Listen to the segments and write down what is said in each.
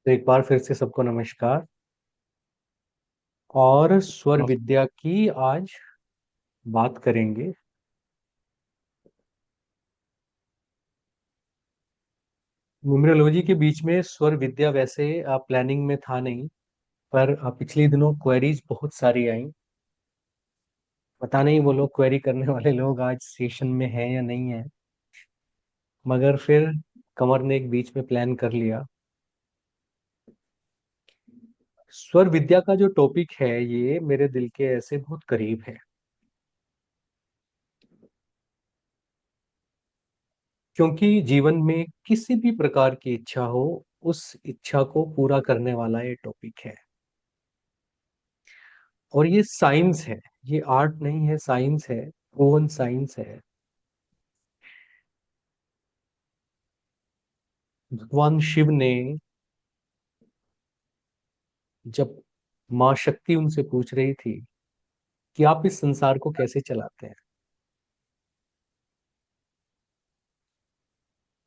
तो एक बार फिर से सबको नमस्कार। और स्वर नमस्कार। विद्या की आज बात करेंगे। न्यूमरोलॉजी के बीच में स्वर विद्या वैसे प्लानिंग में था नहीं, पर पिछले दिनों क्वेरीज बहुत सारी आई। पता नहीं वो लोग क्वेरी करने वाले लोग आज सेशन में हैं या नहीं है, मगर फिर कंवर ने एक बीच में प्लान कर लिया। स्वर विद्या का जो टॉपिक है ये मेरे दिल के ऐसे बहुत करीब है, क्योंकि जीवन में किसी भी प्रकार की इच्छा हो, उस इच्छा को पूरा करने वाला ये टॉपिक है। और ये साइंस है, ये आर्ट नहीं है, साइंस है, प्रूवन साइंस है। भगवान शिव ने जब माँ शक्ति उनसे पूछ रही थी कि आप इस संसार को कैसे चलाते हैं,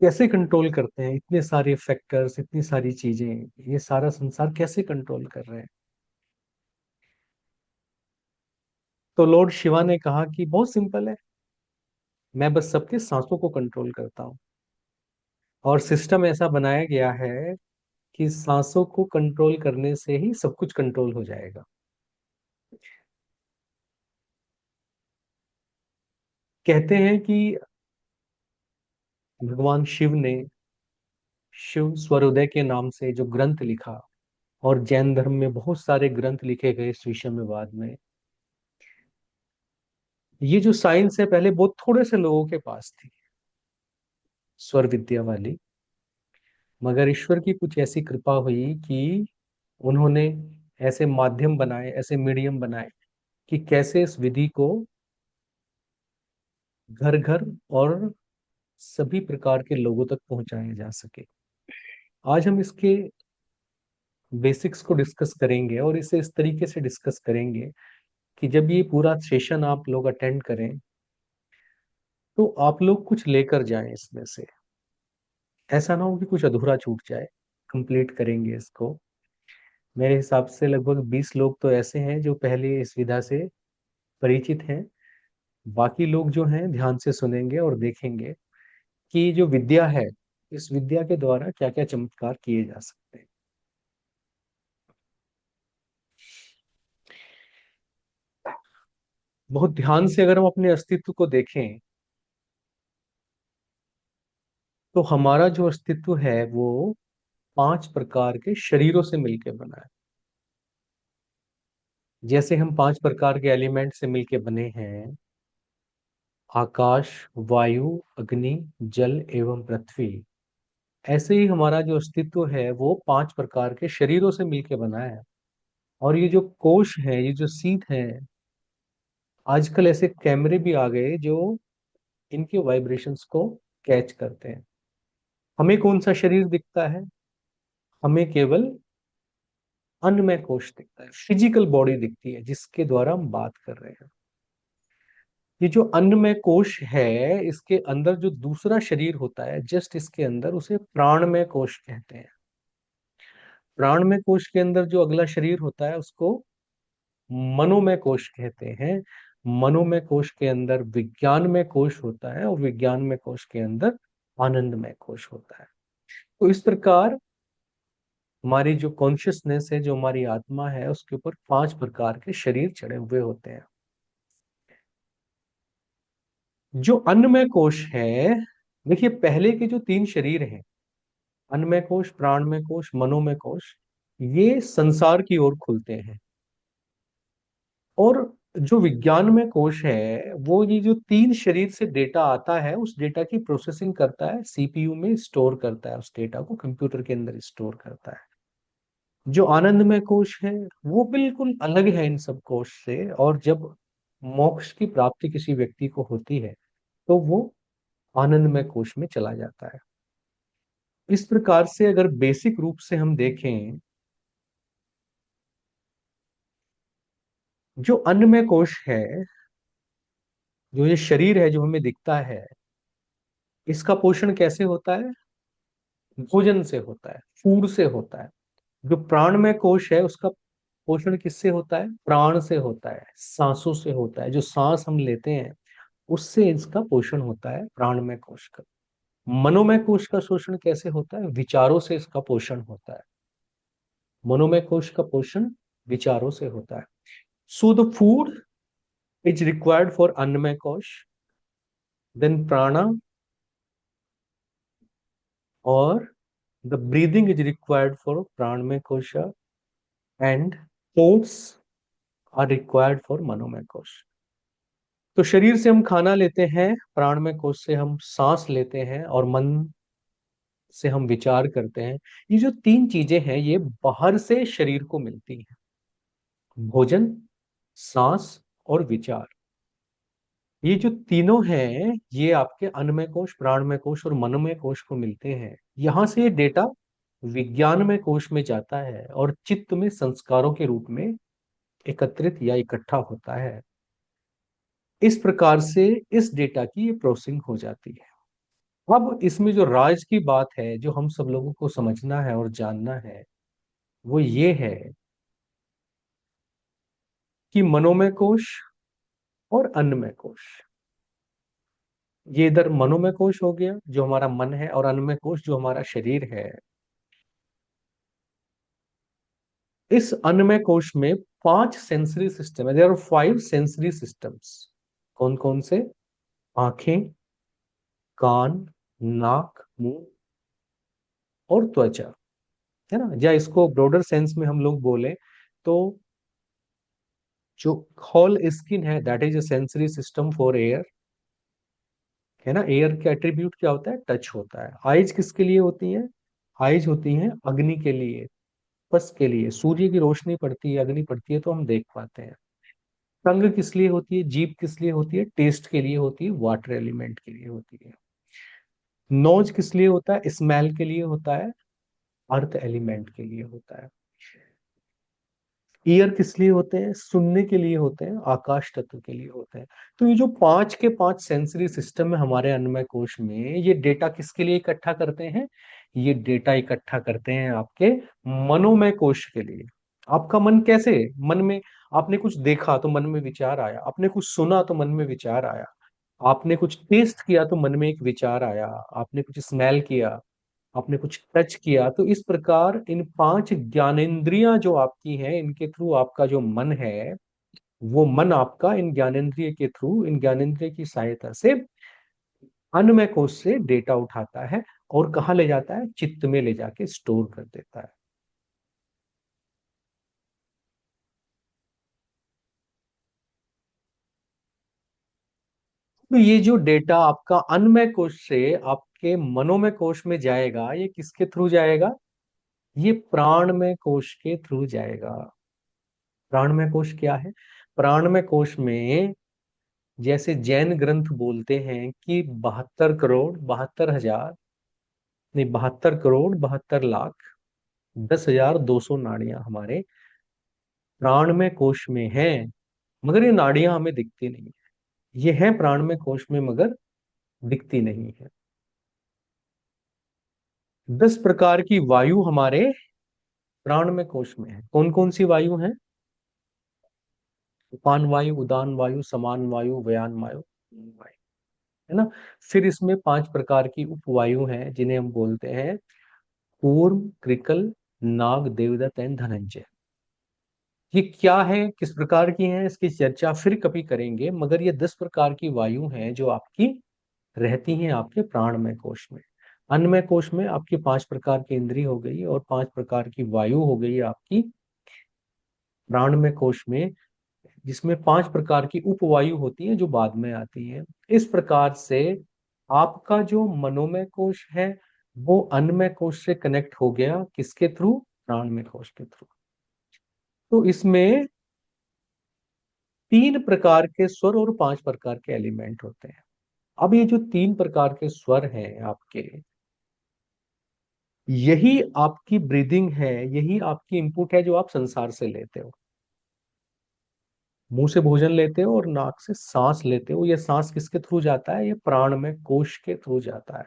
कैसे कंट्रोल करते हैं, इतने सारे फैक्टर्स, इतनी सारी चीजें, ये सारा संसार कैसे कंट्रोल कर रहे हैं। तो लॉर्ड शिवा ने कहा कि बहुत सिंपल है, मैं बस सबके सांसों को कंट्रोल करता हूँ। और सिस्टम ऐसा बनाया गया है कि सांसों को कंट्रोल करने से ही सब कुछ कंट्रोल हो जाएगा। कहते हैं कि भगवान शिव ने शिव स्वरोदय के नाम से जो ग्रंथ लिखा, और जैन धर्म में बहुत सारे ग्रंथ लिखे गए इस विषय में बाद में। ये जो साइंस है पहले बहुत थोड़े से लोगों के पास थी, स्वर विद्या वाली। मगर ईश्वर की कुछ ऐसी कृपा हुई कि उन्होंने ऐसे माध्यम बनाए, ऐसे मीडियम बनाए कि कैसे इस विधि को घर घर और सभी प्रकार के लोगों तक पहुंचाया जा सके। आज हम इसके बेसिक्स को डिस्कस करेंगे, और इसे इस तरीके से डिस्कस करेंगे कि जब ये पूरा सेशन आप लोग अटेंड करें तो आप लोग कुछ लेकर जाएं इसमें से। ऐसा ना हो कि कुछ अधूरा छूट जाए। कंप्लीट करेंगे इसको। मेरे हिसाब से लगभग 20 लोग तो ऐसे हैं जो पहले इस विधा से परिचित हैं। बाकी लोग जो हैं ध्यान से सुनेंगे और देखेंगे कि जो विद्या है, इस विद्या के द्वारा क्या क्या चमत्कार किए जा सकते हैं। बहुत ध्यान से अगर हम अपने अस्तित्व को देखें तो हमारा जो अस्तित्व है वो 5 प्रकार के शरीरों से मिलकर बना है। जैसे हम 5 प्रकार के एलिमेंट से मिलकर बने हैं, आकाश, वायु, अग्नि, जल एवं पृथ्वी, ऐसे ही हमारा जो अस्तित्व है वो 5 प्रकार के शरीरों से मिलकर बना है। और ये जो कोश है, ये जो सीट है, आजकल ऐसे कैमरे भी आ गए जो इनके वाइब्रेशंस को कैच करते हैं। हमें कौन सा शरीर दिखता है? हमें केवल अन्नमय कोश दिखता है, फिजिकल बॉडी दिखती है जिसके द्वारा हम बात कर रहे हैं। ये जो अन्नमय कोश है, इसके अंदर जो दूसरा शरीर होता है जस्ट इसके अंदर, उसे प्राणमय कोश कहते हैं। प्राणमय कोश के अंदर जो अगला शरीर होता है उसको मनोमय कोश कहते हैं। मनोमय कोश के अंदर विज्ञानमय कोश होता है, और विज्ञानमय कोश के अंदर आनंदमय कोश होता है। तो इस प्रकार हमारी जो कॉन्शियसनेस है, जो हमारी आत्मा है, उसके ऊपर 5 प्रकार के शरीर चढ़े हुए होते हैं। जो अन्नमय कोश है, देखिए पहले के जो 3 शरीर हैं, अन्नमय कोश, प्राणमय कोश, मनोमय कोश, ये संसार की ओर खुलते हैं। और जो विज्ञान में कोश है, वो ये जो 3 शरीर से डेटा आता है, उस डेटा की प्रोसेसिंग करता है, सीपीयू में स्टोर करता है, उस डेटा को कंप्यूटर के अंदर स्टोर करता है। जो आनंदमय कोश है वो बिल्कुल अलग है इन सब कोश से, और जब मोक्ष की प्राप्ति किसी व्यक्ति को होती है तो वो आनंदमय कोश में चला जाता है। इस प्रकार से अगर बेसिक रूप से हम देखें, जो अन्नमय कोश है, जो ये शरीर है जो हमें दिखता है, इसका पोषण कैसे होता है? भोजन से होता है, फूड से होता है। जो प्राणमय कोश है उसका पोषण किससे होता है? प्राण से होता है, सांसों से होता है। जो सांस हम लेते हैं उससे इसका पोषण होता है, प्राणमय कोश का। मनोमय कोश का शोषण कैसे होता है? विचारों से इसका पोषण होता है। मनोमय कोश का पोषण विचारों से होता है। So the food is required for annamaya kosha, then prana, और the breathing is required for pranamaya kosha, and thoughts are required for manomaya kosha. तो शरीर से हम खाना लेते हैं, प्राणमय कोश से हम सांस लेते हैं, और मन से हम विचार करते हैं। ये जो तीन चीजें हैं ये बाहर से शरीर को मिलती हैं, भोजन, सांस और विचार। ये जो तीनों हैं ये आपके अन्नमय कोश, प्राणमय कोश और मनोमय कोश को मिलते हैं। यहां से ये डेटा विज्ञानमय कोश में जाता है और चित्त में संस्कारों के रूप में एकत्रित या इकट्ठा होता है। इस प्रकार से इस डेटा की ये प्रोसेसिंग हो जाती है। अब इसमें जो राज की बात है, जो हम सब लोगों को समझना है और जानना है, वो ये है कि मनोमय कोश और अन्नमय कोश, ये इधर मनोमय कोश हो गया जो हमारा मन है, और अन्नमय कोश जो हमारा शरीर है। इस अन्नमय कोश में 5 सेंसरी सिस्टम है। There are 5 sensory systems. कौन कौन से? आंखें, कान, नाक, मुंह और त्वचा, है ना। या इसको ब्रॉडर सेंस में हम लोग बोले तो जो होल स्किन है, that is a sensory system for air, है ना। एयर के एट्रीब्यूट क्या होता है? टच होता है। आइज किसके लिए होती है? आइज होती हैं अग्नि के लिए, स्पर्श के लिए। सूर्य की रोशनी पड़ती है, अग्नि पड़ती है तो हम देख पाते हैं। टंग किस लिए होती है? जीभ किस लिए होती है? टेस्ट के लिए होती है, वाटर एलिमेंट के लिए होती है। नोज किस लिए होता है? स्मेल के लिए होता है, अर्थ एलिमेंट के लिए होता है। ईयर किस लिए होते हैं? सुनने के लिए होते हैं, आकाश तत्व के लिए होते हैं। तो ये जो 5 के 5 सेंसरी सिस्टम है हमारे अन्नमय कोश में, ये डेटा किसके लिए इकट्ठा करते हैं? ये डेटा इकट्ठा करते हैं आपके मनोमय कोश के लिए। आपका मन कैसे? मन में आपने कुछ देखा तो मन में विचार आया, आपने कुछ सुना तो मन में विचार आया, आपने कुछ टेस्ट किया तो मन में एक विचार आया, आपने कुछ स्मेल किया, आपने कुछ टच किया। तो इस प्रकार इन 5 ज्ञानेंद्रियां जो आपकी हैं, इनके थ्रू आपका जो मन है, वो मन आपका इन ज्ञानेंद्रिय के थ्रू, इन ज्ञानेंद्रिय की सहायता से अन्नमय कोश से डेटा उठाता है और कहाँ ले जाता है? चित्त में ले जाके स्टोर कर देता है। तो ये जो डेटा आपका अन्नमय कोश से आपके मनोमय कोश में जाएगा, ये किसके थ्रू जाएगा? ये प्राणमय कोश के थ्रू जाएगा। प्राणमय कोश क्या है? प्राणमय कोश में, जैसे जैन ग्रंथ बोलते हैं कि 72 करोड़ 72 हजार, नहीं, 72 करोड़ 72 लाख 10,200 नाड़ियां हमारे प्राणमय कोश में हैं। मगर ये नाड़ियां हमें दिखती नहीं है। ये है प्राणमय कोश में मगर दिखती नहीं है। 10 प्रकार की वायु हमारे प्राणमय कोश में है। कौन कौन सी वायु है? उपान वायु, उदान वायु, समान वायु, व्यान वायु, है ना। फिर इसमें 5 प्रकार की उपवायु हैं जिन्हें हम बोलते हैं कूर्म, कृकल, नाग, देवदत्त एंड धनंजय। ये क्या है, किस प्रकार की हैं, इसकी चर्चा फिर कभी करेंगे। मगर ये 10 प्रकार की वायु हैं जो आपकी रहती हैं आपके प्राणमय कोश में। अन्नमय कोश में आपकी 5 प्रकार की इंद्री हो गई और 5 प्रकार की वायु हो गई आपकी प्राणमय कोश में, जिसमें 5 प्रकार की उपवायु होती हैं जो बाद में आती हैं। इस प्रकार से आपका जो मनोमय कोश है वो अन्नमय कोश से कनेक्ट हो गया, किसके थ्रू? प्राणमय कोश के थ्रू। तो इसमें 3 प्रकार के स्वर और 5 प्रकार के एलिमेंट होते हैं। अब ये जो 3 प्रकार के स्वर हैं आपके, यही आपकी ब्रीदिंग है, यही आपकी इनपुट है जो आप संसार से लेते हो। मुंह से भोजन लेते हो और नाक से सांस लेते हो। ये सांस किसके थ्रू जाता है? ये प्राण में कोश के थ्रू जाता है।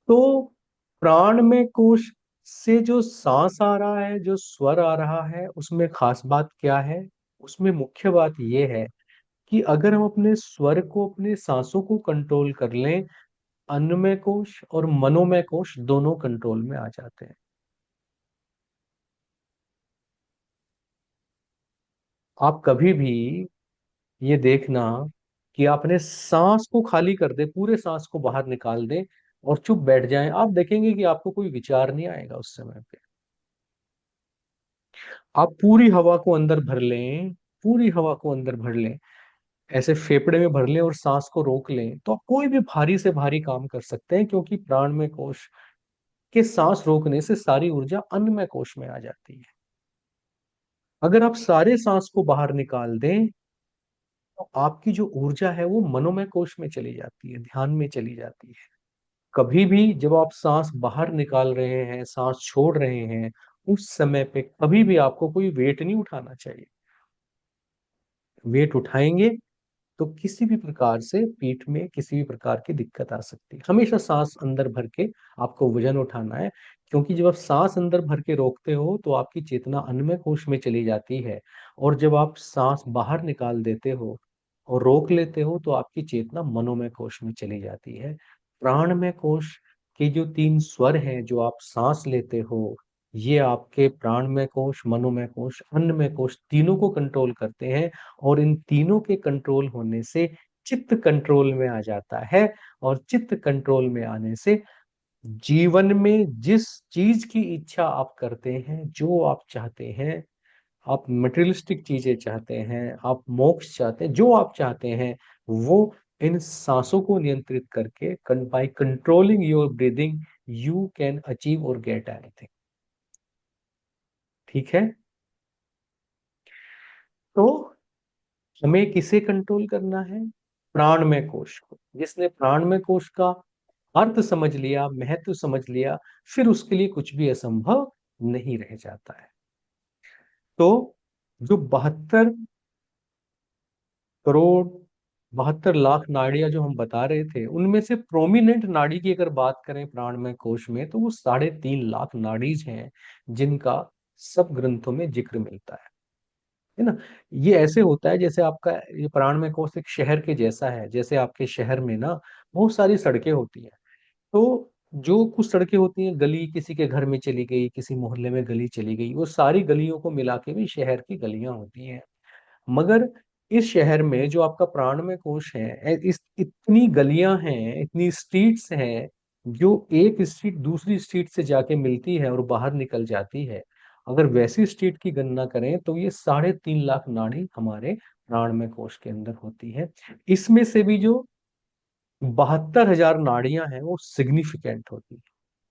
तो प्राण में कोश से जो सांस आ रहा है, जो स्वर आ रहा है, उसमें खास बात क्या है? उसमें मुख्य बात यह है कि अगर हम अपने स्वर को, अपने सांसों को कंट्रोल कर लें, अन्नमय कोश और मनोमय कोश दोनों कंट्रोल में आ जाते हैं। आप कभी भी ये देखना कि आपने सांस को खाली कर दे, पूरे सांस को बाहर निकाल दे और चुप बैठ जाएं, आप देखेंगे कि आपको कोई विचार नहीं आएगा उस समय पे। आप पूरी हवा को अंदर भर लें, पूरी हवा को अंदर भर लें, ऐसे फेफड़े में भर लें और सांस को रोक लें, तो आप कोई भी भारी से भारी काम कर सकते हैं, क्योंकि प्राणमय कोश के सांस रोकने से सारी ऊर्जा अन्नमय कोश में आ जाती है। अगर आप सारे सांस को बाहर निकाल दें, तो आपकी जो ऊर्जा है वो मनोमय कोश में चली जाती है, ध्यान में चली जाती है। कभी भी जब आप सांस बाहर निकाल रहे हैं, सांस छोड़ रहे हैं, उस समय पे कभी भी आपको कोई वेट नहीं उठाना चाहिए। वेट उठाएंगे तो किसी भी प्रकार से पीठ में किसी भी प्रकार की दिक्कत आ सकती है। हमेशा सांस अंदर भर के आपको वजन उठाना है, क्योंकि जब आप सांस अंदर भर के रोकते हो तो आपकी चेतना अन्नमय कोश में चली जाती है, और जब आप सांस बाहर निकाल देते हो और रोक लेते हो तो आपकी चेतना मनोमय कोश में चली जाती है। प्राणमय कोश के जो तीन स्वर हैं जो आप सांस लेते हो, ये आपके प्राणमय कोश, मनोमय कोश, अन्नमय कोश तीनों को कंट्रोल करते हैं, और इन तीनों के कंट्रोल होने से चित्त कंट्रोल में आ जाता है, और चित्त कंट्रोल में आने से जीवन में जिस चीज की इच्छा आप करते हैं, जो आप चाहते हैं, आप मटेरियलिस्टिक चीजें चाहते हैं, आप मोक्ष चाहते हैं, जो आप चाहते हैं, वो इन सांसों को नियंत्रित करके, by controlling your breathing, you can achieve और गेट एनीथिंग। ठीक है? तो हमें किसे कंट्रोल करना है? प्राणमय कोश को। जिसने प्राणमय कोश का अर्थ समझ लिया, महत्व समझ लिया, फिर उसके लिए कुछ भी असंभव नहीं रह जाता है। तो जो 72 करोड़ 72 लाख नाड़ियां जो हम बता रहे थे, उनमें से प्रोमिनेंट नाड़ी की अगर बात करें प्राणमय कोश में, तो वो 3.5 लाख नाड़ीज हैं जिनका सब ग्रंथों में जिक्र मिलता है ना। ये ऐसे होता है जैसे आपका ये प्राणमय कोश एक शहर के जैसा है। जैसे आपके शहर में ना बहुत सारी सड़कें होती हैं, तो जो कुछ सड़कें होती हैं, गली किसी के घर में चली गई, किसी मोहल्ले में गली चली गई, वो सारी गलियों को मिला के भी शहर की गलियां होती हैं। मगर इस शहर में जो आपका प्राणमय कोश है, इस इतनी गलियां हैं, इतनी स्ट्रीट्स हैं, जो एक स्ट्रीट दूसरी स्ट्रीट से जाके मिलती है और बाहर निकल जाती है। अगर वैसी स्ट्रीट की गणना करें तो ये 3.5 लाख नाड़ी हमारे प्राणमय कोश के अंदर होती है। इसमें से भी जो 72 हजार नाड़ियां हैं वो सिग्निफिकेंट होती है,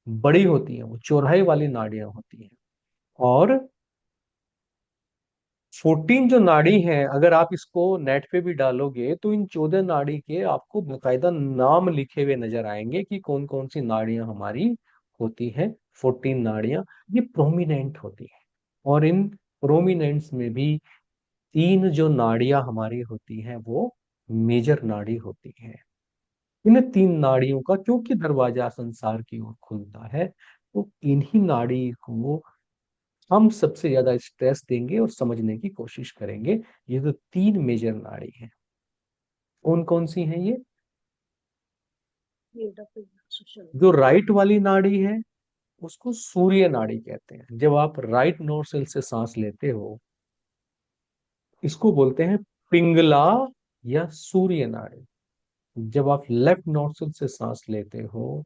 बड़ी होती हैं, वो चौराहे वाली नाड़ियां होती हैं। और 14 जो नाड़ी है, अगर आप इसको नेट पे भी डालोगे तो इन 14 नाड़ी के आपको बकायदा नाम लिखे हुए नजर आएंगे कि कौन कौन सी नाड़ियां हमारी होती हैं। 14 नाड़ियां ये प्रोमिनेंट होती हैं, और इन प्रोमिनेंट्स में भी तीन जो नाड़ियां हमारी होती हैं वो मेजर नाड़ी होती हैं। इन तीन नाड़ियों का क्योंकि दरवाजा संसार की ओर खुलता है, तो इन्हीं नाड़ी को हम सबसे ज्यादा स्ट्रेस देंगे और समझने की कोशिश करेंगे। ये तो तीन मेजर नाड़ी हैं। कौन कौन सी हैं ये? जो राइट वाली नाड़ी है उसको सूर्य नाड़ी कहते हैं। जब आप राइट नोस्ट्रिल से सांस लेते हो, इसको बोलते हैं पिंगला या सूर्य नाड़ी। जब आप लेफ्ट नोस्ट्रिल से सांस लेते हो,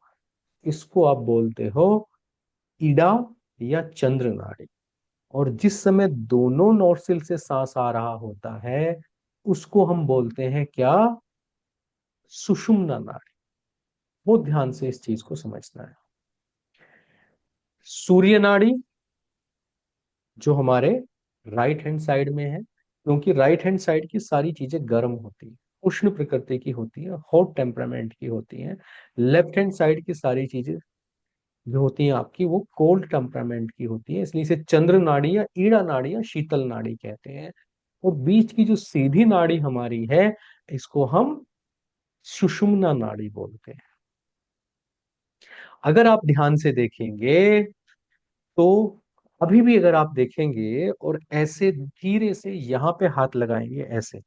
इसको आप बोलते हो इडा या चंद्र नाड़ी। और जिस समय दोनों नोस्ट्रिल से सांस आ रहा होता है, उसको हम बोलते हैं क्या? सुषुम्ना नाड़ी। बहुत ध्यान से इस चीज को समझना है। सूर्य नाड़ी जो हमारे राइट हैंड साइड में है, क्योंकि राइट हैंड साइड की सारी चीजें गर्म होती है, उष्ण प्रकृति की होती है, हॉट टेम्परामेंट की होती हैं। लेफ्ट हैंड साइड की सारी चीजें जो होती हैं आपकी, वो कोल्ड टेम्परामेंट की होती है, इसलिए इसे चंद्र नाड़ी या ईड़ा नाड़ी या शीतल नाड़ी कहते हैं। और बीच की जो सीधी नाड़ी हमारी है, इसको हम सुषुम्ना नाड़ी बोलते हैं। अगर आप ध्यान से देखेंगे तो अभी भी अगर आप देखेंगे और ऐसे धीरे से यहाँ पे हाथ लगाएंगे, ऐसे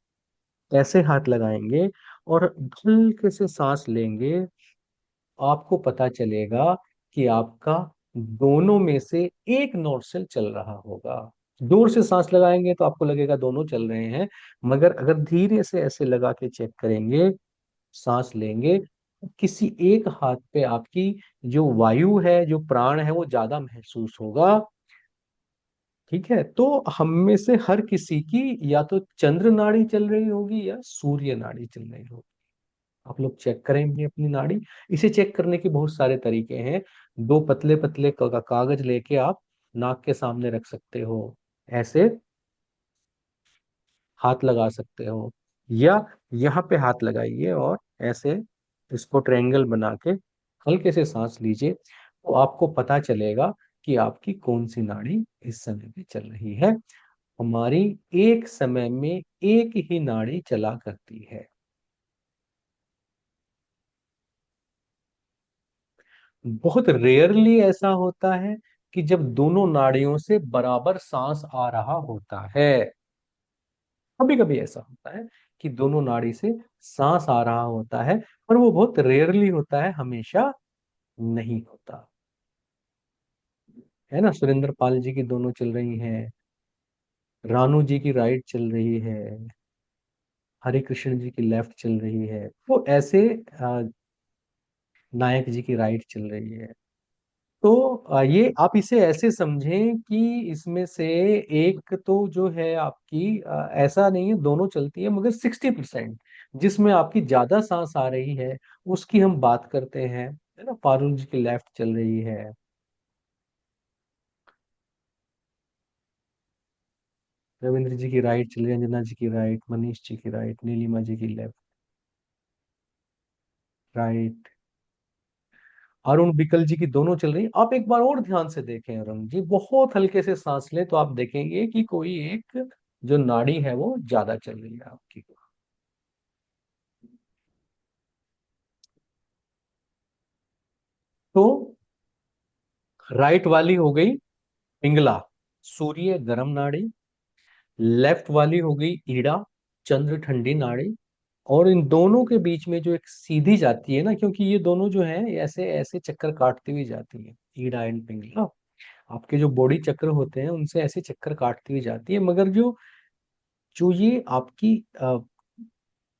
ऐसे हाथ लगाएंगे और हल्के से सांस लेंगे, आपको पता चलेगा कि आपका दोनों में से एक नोस्ट्रिल चल रहा होगा। जोर से सांस लगाएंगे तो आपको लगेगा दोनों चल रहे हैं, मगर अगर धीरे से ऐसे लगा के चेक करेंगे, सांस लेंगे, किसी एक हाथ पे आपकी जो वायु है, जो प्राण है, वो ज्यादा महसूस होगा। ठीक है, तो हम में से हर किसी की या तो चंद्र नाड़ी चल रही होगी या सूर्य नाड़ी चल रही होगी। आप लोग चेक करेंगे अपनी नाड़ी। इसे चेक करने के बहुत सारे तरीके हैं। दो पतले पतले कागज लेके आप नाक के सामने रख सकते हो, ऐसे हाथ लगा सकते हो, या यहाँ पे हाथ लगाइए और ऐसे इसको ट्रायंगल बना के हल्के से सांस लीजिए, तो आपको पता चलेगा कि आपकी कौन सी नाड़ी इस समय पे चल रही है। हमारी एक समय में एक ही नाड़ी चला करती है। बहुत रेयरली ऐसा होता है कि जब दोनों नाड़ियों से बराबर सांस आ रहा होता है। कभी कभी ऐसा होता है कि दोनों नाड़ी से सांस आ रहा होता है, पर वो बहुत रेयरली होता है, हमेशा नहीं होता है ना। सुरेंद्र पाल जी की दोनों चल रही हैं, रानू जी की राइट चल रही है, हरे कृष्ण जी की लेफ्ट चल रही है, तो ऐसे नायक जी की राइट चल रही है। तो ये आप इसे ऐसे समझें कि इसमें से एक तो जो है आपकी ऐसा नहीं है, दोनों चलती है, मगर 60% जिसमें आपकी ज्यादा सांस आ रही है उसकी हम बात करते हैं, है ना। पारुल जी की लेफ्ट चल रही है, रविंद्र जी की राइट चल रही है, अंजना जी की राइट, मनीष जी की राइट, नीलिमा जी की लेफ्ट राइट, अरुण बिकल जी की दोनों चल रही। आप एक बार और ध्यान से देखें अरुण जी, बहुत हल्के से सांस लें तो आप देखेंगे कि कोई एक जो नाड़ी है वो ज्यादा चल रही है आपकी। तो राइट वाली हो गई पिंगला, सूर्य गर्म नाड़ी। लेफ्ट वाली हो गई ईड़ा, चंद्र ठंडी नाड़ी। और इन दोनों के बीच में जो एक सीधी जाती है ना, क्योंकि ये दोनों जो है ऐसे ऐसे चक्कर काटती हुई जाती है, ईड़ा एंड पिंगला, आपके जो बॉडी चक्र होते हैं उनसे ऐसे चक्कर काटती हुई जाती है, मगर जो जो ये आपकी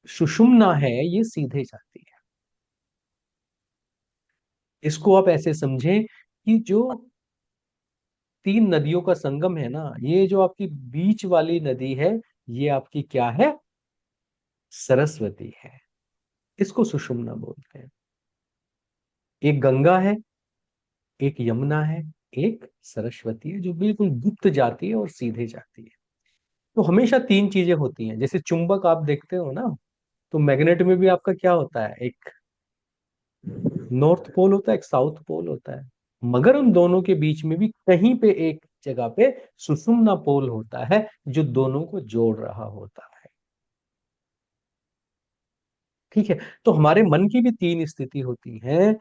सुषुम्ना है ये सीधे जाती है। इसको आप ऐसे समझें कि जो तीन नदियों का संगम है ना, ये जो आपकी बीच वाली नदी है, ये आपकी क्या है? सरस्वती है। इसको सुषुम्ना बोलते हैं। एक गंगा है, एक यमुना है, एक सरस्वती है, जो बिल्कुल गुप्त जाती है और सीधे जाती है। तो हमेशा तीन चीजें होती हैं, जैसे चुंबक आप देखते हो ना, तो मैग्नेट में भी आपका क्या होता है, एक नॉर्थ पोल होता है, एक साउथ पोल होता है, मगर उन दोनों के बीच में भी कहीं पे एक जगह पे सुषुम्ना पोल होता है जो दोनों को जोड़ रहा होता है। ठीक है, तो हमारे मन की भी तीन स्थिति होती है।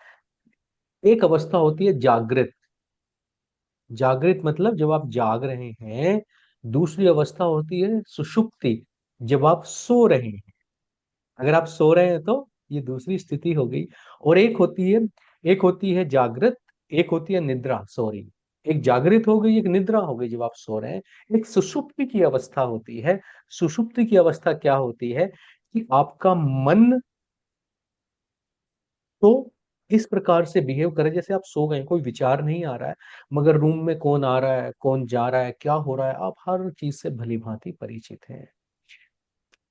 एक अवस्था होती है जागृत, जागृत मतलब जब आप जाग रहे हैं। दूसरी अवस्था होती है सुषुप्ति, जब आप सो रहे हैं। अगर आप सो रहे हैं तो ये दूसरी स्थिति हो गई। और एक होती है जागृत, एक होती है निद्रा, सॉरी। एक जागृत हो गई, एक निद्रा हो गई जब आप सो रहे हैं। एक सुषुप्ति की अवस्था होती है। सुषुप्ति की अवस्था क्या होती है कि आपका मन तो इस प्रकार से बिहेव करे जैसे आप सो गए, कोई विचार नहीं आ रहा है, मगर रूम में कौन आ रहा है, कौन जा रहा है, क्या हो रहा है, आप हर चीज से भली भांति परिचित हैं।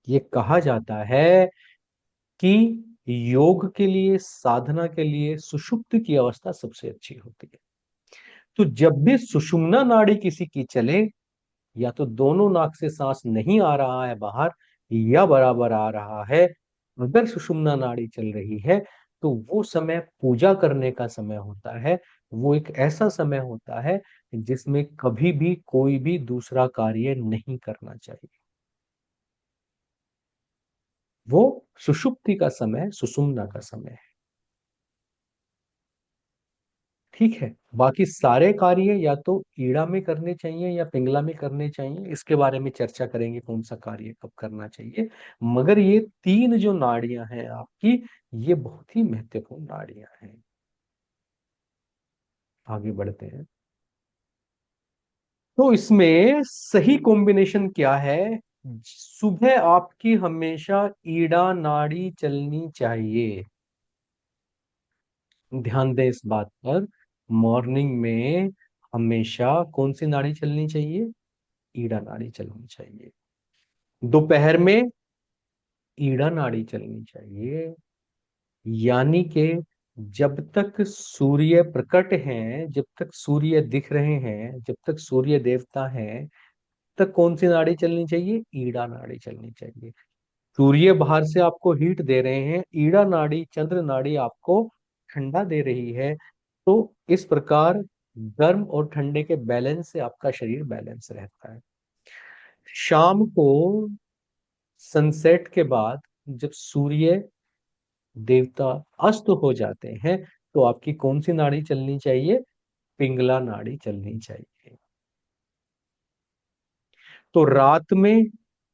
ये कहा जाता है कि योग के लिए, साधना के लिए सुषुप्त की अवस्था सबसे अच्छी होती है। तो जब भी सुषुम्ना नाड़ी किसी की चले, या तो दोनों नाक से सांस नहीं आ रहा है बाहर, या बराबर आ रहा है, अगर सुषुम्ना नाड़ी चल रही है, तो वो समय पूजा करने का समय होता है। वो एक ऐसा समय होता है जिसमें कभी भी कोई भी दूसरा कार्य नहीं करना चाहिए। वो सुषुप्ति का समय, सुषुम्ना का समय है। ठीक है। बाकी सारे कार्य या तो ईड़ा में करने चाहिए या पिंगला में करने चाहिए, इसके बारे में चर्चा करेंगे कौन सा कार्य कब करना चाहिए। मगर ये तीन जो नाड़ियां हैं आपकी, ये बहुत ही महत्वपूर्ण नाड़ियां हैं। आगे बढ़ते हैं। तो इसमें सही कॉम्बिनेशन क्या है? सुबह आपकी हमेशा ईड़ा नाड़ी चलनी चाहिए। ध्यान दें इस बात पर। मॉर्निंग में हमेशा कौन सी नाड़ी चलनी चाहिए? ईड़ा नाड़ी चलनी चाहिए। दोपहर में ईड़ा नाड़ी चलनी चाहिए। यानी कि जब तक सूर्य प्रकट हैं, जब तक सूर्य दिख रहे हैं, जब तक सूर्य देवता हैं, तक कौन सी नाड़ी चलनी चाहिए? ईड़ा नाड़ी चलनी चाहिए। सूर्य बाहर से आपको हीट दे रहे हैं, ईड़ा नाड़ी, चंद्र नाड़ी आपको ठंडा दे रही है। तो इस प्रकार गर्म और ठंडे के बैलेंस से आपका शरीर बैलेंस रहता है। शाम को सनसेट के बाद जब सूर्य देवता अस्त हो जाते हैं, तो आपकी कौन सी नाड़ी चलनी चाहिए? पिंगला नाड़ी चलनी चाहिए। तो रात में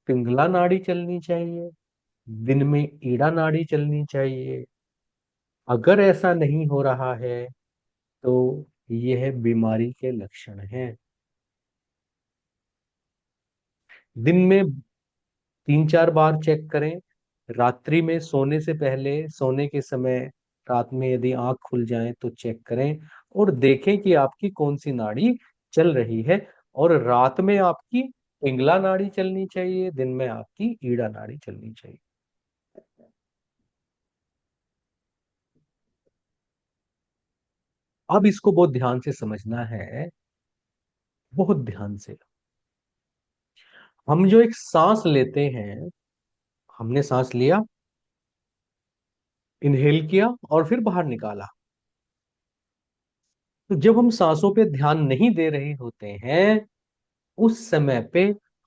पिंगला नाड़ी चलनी चाहिए, दिन में ईड़ा नाड़ी चलनी चाहिए। अगर ऐसा नहीं हो रहा है तो यह बीमारी के लक्षण हैं। दिन में 3-4 बार चेक करें। रात्रि में सोने से पहले, सोने के समय, रात में यदि आंख खुल जाए तो चेक करें और देखें कि आपकी कौन सी नाड़ी चल रही है। और रात में आपकी पिंगला नाड़ी चलनी चाहिए, दिन में आपकी ईड़ा नाड़ी चलनी चाहिए। अब इसको बहुत ध्यान से समझना है, बहुत ध्यान से। हम जो एक सांस लेते हैं, हमने सांस लिया, इनहेल किया और फिर बाहर निकाला। तो जब हम सांसों पे ध्यान नहीं दे रहे होते हैं, उस समय पे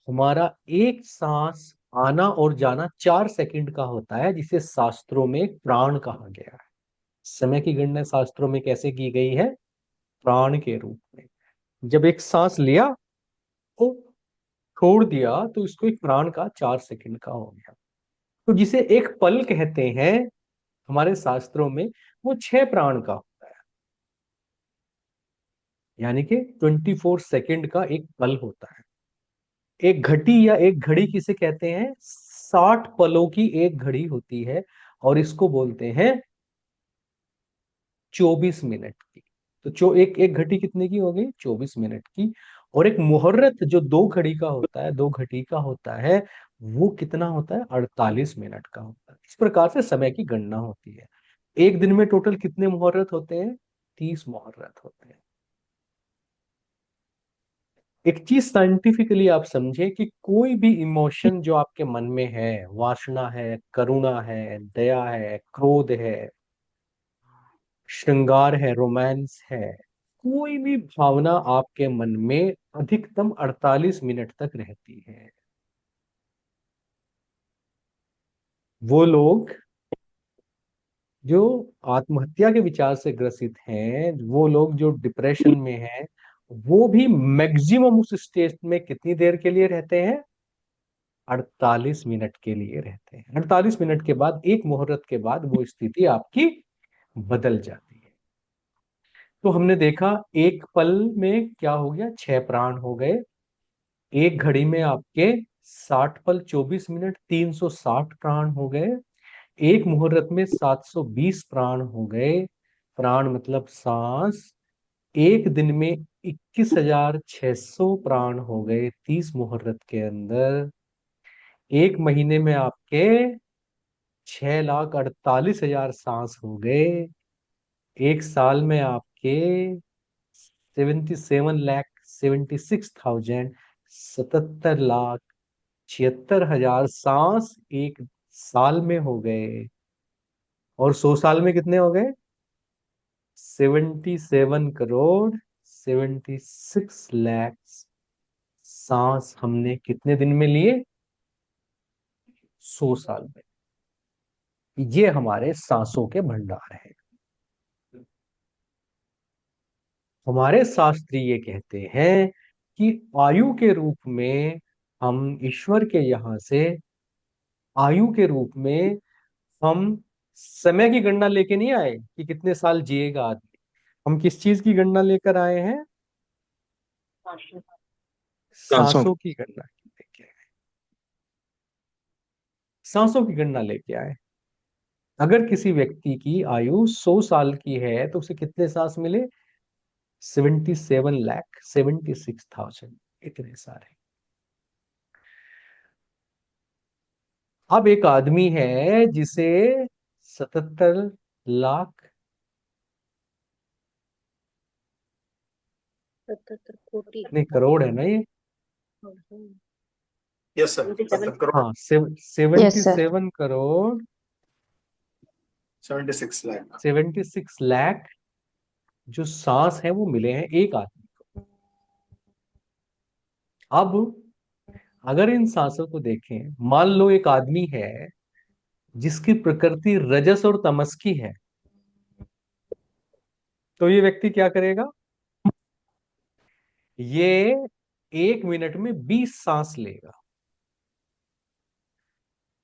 हमारा एक सांस आना और जाना 4 सेकंड का होता है, जिसे शास्त्रों में प्राण कहा गया है। समय की गणना शास्त्रों में कैसे की गई है? प्राण के रूप में। जब एक सांस लिया तो छोड़ दिया, तो इसको एक प्राण का 4 सेकंड का हो गया। तो जिसे एक पल कहते हैं हमारे शास्त्रों में, वो 6 प्राण का होता है। यानी कि 24 सेकंड का एक पल होता है। एक घटी या एक घड़ी किसे कहते हैं? 60 पलों की एक घड़ी होती है, और इसको बोलते हैं 24 मिनट की। तो एक एक घटी कितने की हो गई? 24 मिनट की। और एक मुहर्रत जो 2 घड़ी का होता है, 2 घटी का होता है, वो कितना होता है? 48 मिनट का होता है। इस प्रकार से समय की गणना होती है। एक दिन में टोटल कितने मुहर्रत होते हैं? 30 मुहर्रत होते हैं। एक चीज साइंटिफिकली आप समझे कि कोई भी इमोशन जो आपके मन में है, वासना है, करुणा है, दया है, क्रोध है, श्रृंगार है, रोमांस है, कोई भी भावना आपके मन में अधिकतम 48 मिनट तक रहती है। वो लोग जो आत्महत्या के विचार से ग्रसित हैं, वो लोग जो डिप्रेशन में हैं, वो भी मैक्सिमम उस स्टेज में कितनी देर के लिए रहते हैं? 48 मिनट के लिए रहते हैं। 48 मिनट के बाद, एक मुहूर्त के बाद, वो स्थिति आपकी बदल जाती है। तो हमने देखा एक पल में क्या हो गया? 6 प्राण हो गए। एक घड़ी में आपके 60 पल, 24 मिनट, 360 प्राण हो गए। एक मुहूर्त में 720 प्राण हो गए। प्राण मतलब सांस। एक दिन में 21,600 प्राण हो गए 30 मुहूर्त के अंदर। एक महीने में आपके 6,48,000 सांस हो गए। एक साल में आपके 77,76,000, 77,76,000 सांस एक साल में हो गए। और 100 साल में कितने हो गए? 77,76,00,000 सांस हमने कितने दिन में लिए? 100 साल में। ये हमारे सांसों के भंडार है। हमारे शास्त्री ये कहते हैं कि आयु के रूप में हम ईश्वर के यहाँ से आयु के रूप में हम समय की गणना लेके नहीं आए कि कितने साल जिएगा आदमी। हम किस चीज की गणना लेकर आए हैं? सांसों। सांसों की गणना लेके आए। सांसों की गणना लेके आए। अगर किसी व्यक्ति की आयु 100 साल की है तो उसे कितने सांस मिले? 77,76,000, इतने सारे। अब एक आदमी है जिसे 77 लाख, 77 कोटि। नहीं करोड़ है ना ये? Yes sir, 70 crore. हाँ, यस सर। 77 करोड़ 76 लाख। 76 लाख जो सांस है वो मिले हैं एक आदमी को। अब अगर इन सांसों को देखें, मान लो एक आदमी है जिसकी प्रकृति रजस और तमस की है, तो ये व्यक्ति क्या करेगा? ये 1 मिनट में 20 सांस लेगा।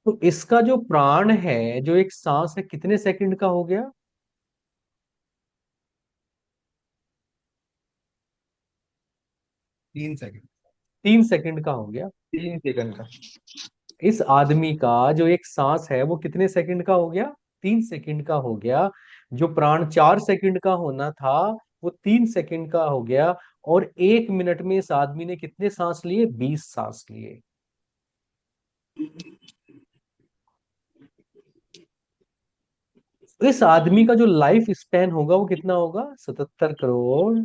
तो इसका जो प्राण है, जो एक सांस है, कितने सेकंड का हो गया? 3 सेकंड। 3 सेकंड का हो गया। 3 सेकंड का। इस आदमी का जो एक सांस है वो कितने सेकंड का हो गया? 3 सेकंड का हो गया। जो प्राण 4 सेकंड का होना था वो 3 सेकंड का हो गया। और 1 मिनट में इस आदमी ने कितने सांस लिए? 20 सांस लिए। इस आदमी का जो लाइफ स्पैन होगा वो कितना होगा? 77 करोड़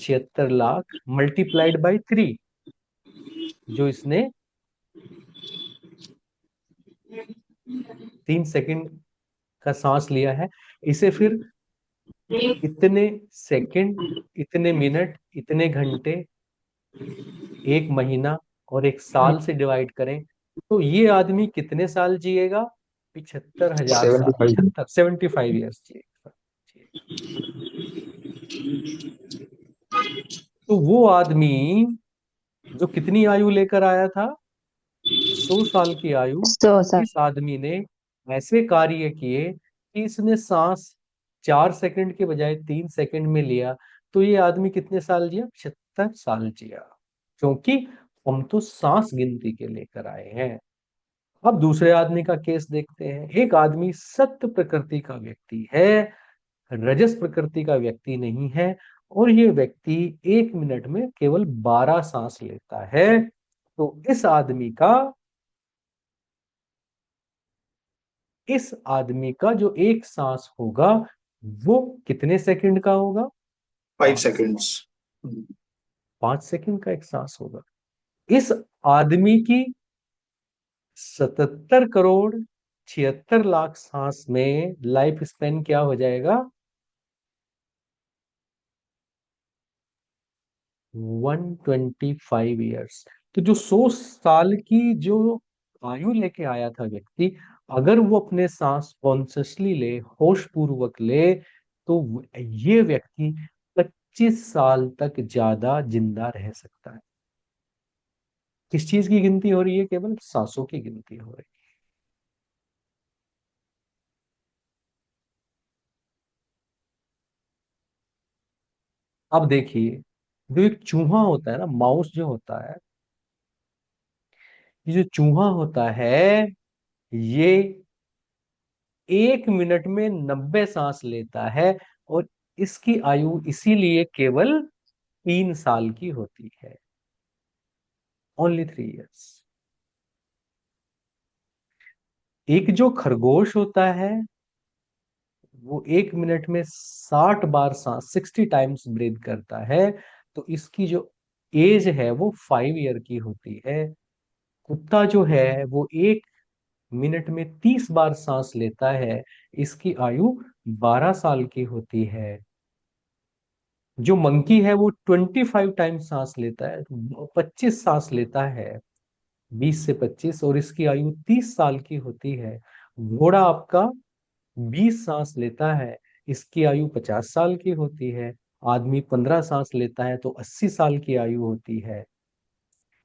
76 लाख मल्टीप्लाइड बाई 3, जो इसने 3 सेकंड का सांस लिया है। इसे फिर इतने सेकंड, इतने मिनट, इतने घंटे, 1 महीना और 1 साल से डिवाइड करें तो ये आदमी कितने साल जिएगा? 75,000 साल, 75। 75 ईयर्स जिएगा। तो वो आदमी जो कितनी आयु लेकर आया था? 100 साल की आयु। 100 सर। इस आदमी ने ऐसे कार्य किए कि इसने सांस 4 सेकंड के बजाय 3 सेकंड में लिया। तो ये आदमी कितने साल जिया? 75 साल जिया। क्योंकि हम तो सांस गिनती के लेकर आए हैं। अब दूसरे आदमी का केस देखते हैं। एक आदमी सत्य प्रकृति का व्यक्ति है, रजस प्रकृति का व्यक्ति नहीं है। और ये व्यक्ति 1 मिनट में केवल 12 सांस लेता है। तो इस आदमी का जो एक सांस होगा वो कितने सेकंड का होगा? 5 सेकंड्स। 5 सेकंड का एक सांस होगा। इस आदमी की 77 करोड़ 76 लाख सांस में लाइफ स्पेन क्या हो जाएगा? 125 ईयर्स। तो जो 100 साल की जो आयु लेके आया था व्यक्ति, अगर वो अपने सांस कॉन्शियसली ले, होश पूर्वक ले, तो ये व्यक्ति 25 साल तक ज्यादा जिंदा रह सकता है। किस चीज की गिनती हो रही है? केवल सांसों की गिनती हो रही है। अब देखिए, जो एक चूहा होता है ना, माउस जो होता है, ये जो चूहा होता है, ये 1 मिनट में 90 सांस लेता है। और इसकी आयु इसीलिए केवल 3 साल की होती है। Only 3 years. एक जो खरगोश होता है वो 1 मिनट में 60 बार सांस, 60 टाइम्स ब्रीथ करता है। तो इसकी जो एज है वो 5 ईयर की होती है। कुत्ता जो है वो 1 मिनट में 30 बार सांस लेता है। इसकी आयु 12 साल की होती है। जो मंकी है वो 25 टाइम्स सांस लेता है, 25 सांस लेता है, 20 से 25, और इसकी आयु 30 साल की होती है। घोड़ा आपका 20 सांस लेता है, इसकी आयु 50 साल की होती है। आदमी 15 सांस लेता है तो 80 साल की आयु होती है।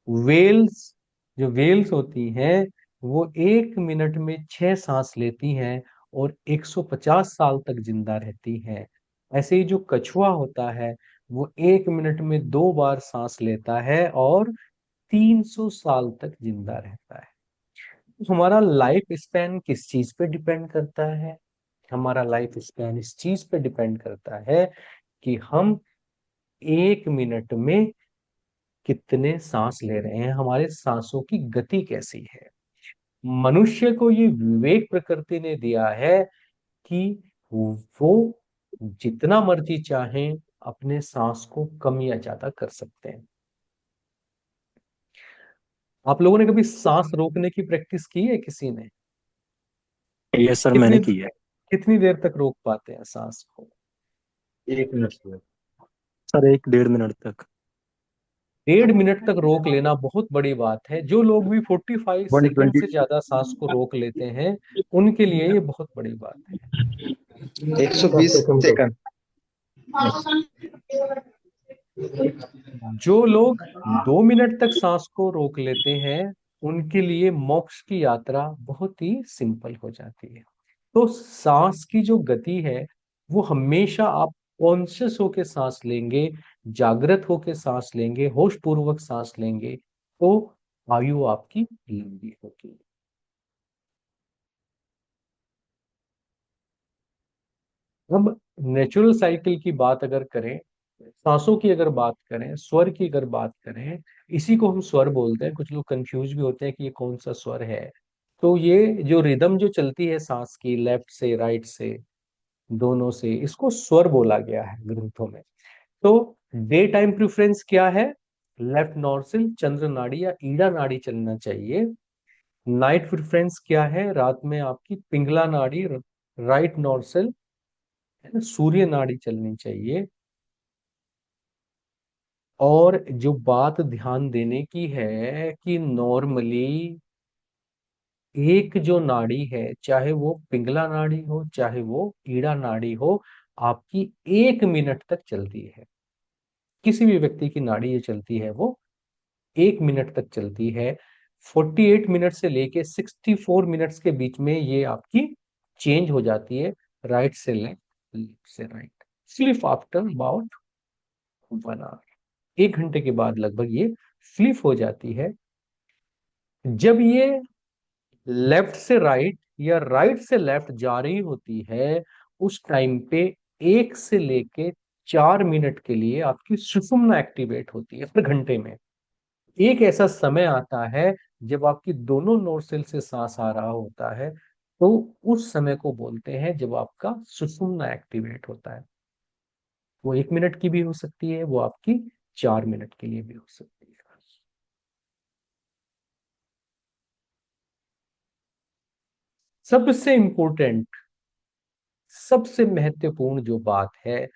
वेल्स, जो वेल्स होती हैं, वो 1 मिनट में 6 सांस लेती हैं और 150 साल तक जिंदा रहती हैं। ऐसे ही जो कछुआ होता है वो 1 मिनट में 2 बार सांस लेता है और 300 साल तक जिंदा रहता है। तो हमारा लाइफ स्पैन किस चीज पे डिपेंड करता है? हमारा लाइफ स्पैन इस चीज पे डिपेंड करता है कि हम 1 मिनट में कितने सांस ले रहे हैं, हमारे सांसों की गति कैसी है। मनुष्य को ये विवेक प्रकृति ने दिया है कि वो जितना मर्जी चाहे अपने सांस को कम या ज्यादा कर सकते हैं। आप लोगों ने कभी सांस रोकने की प्रैक्टिस की है किसी ने? ये सर कितनी मैंने की है। कितनी देर तक रोक पाते हैं सांस को? 1 मिनट से। सर 1 डेढ़ मिनट तक। 1.5 मिनट तक रोक लेना बहुत बड़ी बात है। जो लोग भी 45 सेकेंड 120। से ज्यादा सांस को रोक लेते हैं उनके लिए ये बहुत बड़ी बात है। 120 सेकंड। जो लोग 2 मिनट तक सांस को रोक लेते हैं उनके लिए मोक्ष की यात्रा बहुत ही सिंपल हो जाती है। तो सांस की जो गति है वो हमेशा आप कॉन्शियस होके सांस लेंगे, जागृत होके सांस लेंगे, होश पूर्वक सांस लेंगे तो आयु आपकी लंबी होगी। अब नेचुरल साइकिल की बात अगर करें, सांसों की अगर बात करें, स्वर की अगर बात करें, इसी को हम स्वर बोलते हैं। कुछ लोग कंफ्यूज भी होते हैं कि ये कौन सा स्वर है। तो ये जो रिदम जो चलती है सांस की, लेफ्ट से राइट से, दोनों से, इसको स्वर बोला गया है ग्रंथों में। तो डे टाइम प्रेफरेंस क्या है? लेफ्ट नॉर्सिल, चंद्र नाड़ी या ईड़ा नाड़ी चलना चाहिए। नाइट प्रेफरेंस क्या है? रात में आपकी पिंगला नाड़ी, राइट नॉर्सिल, है ना, सूर्य नाड़ी चलनी चाहिए। और जो बात ध्यान देने की है कि नॉर्मली एक जो नाड़ी है, चाहे वो पिंगला नाड़ी हो चाहे वो ईड़ा नाड़ी हो, आपकी 1 मिनट तक चलती है। किसी भी व्यक्ति की नाड़ी ये चलती है वो 1 मिनट तक चलती है। 48 मिनट से लेके 64 मिनट्स के बीच में ये आपकी चेंज हो जाती है, राइट से लेफ्ट, लेफ्ट से right. Sleep after about 1 hour, 1 घंटे के बाद लगभग ये स्लिप हो जाती है। जब ये लेफ्ट से राइट या राइट से लेफ्ट जा रही होती है उस टाइम पे 1 से लेके 4 मिनट के लिए आपकी सुषुम्ना एक्टिवेट होती है। हर घंटे में एक ऐसा समय आता है जब आपकी दोनों नोस्ट्रिल से सांस आ रहा होता है, तो उस समय को बोलते हैं जब आपका सुषुम्ना एक्टिवेट होता है। वो 1 मिनट की भी हो सकती है, वो आपकी 4 मिनट के लिए भी हो सकती है। सबसे इंपॉर्टेंट, सबसे महत्वपूर्ण जो बात है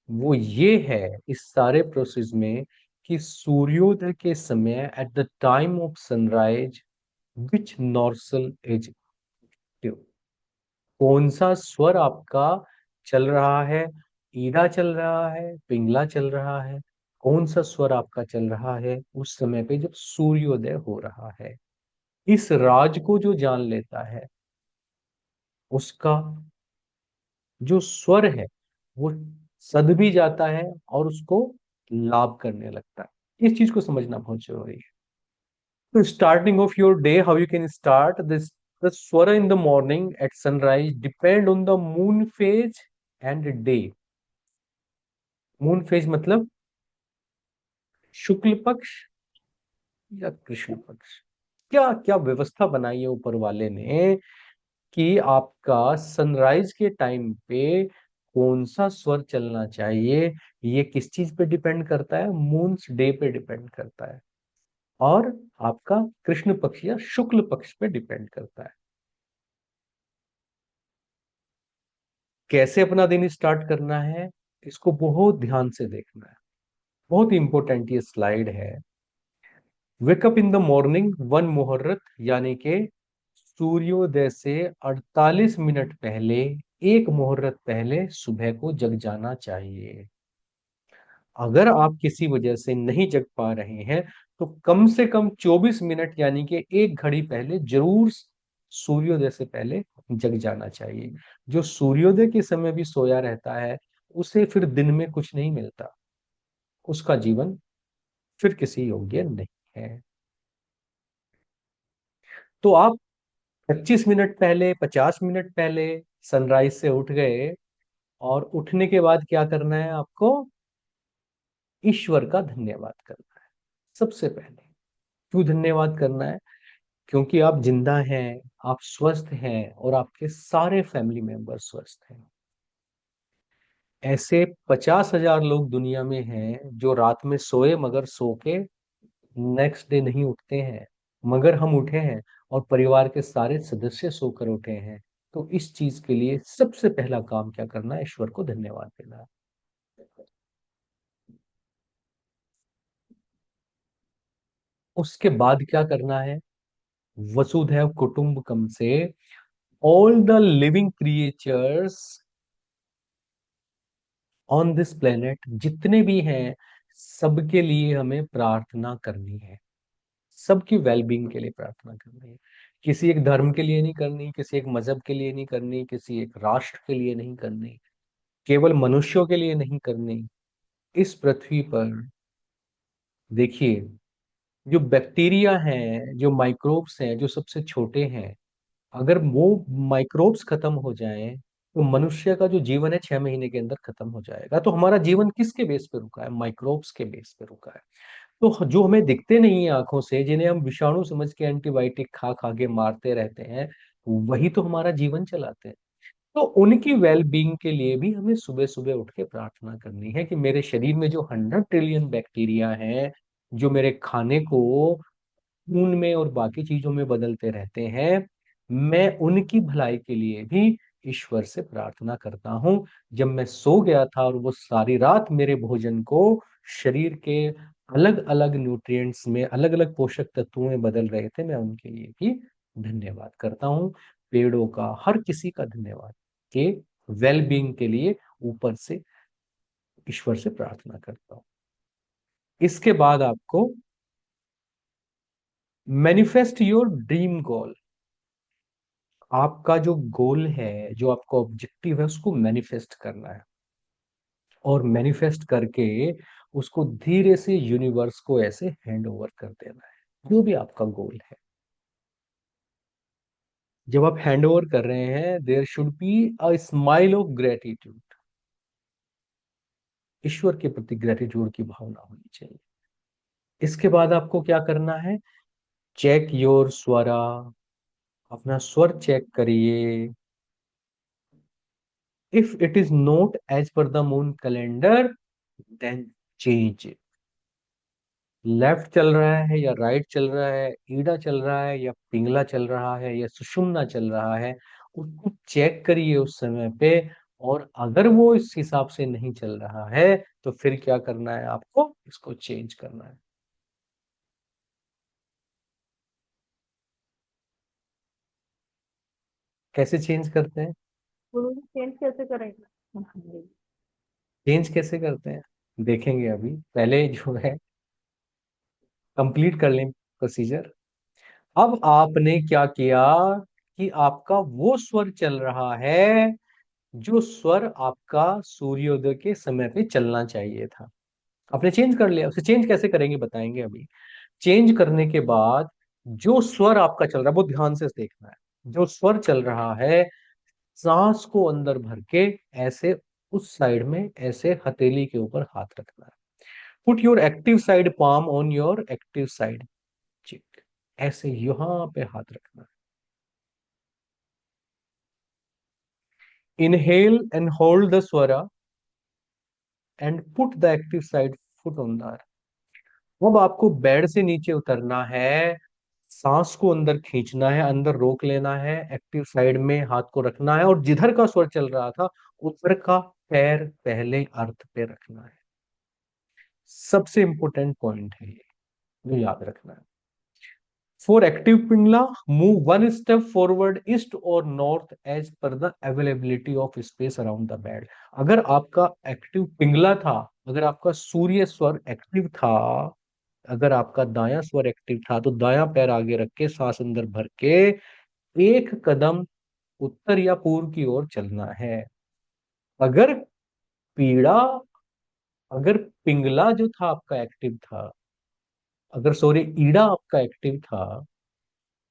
वो ये है इस सारे प्रोसेस में कि सूर्योदय के समय, at the time of sunrise, which nostril is active. कौन सा स्वर आपका चल रहा है? ईड़ा चल रहा है, पिंगला चल रहा है? कौन सा स्वर आपका चल रहा है उस समय पे जब सूर्योदय हो रहा है? इस राज को जो जान लेता है उसका जो स्वर है वो सद भी जाता है और उसको लाभ करने लगता है। इस चीज को समझना बहुत जरूरी है। तो starting of your day, how you can start this, the swara in the morning at sunrise depend on the moon phase and day। Moon phase मतलब शुक्ल पक्ष या कृष्ण पक्ष। क्या क्या व्यवस्था बनाई है ऊपर वाले ने कि आपका सनराइज के टाइम पे कौन सा स्वर चलना चाहिए। ये किस चीज पे डिपेंड करता है? मून्स डे पे डिपेंड करता है और आपका कृष्ण पक्ष या शुक्ल पक्ष पे डिपेंड करता है। कैसे अपना दिन स्टार्ट करना है इसको बहुत ध्यान से देखना है। बहुत इंपॉर्टेंट ये स्लाइड है। Wake up in the morning, one मुहूर्त, यानी के सूर्योदय से 48 मिनट पहले, एक मुहूर्त पहले सुबह को जग जाना चाहिए। अगर आप किसी वजह से नहीं जग पा रहे हैं तो कम से कम 24 मिनट यानी कि 1 घड़ी पहले जरूर सूर्योदय से पहले जग जाना चाहिए। जो सूर्योदय के समय भी सोया रहता है उसे फिर दिन में कुछ नहीं मिलता, उसका जीवन फिर किसी योग्य नहीं है। तो आप 25 मिनट पहले, 50 मिनट पहले सनराइज से उठ गए, और उठने के बाद क्या करना है आपको? ईश्वर का धन्यवाद करना है सबसे पहले। क्यों धन्यवाद करना है? क्योंकि आप जिंदा हैं, आप स्वस्थ हैं, और आपके सारे फैमिली मेंबर स्वस्थ हैं। ऐसे 50,000 लोग दुनिया में हैं जो रात में सोए मगर सो के नेक्स्ट डे नहीं उठते हैं, मगर हम उठे हैं और परिवार के सारे सदस्य सोकर उठे हैं। तो इस चीज के लिए सबसे पहला काम क्या करना है? ईश्वर को धन्यवाद देना है। उसके बाद क्या करना है? वसुधैव कुटुंबकम से all the living creatures on this planet, जितने भी हैं, सबके लिए हमें प्रार्थना करनी है। सबकी वेलबींग के लिए प्रार्थना करनी है। किसी एक धर्म के लिए नहीं करनी, किसी एक मजहब के लिए नहीं करनी, किसी एक राष्ट्र के लिए नहीं करनी, केवल मनुष्यों के लिए नहीं करनी। इस पृथ्वी पर देखिए, जो बैक्टीरिया हैं, जो माइक्रोब्स हैं, जो सबसे छोटे हैं, अगर वो माइक्रोब्स खत्म हो जाएं तो मनुष्य का जो जीवन है 6 महीने के अंदर खत्म हो जाएगा। तो हमारा जीवन किसके बेस पे रुका है? माइक्रोब्स के बेस पे रुका है। तो जो हमें दिखते नहीं है आंखों से, जिन्हें हम विषाणु समझ के एंटीबायोटिक खा खा के मारते रहते हैं, वही तो हमारा जीवन चलाते हैं। तो उनकी वेल बीइंग के लिए भी हमें सुबह सुबह उठ के प्रार्थना करनी है कि मेरे शरीर में जो 100 ट्रिलियन बैक्टीरिया हैं, जो मेरे खाने को खून में और बाकी चीजों में बदलते रहते हैं, मैं उनकी भलाई के लिए भी ईश्वर से प्रार्थना करता हूँ। जब मैं सो गया था और वो सारी रात मेरे भोजन को शरीर के अलग अलग न्यूट्रिएंट्स में, अलग अलग पोषक तत्वों में बदल रहे थे, मैं उनके लिए भी धन्यवाद करता हूँ। पेड़ों का, हर किसी का धन्यवाद के वेल बीइंग के लिए ऊपर से ईश्वर से प्रार्थना करता हूँ। इसके बाद आपको मैनिफेस्ट योर ड्रीम गोल। आपका जो गोल है, जो आपका ऑब्जेक्टिव है, उसको मैनिफेस्ट करना है, और मैनिफेस्ट करके उसको धीरे से यूनिवर्स को ऐसे हैंड ओवर कर देना है, जो भी आपका गोल है। जब आप हैंड ओवर कर रहे हैं, there should be a smile of gratitude. ईश्वर के प्रति ग्रेटिट्यूड की भावना होनी चाहिए। इसके बाद आपको क्या करना है? Check your swara. अपना स्वर चेक करिए। If it is not as per the moon calendar, then change. Left चल रहा है या राइट चल रहा है, ईड़ा चल रहा है या पिंगला चल रहा है या सुषुम्ना चल रहा है, उसको चेक करिए उस समय पे। और अगर वो इस हिसाब से नहीं चल रहा है तो फिर क्या करना है आपको? इसको चेंज करना है। कैसे चेंज करते हैं? गुरु जी चेंज कैसे करेंगे? हाँ, चेंज कैसे करते हैं देखेंगे अभी। पहले जो है कंप्लीट कर लें प्रोसीजर। अब आपने क्या किया कि आपका वो स्वर चल रहा है जो स्वर आपका सूर्योदय के समय पे चलना चाहिए था। आपने चेंज कर लिया। उसे चेंज कैसे करेंगे बताएंगे अभी। चेंज करने के बाद जो स्वर आपका चल रहा है वो ध्यान से देखना है। जो स्वर चल रहा है, सांस को अंदर भर के ऐसे उस साइड में ऐसे हथेली के ऊपर हाथ रखना है। Put your active side palm on your active side चिक। ऐसे यहां पे हाथ रखना है। Inhale and hold the Swara and put the active side foot on the. अब आपको बेड से नीचे उतरना है, सांस को अंदर खींचना है, अंदर रोक लेना है, एक्टिव साइड में हाथ को रखना है, और जिधर का स्वर चल रहा था उधर का पैर पहले अर्थ पे रखना है। सबसे इंपॉर्टेंट पॉइंट है ये, जो याद रखना है। For active pingala, move 1 step forward east और north as per the availability of space around the bed. अगर आपका एक्टिव पिंगला था अगर आपका सूर्य स्वर एक्टिव था, अगर आपका दायां स्वर एक्टिव था, तो दायां पैर आगे रख के सांस अंदर भर के एक कदम उत्तर या पूर्व की ओर चलना है। अगर पीड़ा अगर पिंगला जो था आपका एक्टिव था, अगर सॉरी ईड़ा आपका एक्टिव था,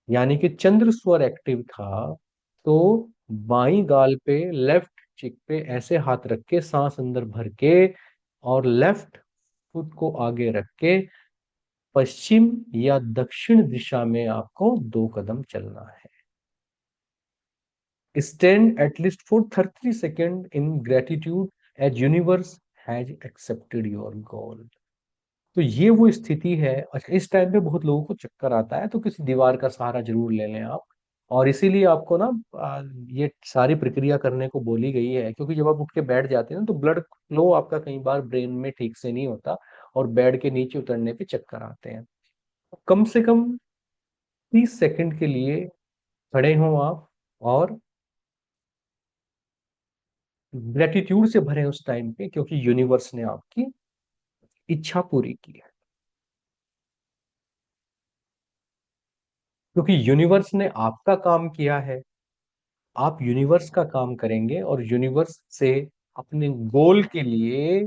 यानी कि चंद्र स्वर एक्टिव था, तो बाई गाल पे, लेफ्ट चिक पे ऐसे हाथ रख के सांस अंदर भर के और लेफ्ट फुट को आगे रख के पश्चिम या दक्षिण दिशा में आपको 2 कदम चलना है। Stand at least for 30 seconds in gratitude as universe has accepted your goal. तो ये वो स्थिति है। अच्छा, इस टाइम पे बहुत लोगों को चक्कर आता है, तो किसी दीवार का सहारा जरूर ले लें आप। और इसीलिए आपको ना ये सारी प्रक्रिया करने को बोली गई है, क्योंकि जब आप उठ के बैठ जाते हैं ना, तो ब्लड फ्लो आपका कई बार ब्रेन में ठीक से नहीं होता और बेड के नीचे उतरने पे चक्कर आते हैं। कम से कम 30 सेकंड के लिए खड़े हों आप और ग्रेटिट्यूड से भरे उस टाइम पे, क्योंकि यूनिवर्स ने आपकी इच्छा पूरी की है, क्योंकि यूनिवर्स ने आपका काम किया है। आप यूनिवर्स का काम करेंगे और यूनिवर्स से अपने गोल के लिए,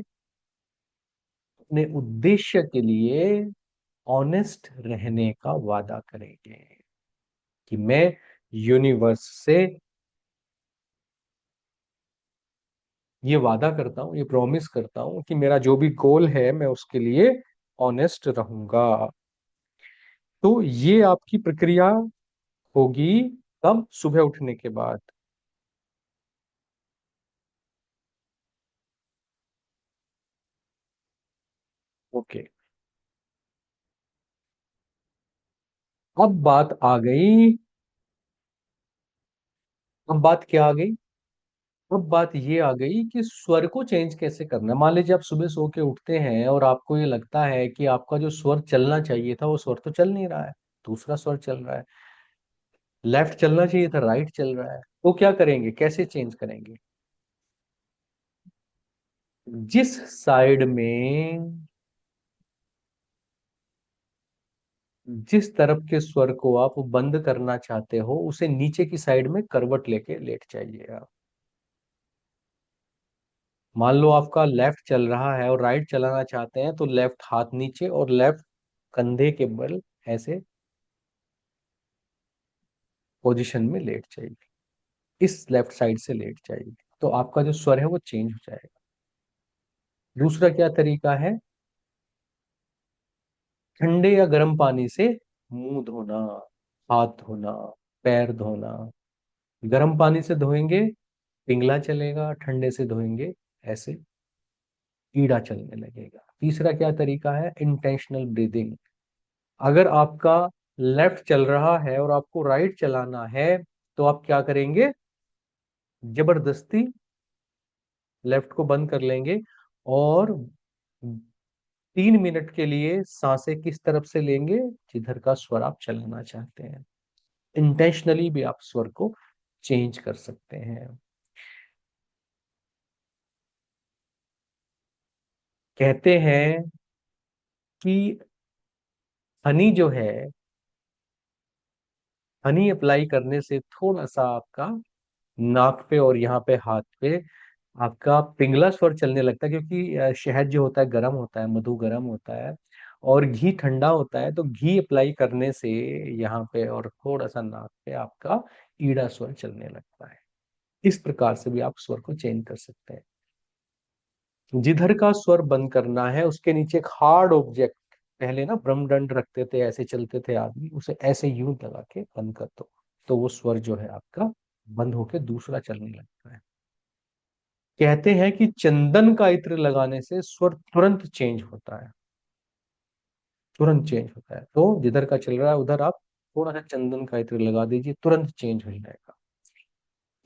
अपने उद्देश्य के लिए ऑनेस्ट रहने का वादा करेंगे कि मैं यूनिवर्स से ये वादा करता हूं, ये प्रॉमिस करता हूं कि मेरा जो भी गोल है मैं उसके लिए ऑनेस्ट रहूंगा। तो ये आपकी प्रक्रिया होगी कब? सुबह उठने के बाद। ओके, अब बात आ गई। अब बात क्या आ गई? अब बात ये आ गई कि स्वर को चेंज कैसे करना है। मान लीजिए आप सुबह सो के उठते हैं और आपको ये लगता है कि आपका जो स्वर चलना चाहिए था वो स्वर तो चल नहीं रहा है, दूसरा स्वर चल रहा है। लेफ्ट चलना चाहिए था, राइट चल रहा है। तो क्या करेंगे, कैसे चेंज करेंगे? जिस साइड में, जिस तरफ के स्वर को आप बंद करना चाहते हो, उसे नीचे की साइड में करवट लेके लेट जाइए आप। मान लो आपका लेफ्ट चल रहा है और राइट चलाना चाहते हैं, तो लेफ्ट हाथ नीचे और लेफ्ट कंधे के बल ऐसे पोजीशन में लेट जाइए, इस लेफ्ट साइड से लेट जाइए, तो आपका जो स्वर है वो चेंज हो जाएगा। दूसरा क्या तरीका है? ठंडे या गर्म पानी से मुंह धोना, हाथ धोना, पैर धोना। गर्म पानी से धोएंगे पिंगला चलेगा, ठंडे से धोएंगे ऐसे कीड़ा चलने लगेगा। तीसरा क्या तरीका है? Intentional breathing. अगर आपका लेफ्ट चल रहा है और आपको राइट चलाना है, तो आप क्या करेंगे? जबरदस्ती लेफ्ट को बंद कर लेंगे और 3 मिनट के लिए सांसें किस तरफ से लेंगे? जिधर का स्वर आप चलाना चाहते हैं। इंटेंशनली भी आप स्वर को चेंज कर सकते हैं। कहते हैं कि हनी जो है, हनी अप्लाई करने से थोड़ा सा आपका नाक पे और यहाँ पे हाथ पे आपका पिंगला स्वर चलने लगता है, क्योंकि शहद जो होता है गर्म होता है, मधु गर्म होता है और घी ठंडा होता है, तो घी अप्लाई करने से यहाँ पे और थोड़ा सा नाक पे आपका ईड़ा स्वर चलने लगता है। इस प्रकार से भी आप स्वर को चेंज कर सकते हैं। जिधर का स्वर बंद करना है उसके नीचे एक हार्ड ऑब्जेक्ट, पहले ना ब्रह्मदंड रखते थे, ऐसे चलते थे आदमी, उसे ऐसे यूं लगा के बंद कर दो, तो वो स्वर जो है आपका बंद होके दूसरा चलने लगता है। कहते हैं कि चंदन का इत्र लगाने से स्वर तुरंत चेंज होता है, तुरंत चेंज होता है। तो जिधर का चल रहा है उधर आप थोड़ा सा चंदन का इत्र लगा दीजिए, तुरंत चेंज हो जाएगा।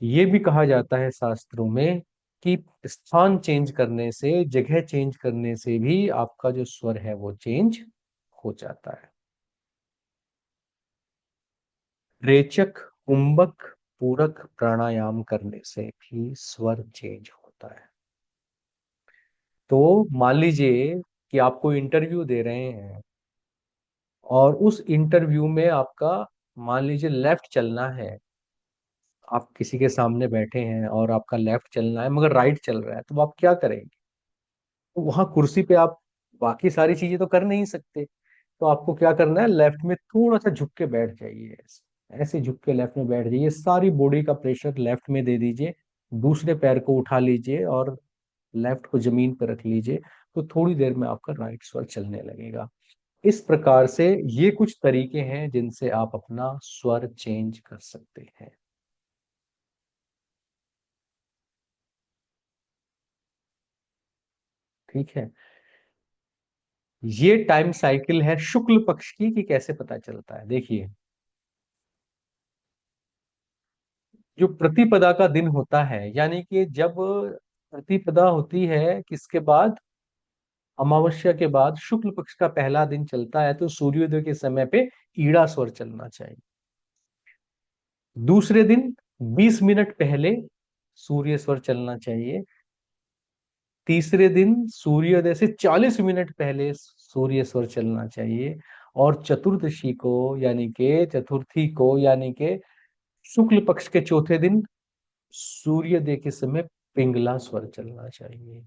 ये भी कहा जाता है शास्त्रों में कि स्थान चेंज करने से, जगह चेंज करने से भी आपका जो स्वर है वो चेंज हो जाता है। रेचक, कुंभक, पूरक प्राणायाम करने से भी स्वर चेंज होता है। तो मान लीजिए कि आपको इंटरव्यू दे रहे हैं और उस इंटरव्यू में आपका मान लीजिए लेफ्ट चलना है। आप किसी के सामने बैठे हैं और आपका लेफ्ट चलना है मगर राइट चल रहा है, तो आप क्या करेंगे? तो वहां कुर्सी पे आप बाकी सारी चीजें तो कर नहीं सकते, तो आपको क्या करना है, लेफ्ट में थोड़ा सा झुक के बैठ जाइए। ऐसे झुक के लेफ्ट में बैठ जाइए, सारी बॉडी का प्रेशर लेफ्ट में दे दीजिए। दूसरे पैर को उठा लीजिए और लेफ्ट को जमीन पर रख लीजिए। तो थोड़ी देर में आपका राइट स्वर चलने लगेगा। इस प्रकार से ये कुछ तरीके हैं जिनसे आप अपना स्वर चेंज कर सकते हैं। ठीक है। ये टाइम साइकिल है शुक्ल पक्ष की, कि कैसे पता चलता है, देखिए। जो प्रतिपदा का दिन होता है, यानी कि जब प्रतिपदा होती है किसके बाद, अमावस्या के बाद शुक्ल पक्ष का पहला दिन चलता है, तो सूर्योदय के समय पे ईड़ा स्वर चलना चाहिए। दूसरे दिन 20 मिनट पहले सूर्य स्वर चलना चाहिए। तीसरे दिन सूर्योदय से 40 मिनट पहले सूर्य स्वर चलना चाहिए। और चतुर्दशी को यानी के चतुर्थी को यानी के शुक्ल पक्ष के चौथे दिन सूर्योदय के समय पिंगला स्वर चलना चाहिए।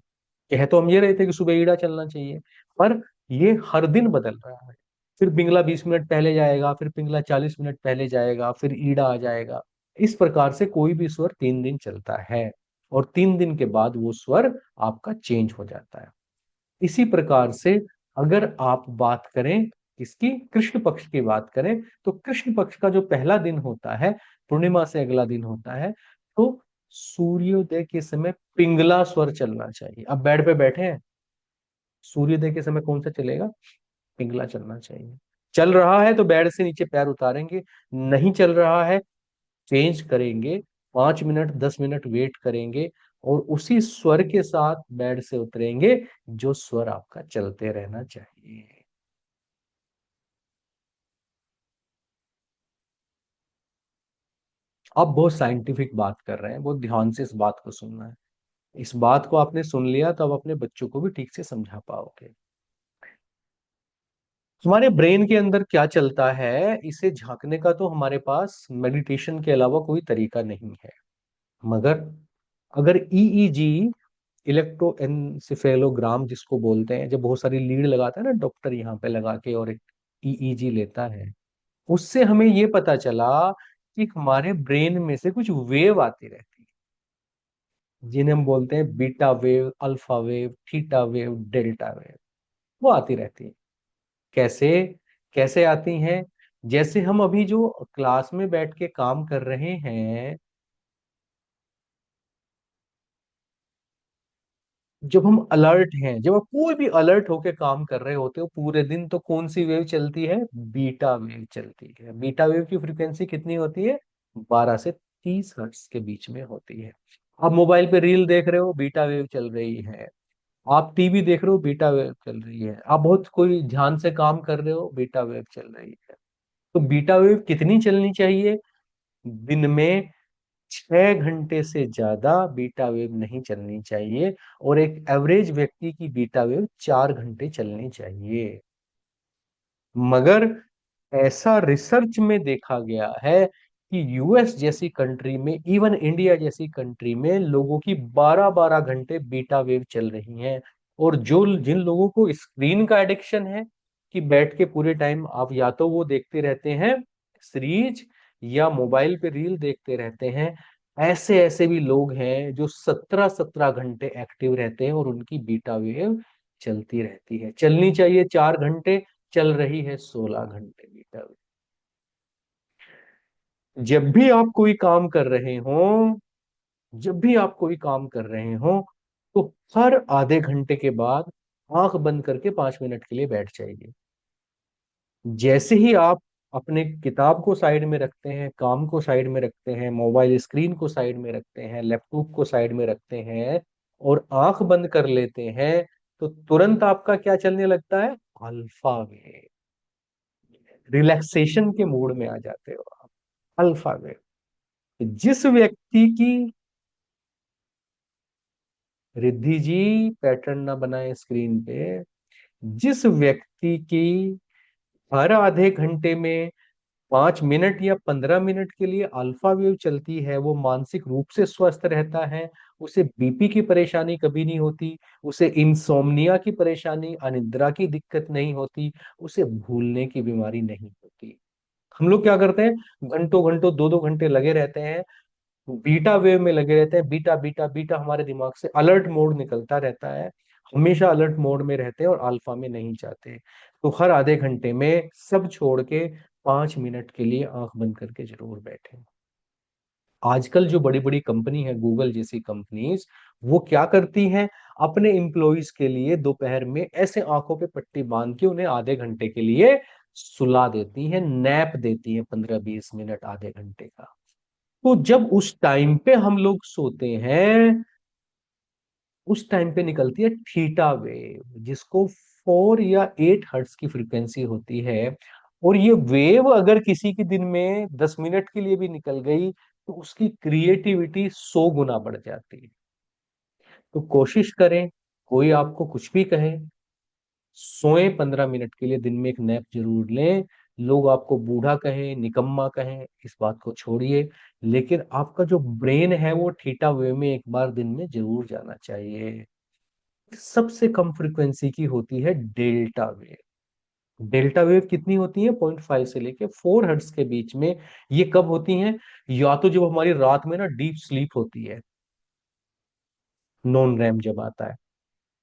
कह तो हम ये रहे थे कि सुबह ईड़ा चलना चाहिए, पर ये हर दिन बदल रहा है। फिर पिंगला 20 मिनट पहले जाएगा, फिर पिंगला 40 मिनट पहले जाएगा, फिर ईड़ा आ जाएगा। इस प्रकार से कोई भी स्वर 3 दिन चलता है और 3 दिन के बाद वो स्वर आपका चेंज हो जाता है। इसी प्रकार से अगर आप बात करें इसकी कृष्ण पक्ष की बात करें, तो कृष्ण पक्ष का जो पहला दिन होता है, पूर्णिमा से अगला दिन होता है, तो सूर्योदय के समय पिंगला स्वर चलना चाहिए। अब बेड पे बैठे हैं, सूर्योदय के समय कौन सा चलेगा, पिंगला चलना चाहिए। चल रहा है तो बेड से नीचे पैर उतारेंगे, नहीं चल रहा है चेंज करेंगे, 5 मिनट 10 मिनट वेट करेंगे और उसी स्वर के साथ बेड से उतरेंगे जो स्वर आपका चलते रहना चाहिए। आप बहुत साइंटिफिक बात कर रहे हैं, बहुत ध्यान से इस बात को सुनना है। इस बात को आपने सुन लिया तो आप अपने बच्चों को भी ठीक से समझा पाओगे। हमारे ब्रेन के अंदर क्या चलता है, इसे झांकने का तो हमारे पास मेडिटेशन के अलावा कोई तरीका नहीं है। मगर अगर ईईजी, इलेक्ट्रोएन्सेफेलोग्राम जिसको बोलते हैं, जब बहुत सारी लीड लगाता है ना डॉक्टर यहाँ पे लगा के और एक ईईजी लेता है, उससे हमें ये पता चला कि हमारे ब्रेन में से कुछ वेव आती रहती है, जिन्हें हम बोलते हैं beta wave, alpha wave, theta wave, delta wave. वो आती रहती है। कैसे कैसे आती हैं? जैसे हम अभी जो क्लास में बैठ के काम कर रहे हैं, जब हम अलर्ट हैं, जब आप कोई भी अलर्ट होके काम कर रहे होते हो पूरे दिन, तो कौन सी वेव चलती है, बीटा वेव चलती है। बीटा वेव की फ्रीक्वेंसी कितनी होती है, 12 से 30 हर्ट्ज के बीच में होती है। आप मोबाइल पे रील देख रहे हो, बीटा वेव चल रही है। आप टीवी देख रहे हो, बीटा वेव चल रही है। आप बहुत कोई ध्यान से काम कर रहे हो, बीटा वेव चल रही है। तो बीटा वेव कितनी चलनी चाहिए, दिन में 6 घंटे से ज्यादा बीटा वेव नहीं चलनी चाहिए। और एक एवरेज व्यक्ति की बीटा वेव 4 घंटे चलनी चाहिए। मगर ऐसा रिसर्च में देखा गया है कि यूएस जैसी कंट्री में, इवन इंडिया जैसी कंट्री में, लोगों की 12-12 घंटे बीटा वेव चल रही हैं। और जो जिन लोगों को स्क्रीन का एडिक्शन है, कि बैठ के पूरे टाइम आप या तो वो देखते रहते हैं सीरीज या मोबाइल पे रील देखते रहते हैं, ऐसे ऐसे भी लोग हैं जो 17-17 घंटे एक्टिव रहते हैं और उनकी बीटा वेव चलती रहती है। चलनी चाहिए 4 घंटे, चल रही है 16 घंटे बीटा वेव। जब भी आप कोई काम कर रहे हो, जब भी आप कोई काम कर रहे हो, तो हर आधे घंटे के बाद आंख बंद करके 5 मिनट के लिए बैठ जाइए। जैसे ही आप अपने किताब को साइड में रखते हैं, काम को साइड में रखते हैं, मोबाइल स्क्रीन को साइड में रखते हैं, लैपटॉप को साइड में रखते हैं और आंख बंद कर लेते हैं, तो तुरंत आपका क्या चलने लगता है, अल्फा वेव। रिलैक्सेशन के मूड में आ जाते हो आप। Alpha wave. जिस व्यक्ति की रिद्धि जी पैटर्न ना बनाए स्क्रीन पे। जिस व्यक्ति की हर आधे घंटे में 5 मिनट या 15 मिनट के लिए अल्फा वेव चलती है, वो मानसिक रूप से स्वस्थ रहता है। उसे बीपी की परेशानी कभी नहीं होती, उसे इंसोम्निया की परेशानी, अनिद्रा की दिक्कत नहीं होती, उसे भूलने की बीमारी नहीं होती। हम लोग क्या करते हैं, घंटों घंटों 2-2 घंटे लगे रहते हैं, बीटा वेव में लगे रहते हैं। बीटा बीटा बीटा हमारे दिमाग से अलर्ट मोड निकलता रहता है, हमेशा अलर्ट मोड में रहते हैं और अल्फा में नहीं जाते। तो हर आधे घंटे में सब छोड़ के 5 मिनट के लिए आंख बंद करके जरूर बैठे। आजकल जो बड़ी बड़ी कंपनी है, गूगल जैसी कंपनीज, वो क्या करती हैं, अपने एम्प्लॉइज के लिए दोपहर में ऐसे आंखों पे पट्टी बांध के उन्हें आधे घंटे के लिए सुला देती हैं, नैप देती हैं, 15-20 मिनट, आधे घंटे का। तो जब उस टाइम पे हम लोग सोते हैं, उस टाइम पे निकलती है थीटा वेव, जिसको 4 या 8 हर्ट्ज की फ्रीक्वेंसी होती है। और ये वेव अगर किसी के दिन में 10 मिनट के लिए भी निकल गई, तो उसकी क्रिएटिविटी 100 गुना बढ़ जाती है। तो कोशिश करें, कोई आपको कुछ भी कहे, सोए 15 मिनट के लिए दिन में एक नैप जरूर लें। लोग आपको बूढ़ा कहें, निकम्मा कहें, इस बात को छोड़िए, लेकिन आपका जो ब्रेन है वो थीटा वेव में एक बार दिन में जरूर जाना चाहिए। सबसे कम फ्रीक्वेंसी की होती है डेल्टा वेव। डेल्टा वेव कितनी होती है, 0.5 से लेके 4 हर्ट्ज के बीच में। ये कब होती हैं, या तो जब हमारी रात में ना डीप स्लीप होती है, नॉन रैम जब आता है,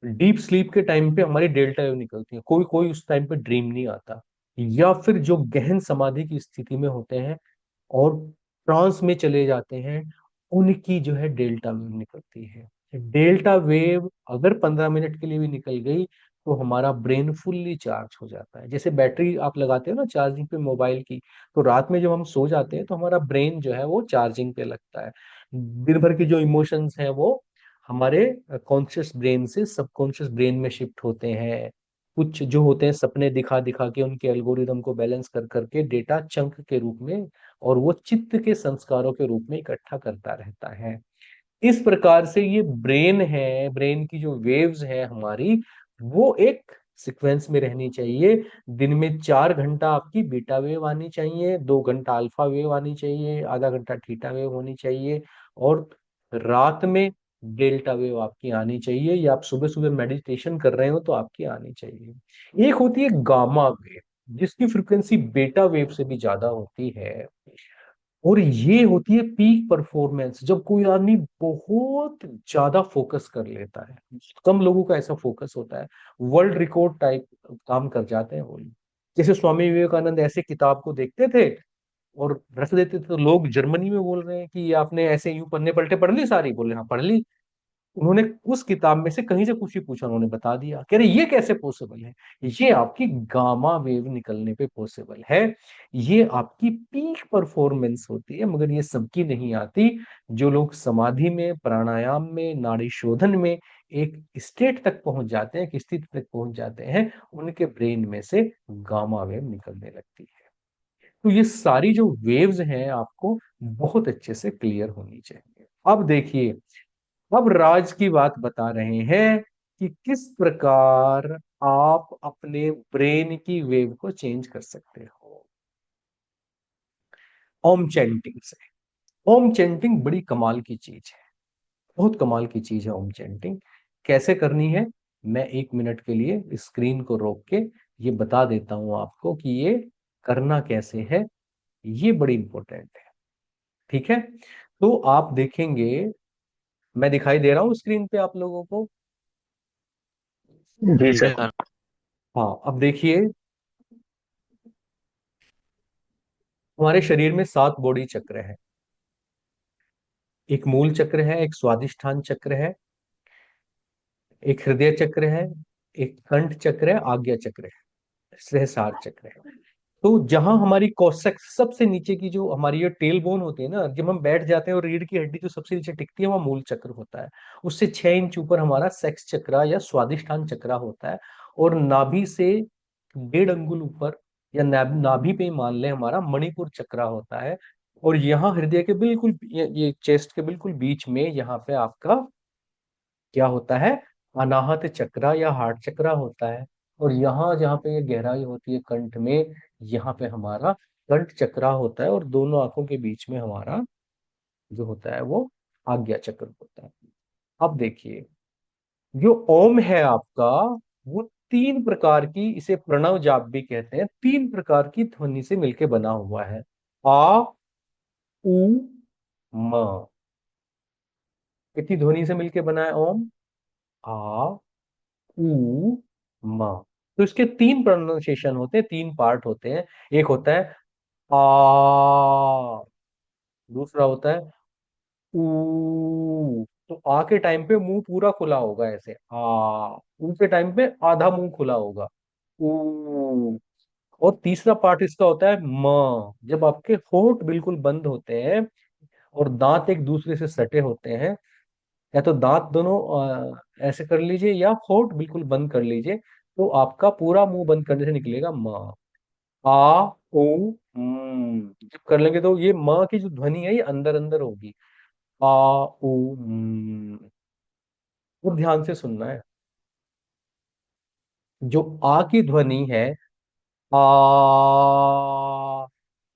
डीप स्लीप के टाइम पे हमारी डेल्टा वेव निकलती है। कोई कोई उस टाइम पे ड्रीम नहीं आता। या फिर जो गहन समाधि की स्थिति में होते हैं और ट्रांस में चले जाते हैं, उनकी जो है डेल्टा वेव निकलती है। डेल्टा वेव अगर 15 मिनट के लिए भी निकल गई, तो हमारा ब्रेन फुल्ली चार्ज हो जाता है। जैसे बैटरी आप लगाते हो ना चार्जिंग पे मोबाइल की, तो रात में जब हम सो जाते हैं तो हमारा ब्रेन जो है वो चार्जिंग पे लगता है। दिन भर के जो इमोशंस हैं वो हमारे कॉन्शियस ब्रेन से सबकॉन्शियस ब्रेन में शिफ्ट होते हैं। कुछ जो होते हैं सपने दिखा दिखा के, उनके एल्गोरिदम को बैलेंस कर करके डेटा चंक के रूप में और वो चित्त के संस्कारों के रूप में इकट्ठा करता रहता है। इस प्रकार से ये ब्रेन है, ब्रेन की जो वेव्स है हमारी, वो एक सीक्वेंस में रहनी चाहिए। दिन में 4 घंटा आपकी बीटा वेव आनी चाहिए, 2 घंटा अल्फा वेव आनी चाहिए, आधा घंटा थीटा वेव होनी चाहिए, और रात में डेल्टा वेव आपकी आनी चाहिए। या आप सुबह सुबह मेडिटेशन कर रहे हो तो आपकी आनी चाहिए। एक होती है गामा वेव, जिसकी फ्रिक्वेंसी बीटा वेव से भी ज्यादा होती है, और ये होती है पीक परफॉर्मेंस, जब कोई आदमी बहुत ज्यादा फोकस कर लेता है। कम लोगों का ऐसा फोकस होता है, वर्ल्ड रिकॉर्ड टाइप काम कर जाते हैं वो लोग। जैसे स्वामी विवेकानंद ऐसे किताब को देखते थे और रख देते थे, तो लोग जर्मनी में बोल रहे हैं कि ये आपने ऐसे यूं पन्ने पलटे पढ़ ली सारी, बोले हाँ पढ़ ली। उन्होंने उस किताब में से कहीं से कुछ ही पूछा, उन्होंने बता दिया, कह रहे ये कैसे पॉसिबल है, ये आपकी गामा वेव निकलने पे पॉसिबल है। ये आपकी पीक परफॉर्मेंस होती है, मगर ये सबकी नहीं आती। जो लोग समाधि में, प्राणायाम में, नाड़ी शोधन में एक स्टेट तक पहुंच जाते हैं, एक स्थिति तक पहुंच जाते हैं, उनके ब्रेन में से गामा वेव निकलने लगती है। तो ये सारी जो वेव्स हैं आपको बहुत अच्छे से क्लियर होनी चाहिए। अब देखिए, अब राज की बात बता रहे हैं कि किस प्रकार आप अपने ब्रेन की वेव को चेंज कर सकते हो ओम चैंटिंग से। ओम चैंटिंग बड़ी कमाल की चीज है, बहुत कमाल की चीज है ओम चैंटिंग। कैसे करनी है, मैं 1 मिनट के लिए स्क्रीन को रोक के ये बता देता हूं आपको कि ये करना कैसे है। ये बड़ी इंपॉर्टेंट है, ठीक है। तो आप देखेंगे, मैं दिखाई दे रहा हूँ स्क्रीन पे आप लोगों को। जी जी सर। सर। हाँ, अब देखिए, हमारे शरीर में 7 बॉडी चक्र है। एक मूल चक्र है, एक स्वादिष्ठान चक्र है, एक हृदय चक्र है, एक कंठ चक्र है, आज्ञा चक्र है, सहस्रार चक्र है। तो जहां हमारी कोसेक्स सबसे नीचे की जो हमारी ये टेल बोन होती है ना, जब हम बैठ जाते हैं और रीढ़ की हड्डी जो सबसे नीचे टिकती है, वह मूल चक्र होता है। उससे 6 इंच ऊपर हमारा सेक्स चक्रा या स्वादिष्ठान चक्रा होता है। और नाभि से 1.5 अंगुल ऊपर या नाभि पे ही मान ले हमारा मणिपुर चक्रा होता है। और यहाँ हृदय के बिल्कुल ये चेस्ट के बिल्कुल बीच में यहाँ पे आपका क्या होता है, अनाहत चक्रा या हार्ट चक्रा होता है। और यहाँ जहाँ पे ये गहराई होती है कंठ में, यहाँ पे हमारा कंठ चक्रा होता है, और दोनों आंखों के बीच में हमारा जो होता है वो आज्ञा चक्र होता है। अब देखिए, जो ओम है आपका, वो तीन प्रकार की, इसे प्रणव जाप भी कहते हैं, तीन प्रकार की ध्वनि से मिलके बना हुआ है। आ, उ, म। कितनी ध्वनि से मिलके बना है ओम? आ, उ, म। तो इसके तीन प्रोनाउंसिएशन होते हैं, तीन पार्ट होते हैं। एक होता है आ, दूसरा होता है ऊ। तो आ के टाइम पे मुंह पूरा खुला होगा ऐसे, आ। ऊ के टाइम पे आधा मुंह खुला होगा, ऊ। और तीसरा पार्ट इसका होता है म, जब आपके होंठ बिल्कुल बंद होते हैं और दांत एक दूसरे से सटे होते हैं, या तो दांत दोनों ऐसे कर लीजिए या होंठ बिल्कुल बंद कर लीजिए, तो आपका पूरा मुंह बंद करने से निकलेगा म। आ, ओ, जब कर लेंगे तो ये म की जो ध्वनि है ये अंदर अंदर होगी। आ, ओ, वो ध्यान से सुनना है। जो आ की ध्वनि है, आ,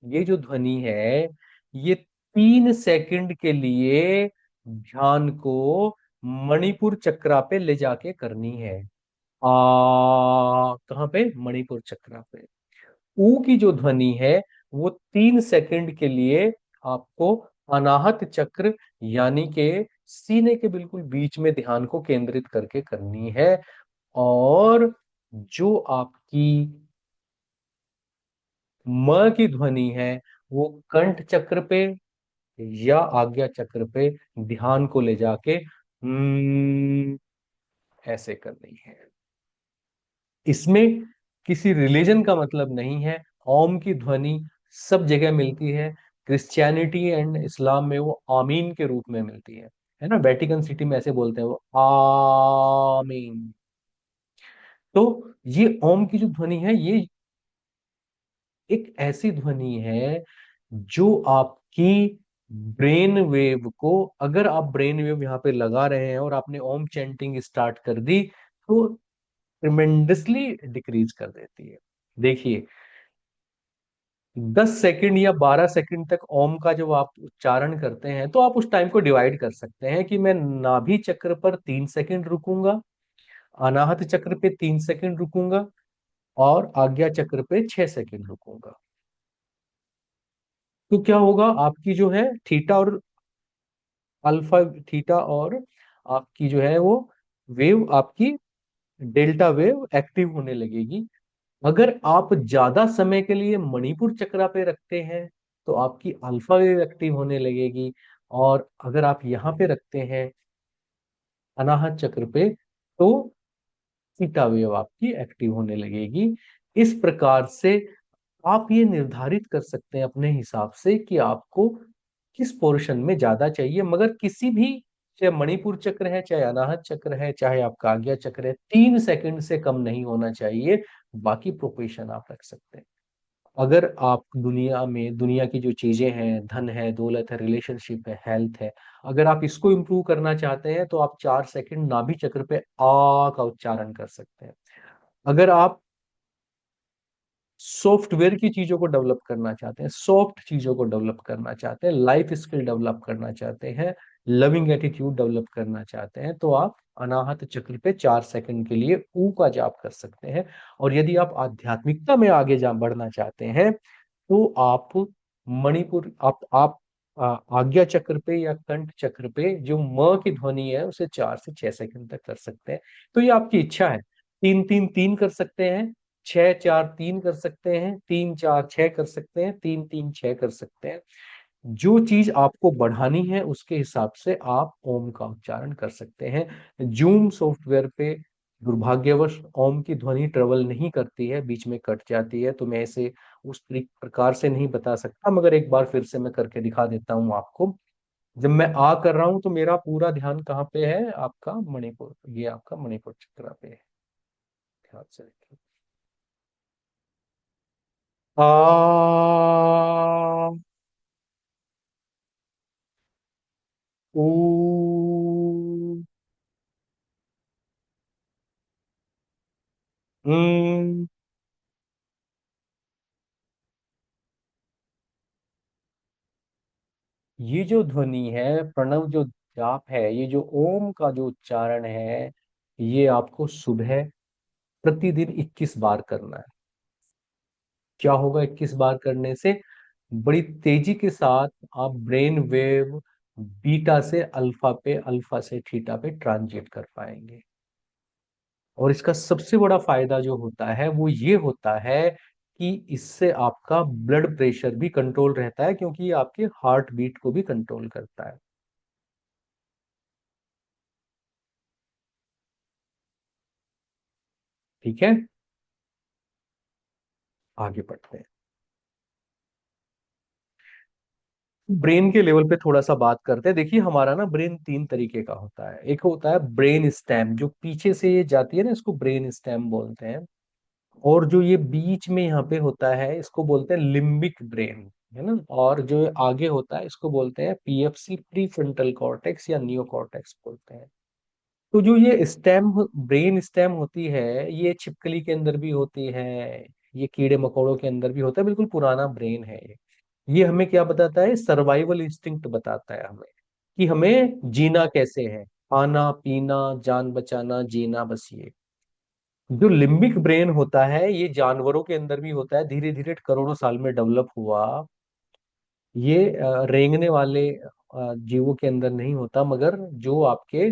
ये जो ध्वनि है, ये 3 सेकंड के लिए ध्यान को मणिपुर चक्रा पे ले जाके करनी है। आ, कहाँ पे? मणिपुर चक्रा पे। ऊ की जो ध्वनि है, वो 3 सेकंड के लिए आपको अनाहत चक्र, यानी के सीने के बिल्कुल बीच में ध्यान को केंद्रित करके करनी है। और जो आपकी म की ध्वनि है, वो कंठ चक्र पे या आज्ञा चक्र पे ध्यान को ले जाके ऐसे करनी है। इसमें किसी रिलीजन का मतलब नहीं है। ओम की ध्वनि सब जगह मिलती है। क्रिश्चियनिटी एंड इस्लाम में वो आमीन के रूप में मिलती है ना, वेटिकन सिटी में ऐसे बोलते हैं वो, आमीन। तो ये ओम की जो ध्वनि है, ये एक ऐसी ध्वनि है जो आपकी ब्रेन वेव को, अगर आप ब्रेन वेव यहाँ पे लगा रहे हैं और आपने ओम चैंटिंग स्टार्ट कर दी, तो ट्रिमेंडसली डिक्रीज कर देती है। देखिए, 10 सेकंड या 12 सेकंड तक ओम का जब आप उच्चारण करते हैं, तो आप उस टाइम को डिवाइड कर सकते हैं कि मैं नाभि चक्र पर 3 सेकंड रुकूंगा, अनाहत चक्र पे 3 सेकंड रुकूंगा, और आज्ञा चक्र पे 6 सेकंड रुकूंगा। तो क्या होगा, आपकी जो है थीटा और अल्फा, थीटा और आपकी जो है वो वेव, आपकी डेल्टा वेव एक्टिव होने लगेगी। अगर आप ज्यादा समय के लिए मणिपुर चक्रा पे रखते हैं, तो आपकी अल्फा वेव एक्टिव होने लगेगी। और अगर आप यहाँ पे रखते हैं अनाहत चक्र पे, तो थीटा वेव आपकी एक्टिव होने लगेगी। इस प्रकार से आप ये निर्धारित कर सकते हैं अपने हिसाब से कि आपको किस पोर्शन में ज्यादा चाहिए। मगर किसी भी, चाहे मणिपुर चक्र है, चाहे अनाहत चक्र है, चाहे आपका आज्ञा चक्र है, 3 सेकंड से कम नहीं होना चाहिए। बाकी प्रोपेशन आप रख सकते हैं। अगर आप दुनिया में, दुनिया की जो चीजें हैं, धन है, दौलत है, रिलेशनशिप है, हेल्थ है, अगर आप इसको इम्प्रूव करना चाहते हैं, तो आप 4 सेकंड नाभि चक्र पे आ का उच्चारण कर सकते हैं। अगर आप सॉफ्टवेयर की चीजों को डेवलप करना चाहते हैं, सॉफ्ट चीजों को डेवलप करना चाहते हैं, लाइफ स्किल डेवलप करना चाहते हैं, लविंग एटीट्यूड डेवलप करना चाहते हैं, तो आप अनाहत चक्र पे 4 सेकंड के लिए ऊ का जाप कर सकते हैं। और यदि आप आध्यात्मिकता में आगे जा बढ़ना चाहते हैं, तो आप मणिपुर, आप आज्ञा चक्र पे या कंठ चक्र पे जो म की ध्वनि है, उसे 4 से 6 सेकंड तक कर सकते हैं। तो ये आपकी इच्छा है। 3-3-3 कर सकते हैं, 6-4-3 कर सकते हैं, 3-4-6 कर सकते हैं, 3-3-6 कर सकते हैं। जो चीज आपको बढ़ानी है उसके हिसाब से आप ओम का उच्चारण कर सकते हैं। जूम सॉफ्टवेयर पे दुर्भाग्यवश ओम की ध्वनि ट्रेवल नहीं करती है, बीच में कट जाती है, तो मैं इसे उस प्रकार से नहीं बता सकता। मगर एक बार फिर से मैं करके दिखा देता हूँ आपको। जब मैं आ कर रहा हूं, तो मेरा पूरा ध्यान कहाँ पे है? आपका मणिपुर, ये आपका मणिपुर चक्र पे है। ध्यान से रखिए। आ, ऊ, हम्म, ये जो ध्वनि है, प्रणव जो जाप है, ये जो ओम का जो उच्चारण है, ये आपको सुबह प्रतिदिन 21 बार करना है। क्या होगा 21 बार करने से? बड़ी तेजी के साथ आप ब्रेन वेव बीटा से अल्फा पे, अल्फा से थीटा पे ट्रांजिट कर पाएंगे। और इसका सबसे बड़ा फायदा जो होता है वो ये होता है कि इससे आपका ब्लड प्रेशर भी कंट्रोल रहता है, क्योंकि ये आपके हार्ट बीट को भी कंट्रोल करता है। ठीक है, आगे बढ़ते हैं। ब्रेन के लेवल पे थोड़ा सा बात करते हैं। देखिए, हमारा ना ब्रेन तीन तरीके का होता है। एक होता है ब्रेन स्टेम, जो पीछे से ये जाती है ना, इसको ब्रेन स्टेम बोलते हैं। और जो ये बीच में यहाँ पे होता है, इसको बोलते हैं लिम्बिक ब्रेन, है ना। और जो आगे होता है, इसको बोलते हैं पीएफसी, प्री फ्रंटल कॉर्टेक्स या नियो कॉर्टेक्स बोलते हैं। तो जो ये स्टेम, ब्रेन स्टेम होती है, ये छिपकली के अंदर भी होती है, ये कीड़े मकोड़ों के अंदर भी होता है। बिल्कुल पुराना ब्रेन है ये हमें क्या बताता है? सर्वाइवल इंस्टिंक्ट बताता है हमें कि हमें जीना कैसे है, खाना पीना, जान बचाना, जीना, बस ये। जो लिम्बिक ब्रेन होता है, ये जानवरों के अंदर भी होता है, धीरे धीरे करोड़ों साल में डेवलप हुआ। ये रेंगने वाले जीवों के अंदर नहीं होता, मगर जो आपके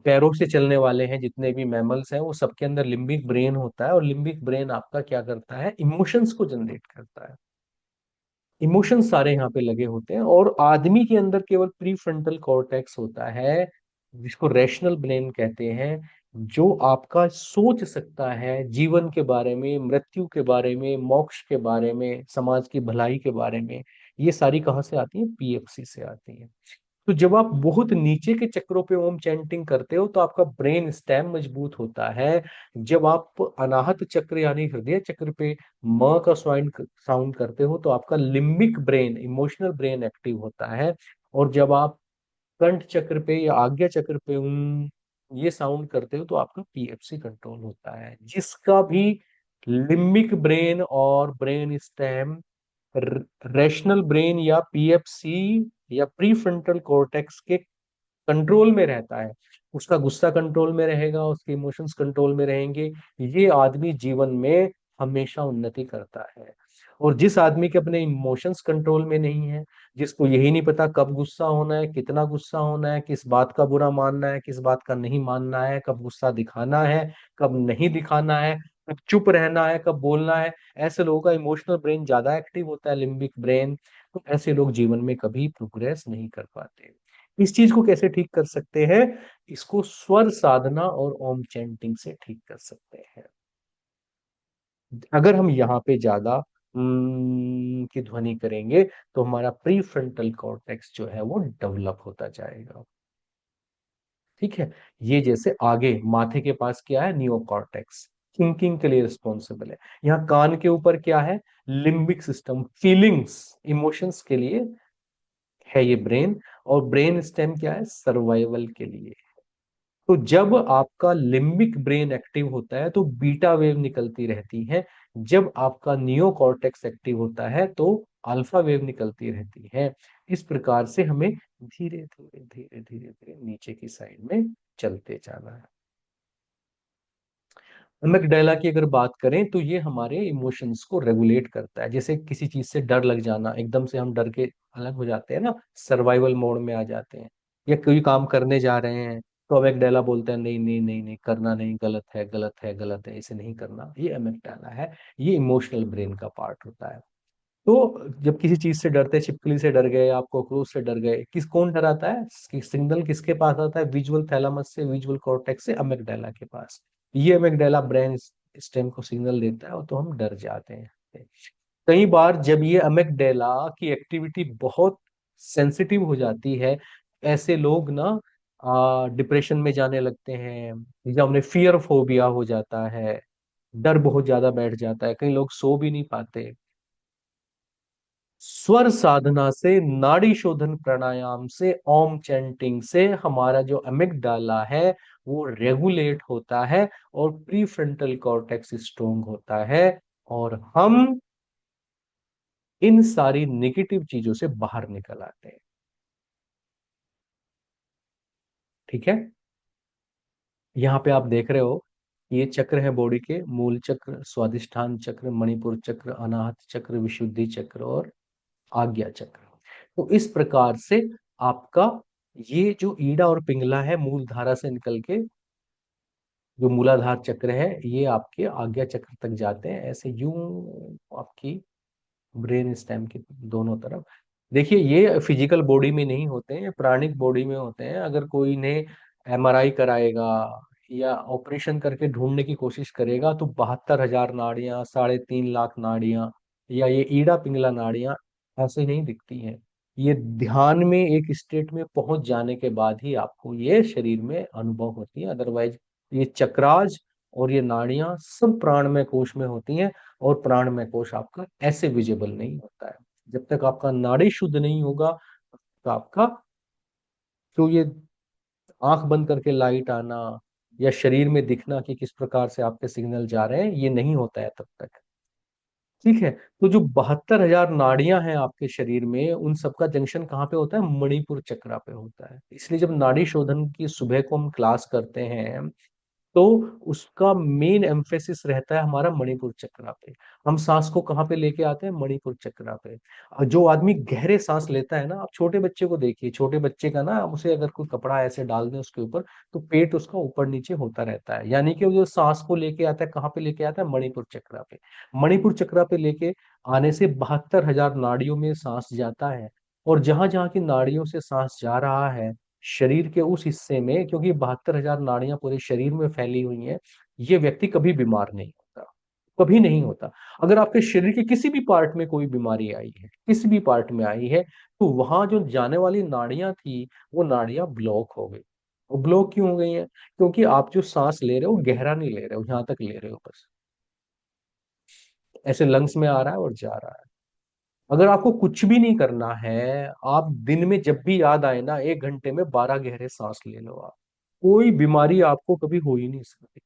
पैरों से चलने वाले हैं, जितने भी मैमल्स हैं, वो सबके अंदर लिम्बिक ब्रेन होता है। और लिम्बिक ब्रेन आपका क्या करता है? इमोशंस को जनरेट करता है। इमोशंस सारे यहाँ पे लगे होते हैं। और आदमी के अंदर केवल प्री फ्रंटल कॉर्टेक्स होता है, जिसको रैशनल ब्रेन कहते हैं, जो आपका सोच सकता है जीवन के बारे में, मृत्यु के बारे में, मोक्ष के बारे में, समाज की भलाई के बारे में। ये सारी कहाँ से आती है? पीएफसी से आती है। तो जब आप बहुत नीचे के चक्रों पे ओम चैंटिंग करते हो, तो आपका ब्रेन स्टेम मजबूत होता है। जब आप अनाहत चक्र यानी हृदय चक्र पे म का साउंड करते हो, तो आपका limbic brain, emotional brain active होता है। और जब आप कंठ चक्र पे या आज्ञा चक्र पे ये साउंड करते हो, तो आपका पीएफसी कंट्रोल होता है। जिसका भी लिम्बिक ब्रेन और ब्रेन स्टेम रैशनल ब्रेन या पीएफसी या प्री फ्रंटल कॉर्टेक्स के कंट्रोल में रहता है, उसका गुस्सा कंट्रोल में रहेगा, उसके इमोशंस कंट्रोल में रहेंगे, ये आदमी जीवन में हमेशा उन्नति करता है। और जिस आदमी के अपने इमोशंस कंट्रोल में नहीं है, जिसको यही नहीं पता कब गुस्सा होना है, कितना गुस्सा होना है, किस बात का बुरा मानना है, किस बात का नहीं मानना है, कब गुस्सा दिखाना है, कब नहीं दिखाना है, कब चुप रहना है, कब बोलना है, ऐसे लोगों का इमोशनल ब्रेन ज्यादा एक्टिव होता है, लिम्बिक ब्रेन। तो ऐसे लोग जीवन में कभी प्रोग्रेस नहीं कर पाते। इस चीज को कैसे ठीक कर सकते हैं? इसको स्वर साधना और ओम चैंटिंग से ठीक कर सकते हैं। अगर हम यहाँ पे ज्यादा की ध्वनि करेंगे, तो हमारा प्री फ्रंटल कॉर्टेक्स जो है वो डेवलप होता जाएगा। ठीक है। ये जैसे आगे माथे के पास क्या है? नियो कॉर्टेक्स, थिंकिंग के लिए रिस्पॉन्सिबल है। यहाँ कान के ऊपर क्या है? लिम्बिक सिस्टम, फीलिंग्स, इमोशंस के लिए है ये ब्रेन। और ब्रेन स्टेम क्या है? सर्वाइवल के लिए। तो जब आपका लिम्बिक ब्रेन एक्टिव होता है, तो बीटा वेव निकलती रहती है। जब आपका नियो कॉर्टेक्स एक्टिव होता है, तो अल्फा वेव निकलती रहती है। इस प्रकार से हमें धीरे धीरे धीरे धीरे धीरे नीचे की साइड में चलते जाना है। अमिगडाला की अगर बात करें, तो ये हमारे इमोशंस को रेगुलेट करता है। जैसे किसी चीज से डर लग जाना, एकदम से हम डर के अलग हो जाते हैं ना, सर्वाइवल मोड में आ जाते हैं। या कोई काम करने जा रहे हैं, तो अमिगडाला बोलता है नहीं नहीं नहीं नहीं, करना नहीं, गलत है, गलत है, गलत है, ऐसे नहीं करना। ये अमिगडाला है, ये इमोशनल ब्रेन का पार्ट होता है। तो जब किसी चीज से डरते हैं, छिपकली से डर गए, आप कॉकरोच से डर गए, कौन डराता है? सिग्नल किसके पास आता है? विजुअल थैलेमस से, विजुअल कॉर्टेक्स से अमिगडाला के पास। ये अमिगडाला ब्रेन स्टेम को सिग्नल देता है, और तो हम डर जाते हैं। कई बार जब ये अमिगडाला की एक्टिविटी बहुत सेंसिटिव हो जाती है, ऐसे लोग ना डिप्रेशन में जाने लगते हैं, या उन्हें फियर फोबिया हो जाता है, डर बहुत ज्यादा बैठ जाता है, कई लोग सो भी नहीं पाते। स्वर साधना से, नाड़ी शोधन प्राणायाम से, ओम चैंटिंग से हमारा जो अमिगडाला है वो रेगुलेट होता है और प्री फ्रंटल कॉर्टेक्स स्ट्रोंग होता है, और हम इन सारी नेगेटिव चीजों से बाहर निकल आते हैं। ठीक है, यहाँ पे आप देख रहे हो, ये चक्र है बॉडी के, मूल चक्र, स्वादिष्ठान चक्र, मणिपुर चक्र, अनाहत चक्र, विशुद्धि चक्र और आज्ञा चक्र। तो इस प्रकार से आपका ये जो ईड़ा और पिंगला है मूल धारा से निकल के जो मूलाधार चक्र है ये आपके आज्ञा चक्र तक जाते हैं, ऐसे यूं आपकी ब्रेन स्टेम के दोनों तरफ। देखिए ये फिजिकल बॉडी में नहीं होते हैं, प्राणिक बॉडी में होते हैं। अगर कोई ने एमआरआई कराएगा या ऑपरेशन करके ढूंढने की कोशिश करेगा तो 72,000 नाड़ियां, 3.5 लाख नाड़ियां या ये ईड़ा पिंगला नाड़ियां ऐसे नहीं दिखती हैं। ये ध्यान में एक स्टेट में पहुंच जाने के बाद ही आपको ये शरीर में अनुभव होती है। अदरवाइज ये चक्राज और ये नाड़ियां सब प्राणमय कोश में होती हैं, और प्राणमय कोश आपका ऐसे विजिबल नहीं होता है। जब तक आपका नाड़ी शुद्ध नहीं होगा तो आपका तो ये आंख बंद करके लाइट आना या शरीर में दिखना कि किस प्रकार से आपके सिग्नल जा रहे हैं, ये नहीं होता है तब तक। ठीक है, तो जो 72,000 नाड़ियां हैं आपके शरीर में, उन सबका जंक्शन कहाँ पे होता है? मणिपुर चक्रा पे होता है। इसलिए जब नाड़ी शोधन की सुबह को हम क्लास करते हैं तो उसका मेन एम्फेसिस रहता है हमारा मणिपुर चक्रा पे। हम सांस को कहाँ पे लेके आते हैं? मणिपुर चक्रा पे। और जो आदमी गहरे सांस लेता है ना, आप छोटे बच्चे को देखिए, छोटे बच्चे का ना, आप उसे अगर कोई कपड़ा ऐसे डाल दें उसके ऊपर तो पेट उसका ऊपर नीचे होता रहता है, यानी कि वो जो सांस को लेके आता है कहाँ पे लेके आता है? मणिपुर चक्रा पे। मणिपुर चक्रा पे लेके आने से 72,000 नाड़ियों में सांस जाता है, और जहां जहां की नाड़ियों से सांस जा रहा है शरीर के उस हिस्से में, क्योंकि 72,000 नाड़ियां पूरे शरीर में फैली हुई हैं, ये व्यक्ति कभी बीमार नहीं होता, कभी नहीं होता। अगर आपके शरीर के किसी भी पार्ट में कोई बीमारी आई है, किसी भी पार्ट में आई है, तो वहां जो जाने वाली नाड़ियां थी वो नाड़ियां ब्लॉक हो गई। वो ब्लॉक क्यों हो गई हैं? क्योंकि आप जो सांस ले रहे हो गहरा नहीं ले रहे हो, यहां तक ले रहे हो बस, ऐसे लंग्स में आ रहा है और जा रहा है। अगर आपको कुछ भी नहीं करना है, आप दिन में जब भी याद आए ना 1 घंटे में 12 गहरे सांस ले लो आप, कोई बीमारी आपको कभी हो ही नहीं सकती।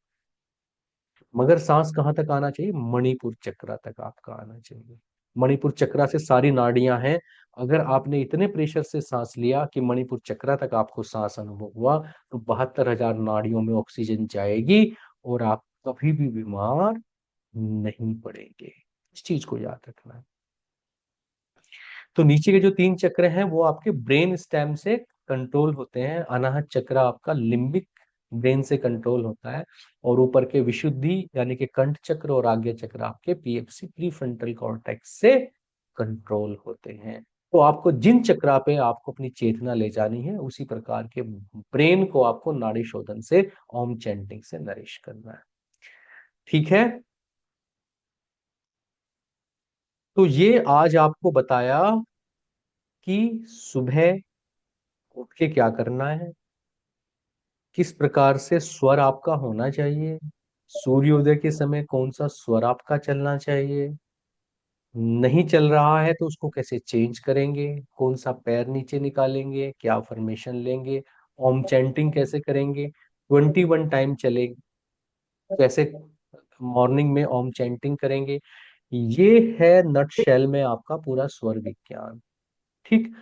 मगर सांस कहाँ तक आना चाहिए? मणिपुर चक्रा तक आपका आना चाहिए। मणिपुर चक्रा से सारी नाड़ियां हैं। अगर आपने इतने प्रेशर से सांस लिया कि मणिपुर चक्रा तक आपको सांस अनुभव हुआ, तो 72,000 नाड़ियों में ऑक्सीजन जाएगी और आप कभी भी बीमार नहीं पड़ेंगे। इस चीज को याद रखना है। तो नीचे के जो 3 चक्र हैं वो आपके ब्रेन स्टेम से कंट्रोल होते हैं। अनाहत चक्र आपका लिम्बिक ब्रेन से कंट्रोल होता है, और ऊपर के विशुद्धि यानी कि कंठ चक्र और आज्ञा चक्र आपके पीएफसी प्री फ्रंटल कॉर्टेक्स से कंट्रोल होते हैं। तो आपको जिन चक्रा पे आपको अपनी चेतना ले जानी है, उसी प्रकार के ब्रेन को आपको नाड़ी शोधन से, ओम चैंटिंग से नरिश करना है। ठीक है, तो ये आज आपको बताया कि सुबह उठ के क्या करना है, किस प्रकार से स्वर आपका होना चाहिए, सूर्योदय के समय कौन सा स्वर आपका चलना चाहिए, नहीं चल रहा है तो उसको कैसे चेंज करेंगे, कौन सा पैर नीचे निकालेंगे, क्या फॉर्मेशन लेंगे, ओम चैंटिंग कैसे करेंगे, 21 टाइम चले, कैसे मॉर्निंग में ओम चैंटिंग करेंगे। ये है नट शेल में आपका पूरा स्वर विज्ञान। ठीक,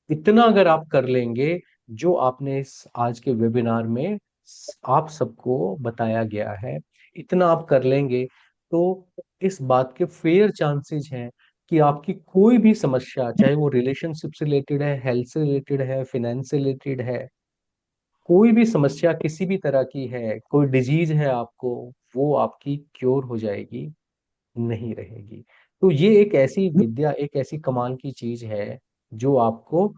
इतना अगर आप कर लेंगे जो आपने इस आज के वेबिनार में आप सबको बताया गया है, इतना आप कर लेंगे, तो इस बात के फेयर चांसेस हैं कि आपकी कोई भी समस्या, चाहे वो रिलेशनशिप से रिलेटेड है, हेल्थ से रिलेटेड है, फाइनेंस से रिलेटेड है, कोई भी समस्या किसी भी तरह की है, कोई डिजीज है आपको, वो आपकी क्योर हो जाएगी, नहीं रहेगी। तो ये एक ऐसी विद्या, एक ऐसी कमाल की चीज है जो आपको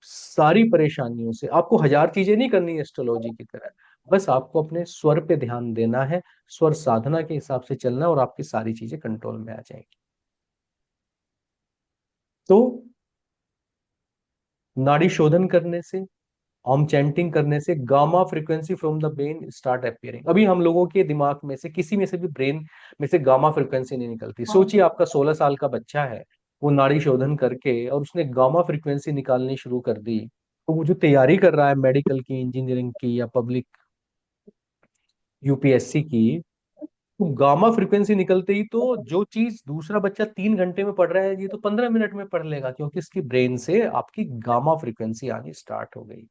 सारी परेशानियों से, आपको हजार चीजें नहीं करनी है एस्ट्रोलॉजी की तरह, बस आपको अपने स्वर पे ध्यान देना है, स्वर साधना के हिसाब से चलना है, और आपकी सारी चीजें कंट्रोल में आ जाएंगी। तो नाड़ी शोधन करने से, ऑम चैंटिंग करने से gamma frequency from the brain start appearing. अभी हम लोगों के दिमाग में से किसी में से भी ब्रेन में से गामा फ्रीक्वेंसी नहीं निकलती। सोचिए आपका 16 साल का बच्चा है, वो नाड़ी शोधन करके और उसने गामा फ्रीक्वेंसी निकालनी शुरू कर दी, तो वो जो तैयारी कर रहा है मेडिकल की, इंजीनियरिंग की या पब्लिक यूपीएससी की, तो गामा फ्रीक्वेंसी निकलते ही तो जो चीज दूसरा बच्चा 3 घंटे में पढ़ रहा है, ये तो 15 मिनट में पढ़ लेगा, क्योंकि इसकी ब्रेन से आपकी गामा फ्रीक्वेंसी आनी स्टार्ट हो गई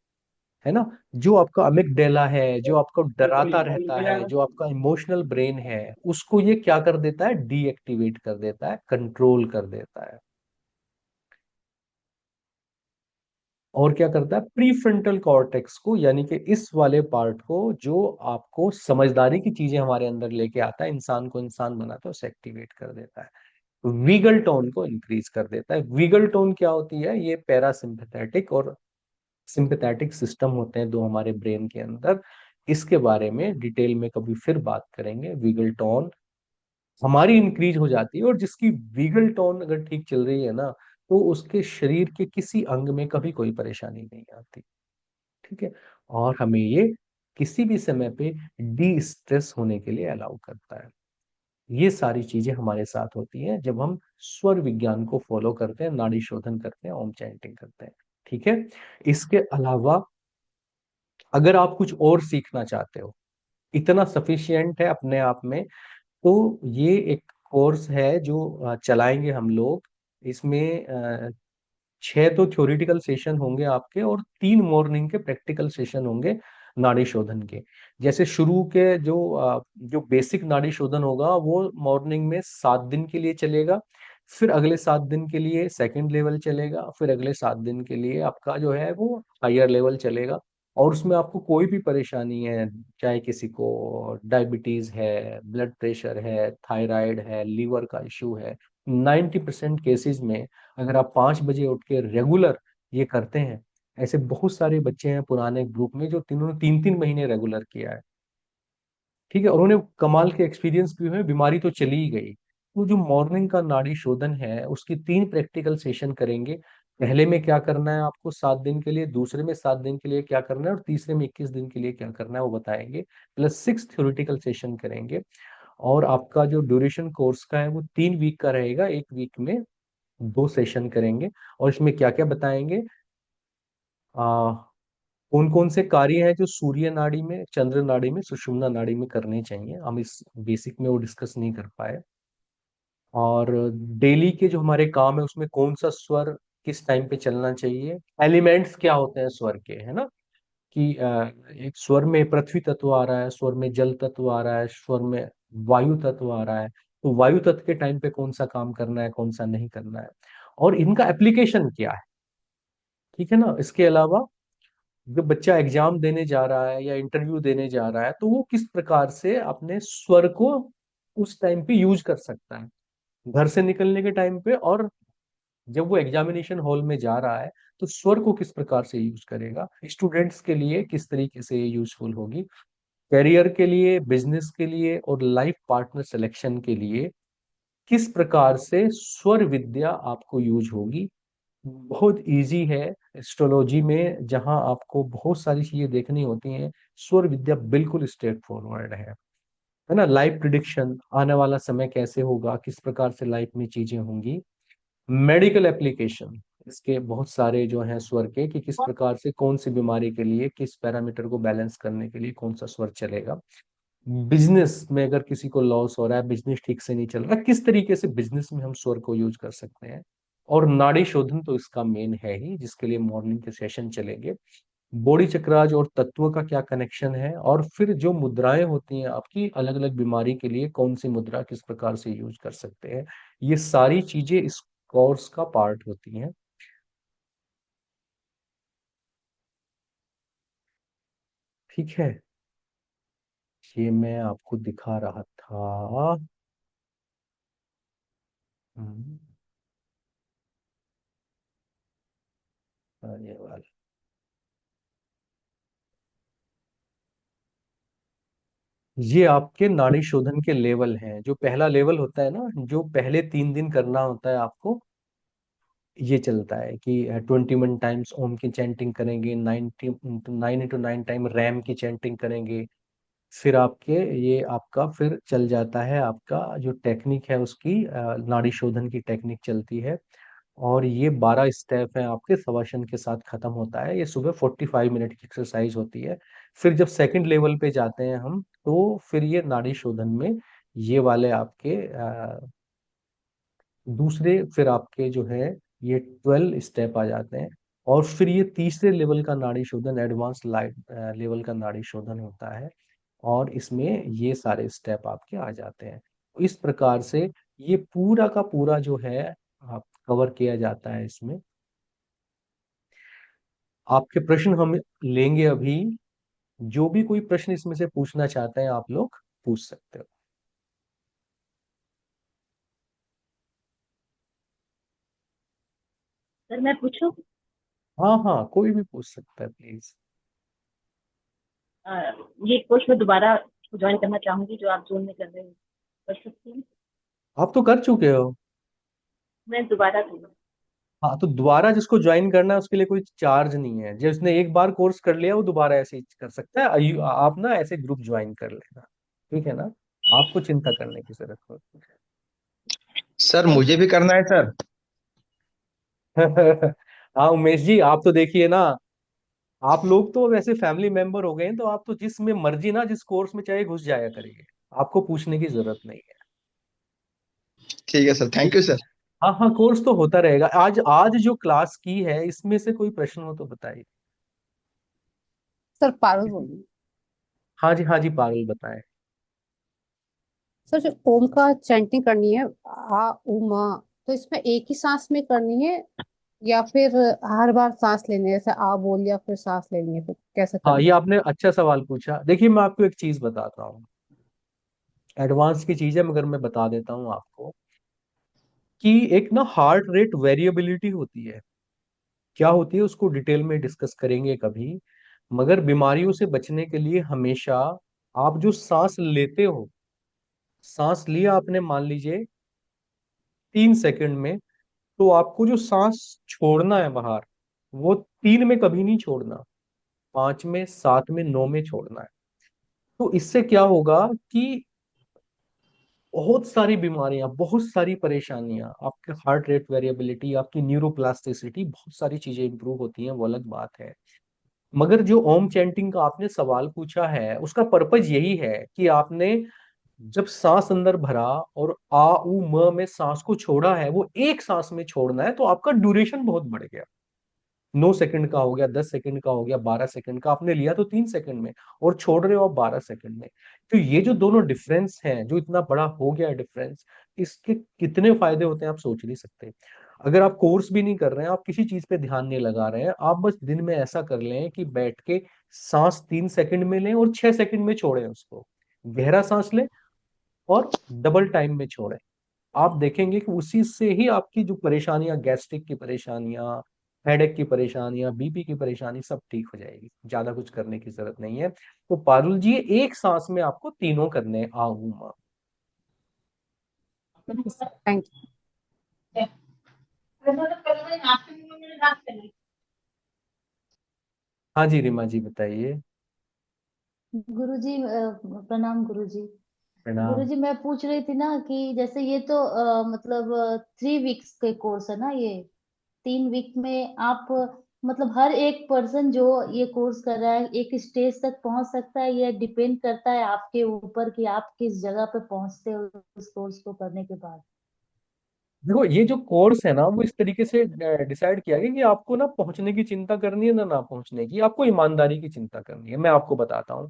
है ना। जो आपका अमिगडाला है, जो आपको डराता रहता है, जो आपका इमोशनल ब्रेन है, उसको ये क्या कर देता है, डीएक्टिवेट कर देता है, कंट्रोल कर देता है। और क्या करता है, प्री फ्रंटल कॉर्टेक्स को, यानी कि इस वाले पार्ट को जो आपको समझदारी की चीजें हमारे अंदर लेके आता है, इंसान को इंसान बनाता है, उसे एक्टिवेट कर देता है। वीगल टोन को इंक्रीज कर देता है। वीगल टोन क्या होती है, ये पैरासिम्पथेटिक और सिंपैथेटिक सिस्टम होते हैं दो हमारे ब्रेन के अंदर। इसके बारे में डिटेल में कभी फिर बात करेंगे। वीगल टोन हमारी इंक्रीज हो जाती है, और जिसकी वीगल टोन अगर ठीक चल रही है ना, तो उसके शरीर के किसी अंग में कभी कोई परेशानी नहीं आती। ठीक है। और हमें ये किसी भी समय पे डी स्ट्रेस होने के लिए अलाउ करता है। ये सारी चीजें हमारे साथ होती हैं जब हम स्वर विज्ञान को फॉलो करते हैं, नाड़ी शोधन करते हैं, ओम चैंटिंग करते हैं। ठीक है। इसके अलावा अगर आप कुछ और सीखना चाहते हो, इतना सफिशियंट है अपने आप में, तो ये एक कोर्स है जो चलाएंगे हम लोग। इसमें 6 तो थ्योरेटिकल सेशन होंगे आपके, और 3 मॉर्निंग के प्रैक्टिकल सेशन होंगे नाड़ी शोधन के। जैसे शुरू के जो बेसिक नाड़ी शोधन होगा वो मॉर्निंग में 7 दिन के लिए चलेगा। फिर अगले 7 दिन के लिए सेकंड लेवल चलेगा। फिर अगले 7 दिन के लिए आपका जो है वो हायर लेवल चलेगा। और उसमें आपको कोई भी परेशानी है, चाहे किसी को डायबिटीज है, ब्लड प्रेशर है, थायराइड है, लीवर का इश्यू है, 90% केसेस में अगर आप 5 बजे उठ के रेगुलर ये करते हैं, ऐसे बहुत सारे बच्चे हैं पुराने ग्रुप में जो तीनों 3-3 महीने रेगुलर किया है। ठीक है। और उन्हें कमाल के एक्सपीरियंस भी हुए, बीमारी तो चली ही गई। तो जो मॉर्निंग का नाड़ी शोधन है उसकी 3 प्रैक्टिकल सेशन करेंगे। पहले में क्या करना है आपको 7 दिन के लिए, दूसरे में 7 दिन के लिए क्या करना है, और तीसरे में 21 दिन के लिए क्या करना है वो बताएंगे। प्लस 6 थ्योरेटिकल सेशन करेंगे। और आपका जो ड्यूरेशन कोर्स का है वो 3 वीक का रहेगा। एक वीक में 2 सेशन करेंगे। और इसमें क्या क्या बताएंगे, आ, कौन कौन से कार्य हैं जो सूर्य नाड़ी में, चंद्र नाड़ी में, सुषुम्ना नाड़ी में करने चाहिए, हम इस बेसिक में वो डिस्कस नहीं कर पाए। और डेली के जो हमारे काम है उसमें कौन सा स्वर किस टाइम पे चलना चाहिए, एलिमेंट्स क्या होते हैं स्वर के, है ना, कि एक स्वर में पृथ्वी तत्व आ रहा है, स्वर में जल तत्व आ रहा है, स्वर में वायु तत्व आ रहा है, तो वायु तत्व के टाइम पे कौन सा काम करना है, कौन सा नहीं करना है, और इनका एप्लीकेशन क्या है। ठीक है ना। इसके अलावा जब बच्चा एग्जाम देने जा रहा है या इंटरव्यू देने जा रहा है, तो वो किस प्रकार से अपने स्वर को उस टाइम पे यूज कर सकता है, घर से निकलने के टाइम पे, और जब वो एग्जामिनेशन हॉल में जा रहा है तो स्वर को किस प्रकार से यूज करेगा, स्टूडेंट्स के लिए किस तरीके से ये यूजफुल होगी, करियर के लिए, बिजनेस के लिए, और लाइफ पार्टनर सिलेक्शन के लिए किस प्रकार से स्वर विद्या आपको यूज होगी। बहुत इजी है। एस्ट्रोलॉजी में जहां आपको बहुत सारी चीजें देखनी होती हैं, स्वर विद्या बिल्कुल स्ट्रेट फॉरवर्ड है ना। लाइफ प्रिडिक्शन, आने वाला समय कैसे होगा, किस प्रकार से लाइफ में चीजें होंगी। मेडिकल एप्लीकेशन, इसके बहुत सारे जो हैं स्वर के, कि किस प्रकार से कौन सी बीमारी के लिए किस पैरामीटर को बैलेंस करने के लिए कौन सा स्वर चलेगा। बिजनेस में अगर किसी को लॉस हो रहा है, बिजनेस ठीक से नहीं चल रहा, किस तरीके से बिजनेस में हम स्वर को यूज कर सकते हैं। और नाड़ी शोधन तो इसका मेन है ही, जिसके लिए मॉर्निंग के सेशन चलेंगे। बॉडी चक्राज और तत्वों का क्या कनेक्शन है, और फिर जो मुद्राएं होती हैं आपकी अलग अलग बीमारी के लिए, कौन सी मुद्रा किस प्रकार से यूज कर सकते हैं, ये सारी चीजें इस कोर्स का पार्ट होती हैं। ठीक है। ये मैं आपको दिखा रहा था। हम्म, ये वाला। ये आपके नाड़ी शोधन के लेवल हैं। जो पहला लेवल होता है ना, जो पहले 3 दिन करना होता है आपको, ये चलता है कि 21 टाइम्स ओम की चैंटिंग करेंगे, 9 into 9 टाइम रैम की चैंटिंग करेंगे। फिर आपके ये आपका फिर चल जाता है, आपका जो टेक्निक है उसकी नाड़ी शोधन की टेक्निक चलती है। और ये 12 स्टेप है आपके शवासन के साथ खत्म होता है। ये सुबह 45 मिनट की एक्सरसाइज होती है। फिर जब सेकंड लेवल पे जाते हैं हम, तो फिर ये नाड़ी शोधन में ये वाले आपके दूसरे फिर आपके जो है ये 12 स्टेप आ जाते हैं। और फिर ये तीसरे लेवल का नाड़ी शोधन, एडवांस लाइट लेवल का नाड़ी शोधन होता है। और इसमें ये सारे स्टेप आपके आ जाते हैं। इस प्रकार से ये पूरा का पूरा जो है आप कवर किया जाता है इसमें। आपके प्रश्न हम लेंगे अभी। जो भी कोई प्रश्न इसमें से पूछना चाहते हैं आप लोग पूछ सकते हो। सर मैं पूछूं? हाँ हाँ, कोई भी पूछ सकता है प्लीज। अ, ये कोर्स में दोबारा ज्वाइन करना चाहूंगी जो आप जून में कर रहे हो, कर सकती हूँ? आप तो कर चुके हो। मैं दोबारा दूंगा। हाँ, तो दोबारा जिसको ज्वाइन करना है उसके लिए कोई चार्ज नहीं है। जिसने एक बार कोर्स कर लिया वो दोबारा ऐसे ही कर सकता है। आप ना ऐसे ग्रुप ज्वाइन कर लेना, ठीक है ना। आपको चिंता करने की जरूरत नहीं सर मुझे भी करना है सर। है। हाँ उमेश जी, आप तो देखिए ना, आप लोग तो वैसे फैमिली मेंबर हो गए हैं, तो आप तो जिस में मर्जी ना जिस कोर्स में चाहे घुस जाया करिए। आपको पूछने की जरूरत नहीं है। ठीक है सर, थैंक ठीक यू है। सर। हाँ हाँ, कोर्स तो होता रहेगा। आज आज जो क्लास की है इसमें से कोई प्रश्न हो तो बताइए। सर पारुल बोल रही हूँ। हाँ जी हाँ जी, पारुल बताएं। सर जो ओम का चैंटिंग करनी है, आ उमा, तो इसमें एक ही सांस में करनी है या फिर हर बार सांस लेनी है, जैसे आ बोल या फिर सांस लेनी है, फिर कैसे हाँ, करनी ये है? आपने अच्छा सवाल पूछा। देखिए मैं आपको एक चीज बताता हूँ। एडवांस की चीज है मगर मैं बता देता हूँ आपको कि एक ना हार्ट रेट वेरिएबिलिटी होती है। क्या होती है उसको डिटेल में डिस्कस करेंगे कभी। मगर बीमारियों से बचने के लिए हमेशा आप जो सांस लेते हो, सांस लिया आपने मान लीजिए 3 सेकंड में, तो आपको जो सांस छोड़ना है बाहर, वो 3 में कभी नहीं छोड़ना, 5 में, 7 में, 9 में छोड़ना है। तो इससे क्या होगा कि बहुत सारी बीमारियां, बहुत सारी परेशानियां, आपके हार्ट रेट वेरिएबिलिटी, आपकी न्यूरोप्लास्टिसिटी, बहुत सारी चीजें इंप्रूव होती हैं, वो अलग बात है। मगर जो ओम चैंटिंग का आपने सवाल पूछा है उसका पर्पज यही है कि आपने जब सांस अंदर भरा और आ उ म में सांस को छोड़ा है, वो एक सांस में छोड़ना है, तो आपका ड्यूरेशन बहुत बढ़ गया। 9 सेकंड का हो गया, 10 सेकंड का हो गया, 12 सेकंड का। आपने लिया तो 3 सेकंड में और छोड़ रहे हो आप 12 सेकंड में। तो ये जो दोनों डिफरेंस है, जो इतना बड़ा हो गया डिफरेंस, इसके कितने फायदे होते हैं आप सोच नहीं सकते। अगर आप कोर्स भी नहीं कर रहे हैं, आप किसी चीज पे ध्यान नहीं लगा रहे हैं, आप बस दिन में ऐसा कर लें कि बैठ के सांस 3 सेकंड में लें और 6 सेकंड में छोड़ें उसको। गहरा सांस लें और डबल टाइम में छोड़ें। आप देखेंगे कि उसी से ही आपकी जो परेशानियां, गैस्ट्रिक की परेशानियां, हेडेक की परेशानियां, बीपी की परेशानी, सब ठीक हो जाएगी। ज्यादा कुछ करने की जरूरत नहीं है। तो पारुल जी, एक सांस में आपको तीनों करने हैं, आ ऊ मा। थैंक हाँ जी रीमा जी बताइए। गुरुजी, प्रणाम गुरुजी। प्रणाम। गुरुजी मैं पूछ रही थी ना कि जैसे ये तो मतलब 3 वीक्स के कोर्स है ना ये। 3 वीक में आप मतलब हर एक पर्सन जो ये कोर्स कर रहा है एक स्टेज तक पहुंच सकता है, ये डिपेंड करता है आपके ऊपर कि आप किस जगह पे पहुंचते हो उस कोर्स को करने के बाद? देखो, ये जो कोर्स है ना, वो इस तरीके से डिसाइड किया गया कि आपको ना पहुंचने की चिंता करनी है, ना ना पहुंचने की, आपको ईमानदारी की चिंता करनी है। मैं आपको बताता हूँ,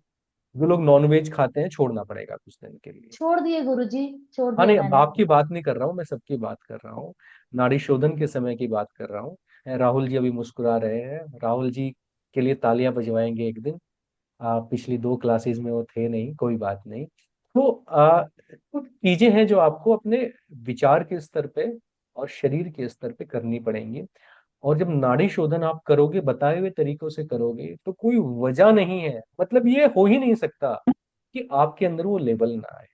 जो लोग नॉनवेज खाते हैं छोड़ना पड़ेगा कुछ दिन के लिए। छोड़ दिए गुरुजी, छोड़ हाँ दिया नहीं, अब मैंने। आपकी बात नहीं कर रहा हूँ, मैं सबकी बात कर रहा हूँ। नाड़ी शोधन के समय की बात कर रहा हूँ। राहुल जी अभी मुस्कुरा रहे हैं, राहुल जी के लिए तालियां बजवाएंगे एक दिन। पिछली 2 क्लासेस में वो थे नहीं, कोई बात नहीं। तो कुछ चीजें हैं जो आपको अपने विचार के स्तर पे और शरीर के स्तर पे करनी पड़ेंगी। और जब नाड़ी शोधन आप करोगे, बताए हुए तरीकों से करोगे, तो कोई वजह नहीं है, मतलब ये हो ही नहीं सकता कि आपके अंदर वो लेवल ना आए।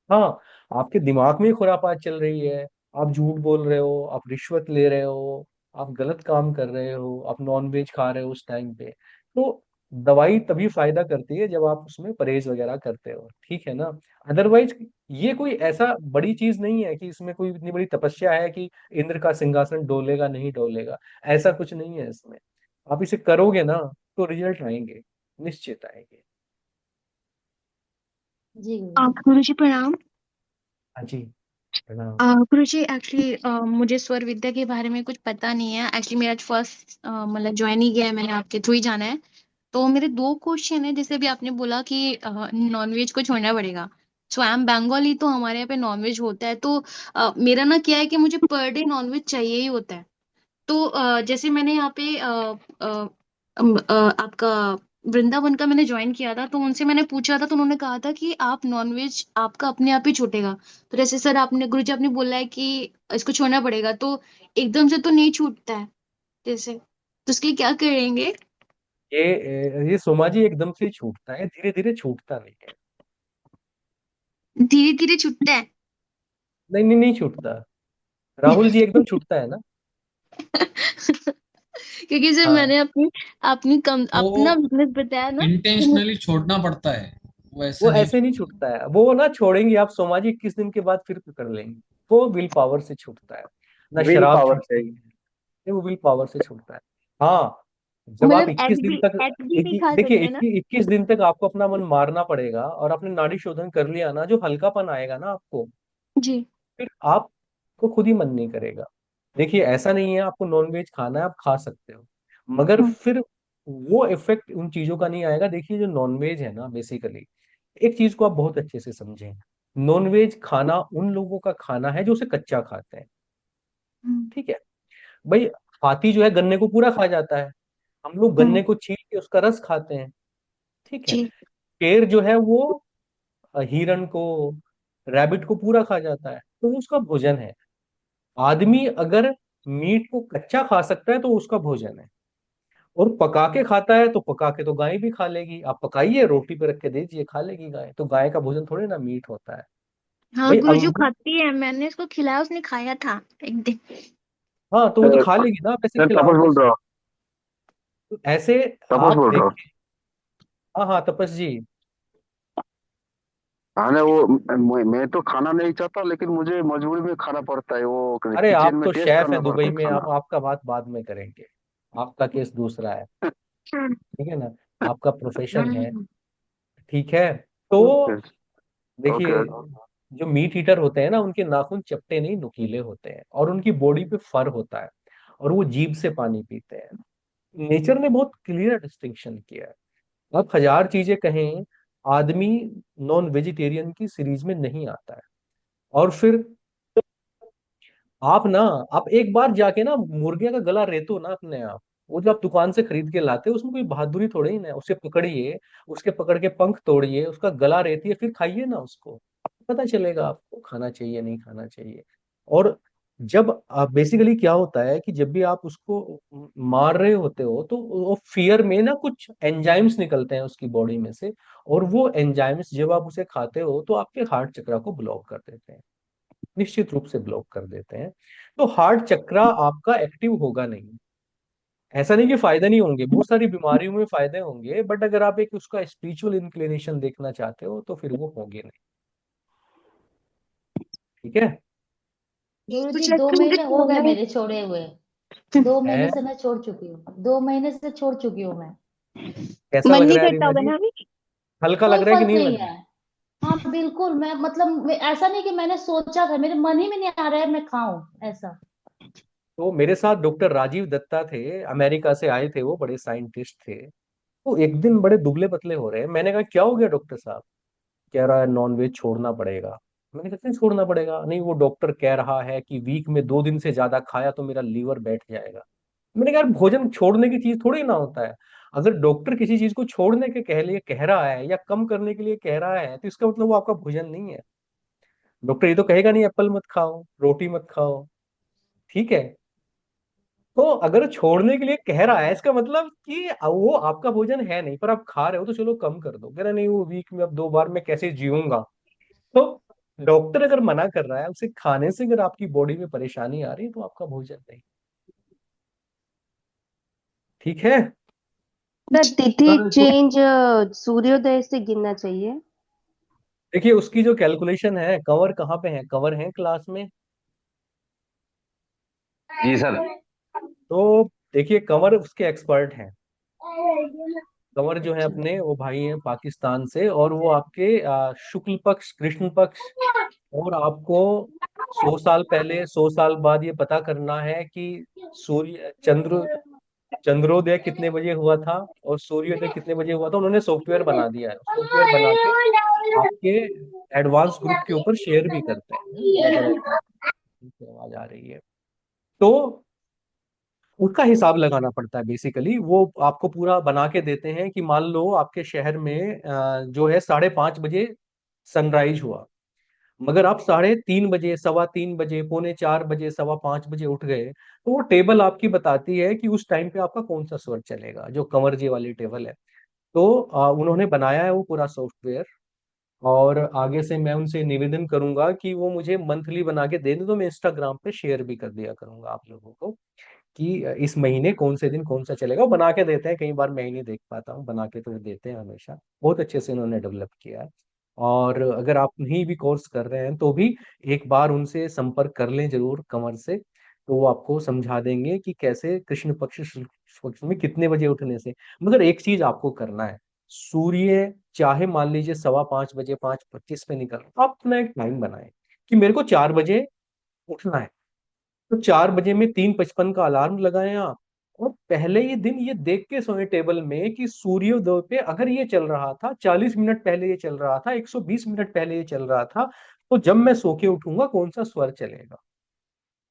हाँ, आपके दिमाग में खुरापात चल रही है, आप झूठ बोल रहे हो, आप रिश्वत ले रहे हो, आप गलत काम कर रहे हो, आप नॉन वेज खा रहे हो उस टाइम पे, तो दवाई तभी फायदा करती है जब आप उसमें परहेज वगैरह करते हो, ठीक है ना। अदरवाइज ये कोई ऐसा बड़ी चीज नहीं है कि इसमें कोई इतनी बड़ी तपस्या है कि इंद्र का सिंहासन डोलेगा नहीं डोलेगा, ऐसा कुछ नहीं है इसमें। आप इसे करोगे ना तो रिजल्ट आएंगे, निश्चित आएंगे। जी गुरुजी। गुरुजी प्रणाम। हाँ जी, प्रणाम। गुरुजी एक्चुअली मुझे स्वर विद्या के बारे में कुछ पता नहीं है। एक्चुअली मेरा फर्स्ट मतलब ज्वाइन ही किया है मैंने, आपके थ्रू ही जाना है। तो मेरे दो क्वेश्चन है, जैसे भी आपने बोला कि नॉनवेज को छोड़ना पड़ेगा। सो आई एम बंगाली, तो हमारे यहाँ पे नॉनवेज होता है। तो मेरा ना क्या है कि मुझे पर डे नॉनवेज चाहिए ही होता है। तो जैसे मैंने यहाँ पे आपका वृंदावन का मैंने ज्वाइन किया था, तो उनसे मैंने पूछा था, तो उन्होंने कहा था कि आप नॉनवेज आपका अपने आप ही छूटेगा। तो जैसे सर आपने गुरुजी आपने बोला है कि इसको छोड़ना पड़ेगा, तो एकदम से तो नहीं छूटता है जैसे, तो उसके लिए क्या करेंगे? ये सोमा जी एकदम से ही छूटता है, धीरे धीरे छूटता नहीं है। धीरे धीरे छूटता है? नहीं नहीं नहीं छूटता, राहुल जी एकदम छूटता है ना। क्योंकि सर हाँ, मैंने अपनी अपनी कम अपना वो बिजनेस बताया ना कि इंटेंशनली छोड़ना पड़ता है, वो ऐसे वो नहीं ऐसे नहीं छूटता। छूटता है, वो ना छोड़ेंगे आप सोमा जी 21 दिन के बाद फिर कर लेंगे। वो विल पावर से छूटता है, ना विल शराब पावर से। छूटती है, नहीं, वो विल पावर से छूटता है। हाँ, जब आप मतलब 21 दिन तक, एग भी नहीं खा देखिए सकते ना? 21 दिन तक आपको अपना मन मारना पड़ेगा, और आपने नाड़ी शोधन कर लिया ना, जो हल्कापन आएगा ना आपको, जी। फिर आपको खुद ही मन नहीं करेगा। देखिए ऐसा नहीं है आपको नॉनवेज खाना है, आप खा सकते हो, मगर हाँ। फिर वो इफेक्ट उन चीजों का नहीं आएगा। देखिए जो नॉनवेज है ना, बेसिकली एक चीज को आप बहुत अच्छे से समझें, नॉनवेज खाना उन लोगों का खाना है जो उसे कच्चा खाते हैं, हम्म, ठीक है। भाई हाथी जो है गन्ने को पूरा खा जाता है, हम लोग हम्म, गन्ने को छील के उसका रस खाते हैं, ठीक है। जी। शेर जो है वो हिरण को, रैबिट को पूरा खा जाता है, तो वो उसका भोजन है। आदमी अगर मीट को कच्चा खा सकता है तो उसका भोजन है, और पका के खाता है तो पका के तो गाय भी खा लेगी। आप पकाइए, रोटी पे रख के दीजिए, खा लेगी गाय, तो गाय का भोजन थोड़े ना मीट होता है। हाँ भाई गुरुजी अंगूर, खाती है, मैंने इसको खिलाया, उसने खाया था एक दिन। हाँ तो वो तो खा लेगी ना, आप ऐसे सर खिलाओ तापस तो बोल रहा उसे। हूँ। तो ऐसे तापस आप बोल रहा हूँ। देखिए। हाँ हाँ तपस जी। खाने वो मैं तो खाना नहीं चाहता, लेकिन मुझे मजबूरी में खाना पड़ता है, वो अरे किचन आप में तो टेस्ट शेफ करना हैं पड़ता दुबई है में, खाना। आप आपका बात बाद में करेंगे, आपका केस दूसरा है, हाँ। ठीक है ना, आपका प्रोफेशन है, हाँ। ठीक है। तो ओके। ओके। देखिए जो मीट ईटर होते हैं ना, उनके नाखून चपटे नहीं नुकीले होते हैं, और उनकी बॉडी पे फर होता है, और वो जीभ से पानी पीते हैं। नेचर ने बहुत क्लियर डिस्टिंक्शन किया है। आप हजार चीजें कहें, आदमी नॉन वेजिटेरियन की सीरीज में नहीं आता है। और फिर आप ना, आप एक बार जाके ना मुर्गे का गला रेतो ना अपने आप, वो जो आप दुकान से खरीद के लाते हो उसमें कोई बहादुरी थोड़ी ही ना है। उसे पकड़िए, उसके पकड़ के पंख तोड़िए, उसका गला रेतिए, फिर खाइए ना उसको, पता चलेगा आपको खाना चाहिए नहीं खाना चाहिए। और जब बेसिकली क्या होता है कि जब भी आप उसको मार रहे होते हो, तो वो फियर में ना कुछ एंजाइम्स निकलते हैं उसकी बॉडी में से, और वो एंजाइम्स जब आप उसे खाते हो तो आपके हार्ट चक्र को ब्लॉक कर देते हैं, निश्चित रूप से ब्लॉक कर देते हैं। तो हार्ट चक्र आपका एक्टिव होगा नहीं। ऐसा नहीं कि फायदे नहीं होंगे, बहुत सारी बीमारियों में फायदे होंगे, बट अगर आप एक उसका स्पिरिचुअल इंक्लिनेशन देखना चाहते हो तो फिर वो होंगे नहीं, ठीक है। गुरुजी कुछ दो लगता है मुझे महीने हो गए छोड़ना ही। मेरे छोड़े हुए। 2 महीने है, से मैं छोड़ चुकी हूँ, 2 महीने से छोड़ चुकी हूँ मैं। कैसा मन लग नहीं रहा है करता रीमा होगा जी, ना अभी? हल्का लग कोई रहा है कि फर्क नहीं नहीं लग रहा है। है? हाँ बिल्कुल, मैं मतलब ऐसा नहीं कि मैंने सोचा था, मेरे मन ही में नहीं आ रहा है मैं खाऊं ऐसा। तो मेरे साथ डॉक्टर राजीव दत्ता थे, अमेरिका से आए थे, वो बड़े साइंटिस्ट थे। वो एक दिन बड़े दुबले पतले हो रहे हैं, मैंने कहा क्या हो गया डॉक्टर साहब? कह रहा है नॉनवेज छोड़ना पड़ेगा। मैंने कहा क्यों छोड़ना पड़ेगा? नहीं वो डॉक्टर कह रहा है कि वीक में 2 दिन से ज्यादा खाया तो मेरा लीवर बैठ जाएगा। मैंने कहा यार भोजन छोड़ने की चीज थोड़ी ना होता है। अगर डॉक्टर किसी चीज को छोड़ने के कह लिए कह रहा है, या कम करने के लिए कह रहा है, तो इसका मतलब वो आपका भोजन नहीं है। डॉक्टर ये तो कहेगा नहीं एप्पल मत खाओ, रोटी मत खाओ, ठीक है। तो अगर छोड़ने के लिए कह रहा है, इसका मतलब कि वो आपका भोजन है नहीं, पर आप खा रहे हो, तो चलो कम कर दो। कह रहा नहीं वो वीक में अब 2 बार मैं कैसे जीऊंगा। तो डॉक्टर अगर मना कर रहा है, उसे खाने से अगर आपकी बॉडी में परेशानी आ रही है, तो आपका भोजन नहीं। ठीक है। सर तिथि सर तो चेंज सूर्योदय से गिनना चाहिए। देखिए उसकी जो कैलकुलेशन है, कंवर कहाँ पे है, कंवर है क्लास में। जी सर। तो देखिए कंवर उसके एक्सपर्ट हैं। कंवर जो है अपने वो भाई हैं पाकिस्तान से, और वो आपके शुक्ल पक्ष, कृष्ण पक्ष, और आपको 100 साल पहले 100 साल बाद ये पता करना है कि सूर्य चंद्रोदय कितने बजे हुआ था और सूर्योदय कितने बजे हुआ था। उन्होंने सॉफ्टवेयर बना दिया है, सॉफ्टवेयर बना के आपके एडवांस ग्रुप के ऊपर शेयर भी करते हैं। जरा जरा एक मिनट, आवाज आ रही है। तो उसका हिसाब लगाना पड़ता है। बेसिकली वो आपको पूरा बना के देते हैं कि मान लो आपके शहर में जो है 5:30 बजे सनराइज हुआ, मगर आप 3:30 बजे, 3:15 बजे, पौने 4 बजे, 5:15 बजे उठ गए, तो वो टेबल आपकी बताती है कि उस टाइम पे आपका कौन सा स्वर चलेगा, जो कंवर जी वाली टेबल है। तो उन्होंने बनाया है वो पूरा सॉफ्टवेयर। और आगे से मैं उनसे निवेदन करूंगा कि वो मुझे मंथली बना के दे दें, तो मैं इंस्टाग्राम पे शेयर भी कर दिया करूंगा आप लोगों को कि इस महीने कौन से दिन कौन सा चलेगा। वो बना के देते हैं, कई बार मैं ही नहीं देख पाता हूँ, बना के तो वो देते हैं हमेशा। बहुत अच्छे से उन्होंने डेवलप किया है। और अगर आप नहीं भी कोर्स कर रहे हैं तो भी एक बार उनसे संपर्क कर लें जरूर, कंवर से। तो वो आपको समझा देंगे कि कैसे कृष्ण पक्ष, शुक्ल पक्ष में कितने बजे उठने से। मगर एक चीज आपको करना है, सूर्य चाहे मान लीजिए 5:15 बजे, 5:25 पे निकल, आप अपना एक टाइम बनाए कि मेरे को 4 बजे उठना है। तो 4 बजे में 3:55 का अलार्म लगाएं आप, और पहले ही दिन ये देख के सोए टेबल में कि सूर्योदय पे अगर ये चल रहा था, 40 मिनट पहले ये चल रहा था, 120 मिनट पहले ये चल रहा था, तो जब मैं सो के उठूंगा कौन सा स्वर चलेगा।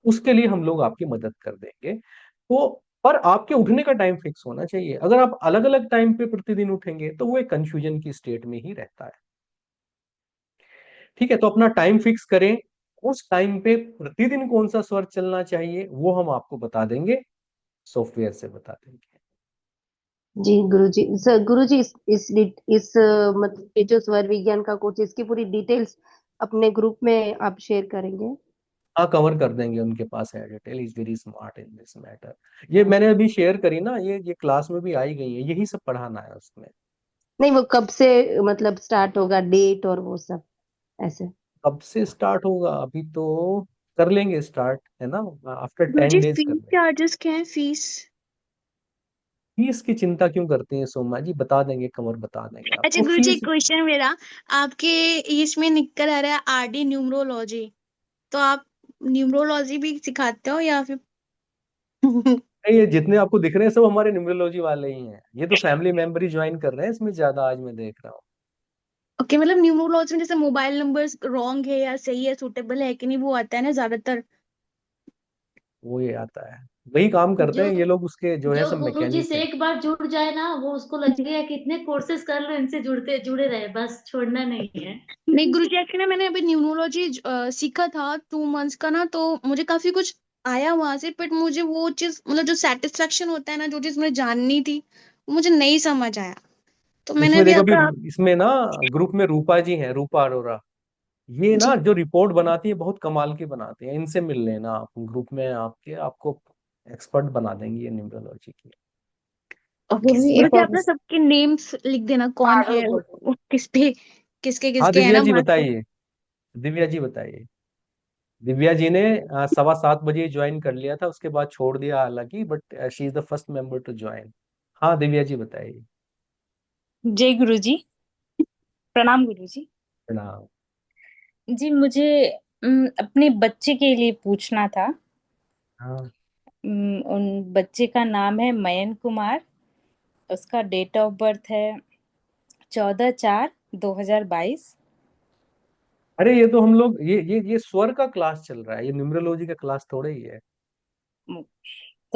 उसके लिए हम लोग आपकी मदद कर देंगे। तो पर आपके उठने का टाइम फिक्स होना चाहिए। अगर आप अलग अलग टाइम पे प्रतिदिन उठेंगे तो वो एक कंफ्यूजन की स्टेट में ही रहता है। ठीक है, तो अपना टाइम फिक्स करें। उस टाइम पे प्रतिदिन कौन सा स्वर चलना चाहिए वो हम आपको बता देंगे, सॉफ्टवेयर से बता देंगे। जी गुरुजी, सर गुरुजी मतलब ये जो स्वर विज्ञान का कोर्स, इसकी पूरी डिटेल्स अपने ग्रुप में आप शेयर करेंगे? हाँ, कवर कर देंगे, उनके पास है detail, is very smart in this matter. ये मैंने अभी शेयर करी ना, ये क्लास में भी आई गई है, यही सब पढ़ाना है उसमें। नहीं, वो कब से मतलब स्टार्ट होगा, डेट और वो सब ऐसे? कब से स्टार्ट होगा, अभी तो कर लेंगे स्टार्ट, है ना, आफ्टर टेन मुझे डेज कर फीस लेंगे। चार्जेस क्या है, फीस? फीस की चिंता क्यों करते हैं सोमा जी, बता देंगे, कमर बता देंगे अच्छा आपको गुरुजी, एक फीस। क्वेश्चन मेरा, आपके इसमें निकल आ रहा है आरडी न्यूमरोलॉजी, तो आप न्यूमरोलॉजी भी सिखाते हो या फिर? नहीं, ये जितने आपको दिख रहे हैं सब हमारे न्यूमरोलॉजी वाले ही हैं। ये तो फैमिली मेंबर ही ज्वाइन कर रहे हैं इसमें ज्यादा, आज मैं देख रहा हूँ। ओके, मतलब न्यूमरोलॉजी में जैसे मोबाइल नंबर्स रॉन्ग है या सही है, सुटेबल है कि नहीं, वो आता है ना ज्यादातर। वो ये आता है, वही काम करते जो हैं ये लोग, उसके जो है जो सब गुरुजी मैकेनिक से है। एक बार जुड़ जाए ना, वो उसको लगेगा कि इतने कोर्सेज कर लो, इनसे जुड़ते जुड़े रहे, बस छोड़ना नहीं है। नहीं गुरुजी, एक्चुअली ना मैंने अभी न्यूमरोलॉजी सीखा था 2 मंथ्स का ना, तो मुझे काफी कुछ आया वहां से, बट मुझे वो चीज, मतलब जो सेटिस्फेक्शन होता है ना, जो चीज मुझे जाननी थी वो मुझे नहीं समझ आया, तो मैंने इसमें अभी देखो, अभी अगर। इसमें ना ग्रुप में रूपा जी हैं, रूपा अरोरा। ये ना जी। जो रिपोर्ट बनाती है बहुत कमाल की बनाती है, इनसे मिल लेना आप ग्रुप में, आपके आपको एक्सपर्ट बना देंगी ये न्यूमरोलॉजी की। ओके गुरुजी एक गुरुजी, और आप ना सबके नेम्स लिख देना, कौन है वो, किस पे, किसके हाँ किसके है दिव्या ना जी महत्व। बताइए, दिव्या जी बताइए। दिव्या जी ने 7:15 बजे ज्वाइन कर लिया था, उसके बाद छोड़ दिया हालांकि, but she is the first member to join. हाँ दिव्या जी बताइए। जय गुरु जी। प्रणाम गुरु जी। प्रणाम। जी मुझे अपने बच्चे के लिए पूछना था। हाँ। उन बच्चे का नाम है मयंक कुमार। उसका डेट ऑफ बर्थ है 14/4/2022। अरे ये तो हम लोग ये स्वर का क्लास चल रहा है, ये न्यूमरोलॉजी का क्लास थोड़ा ही है। तो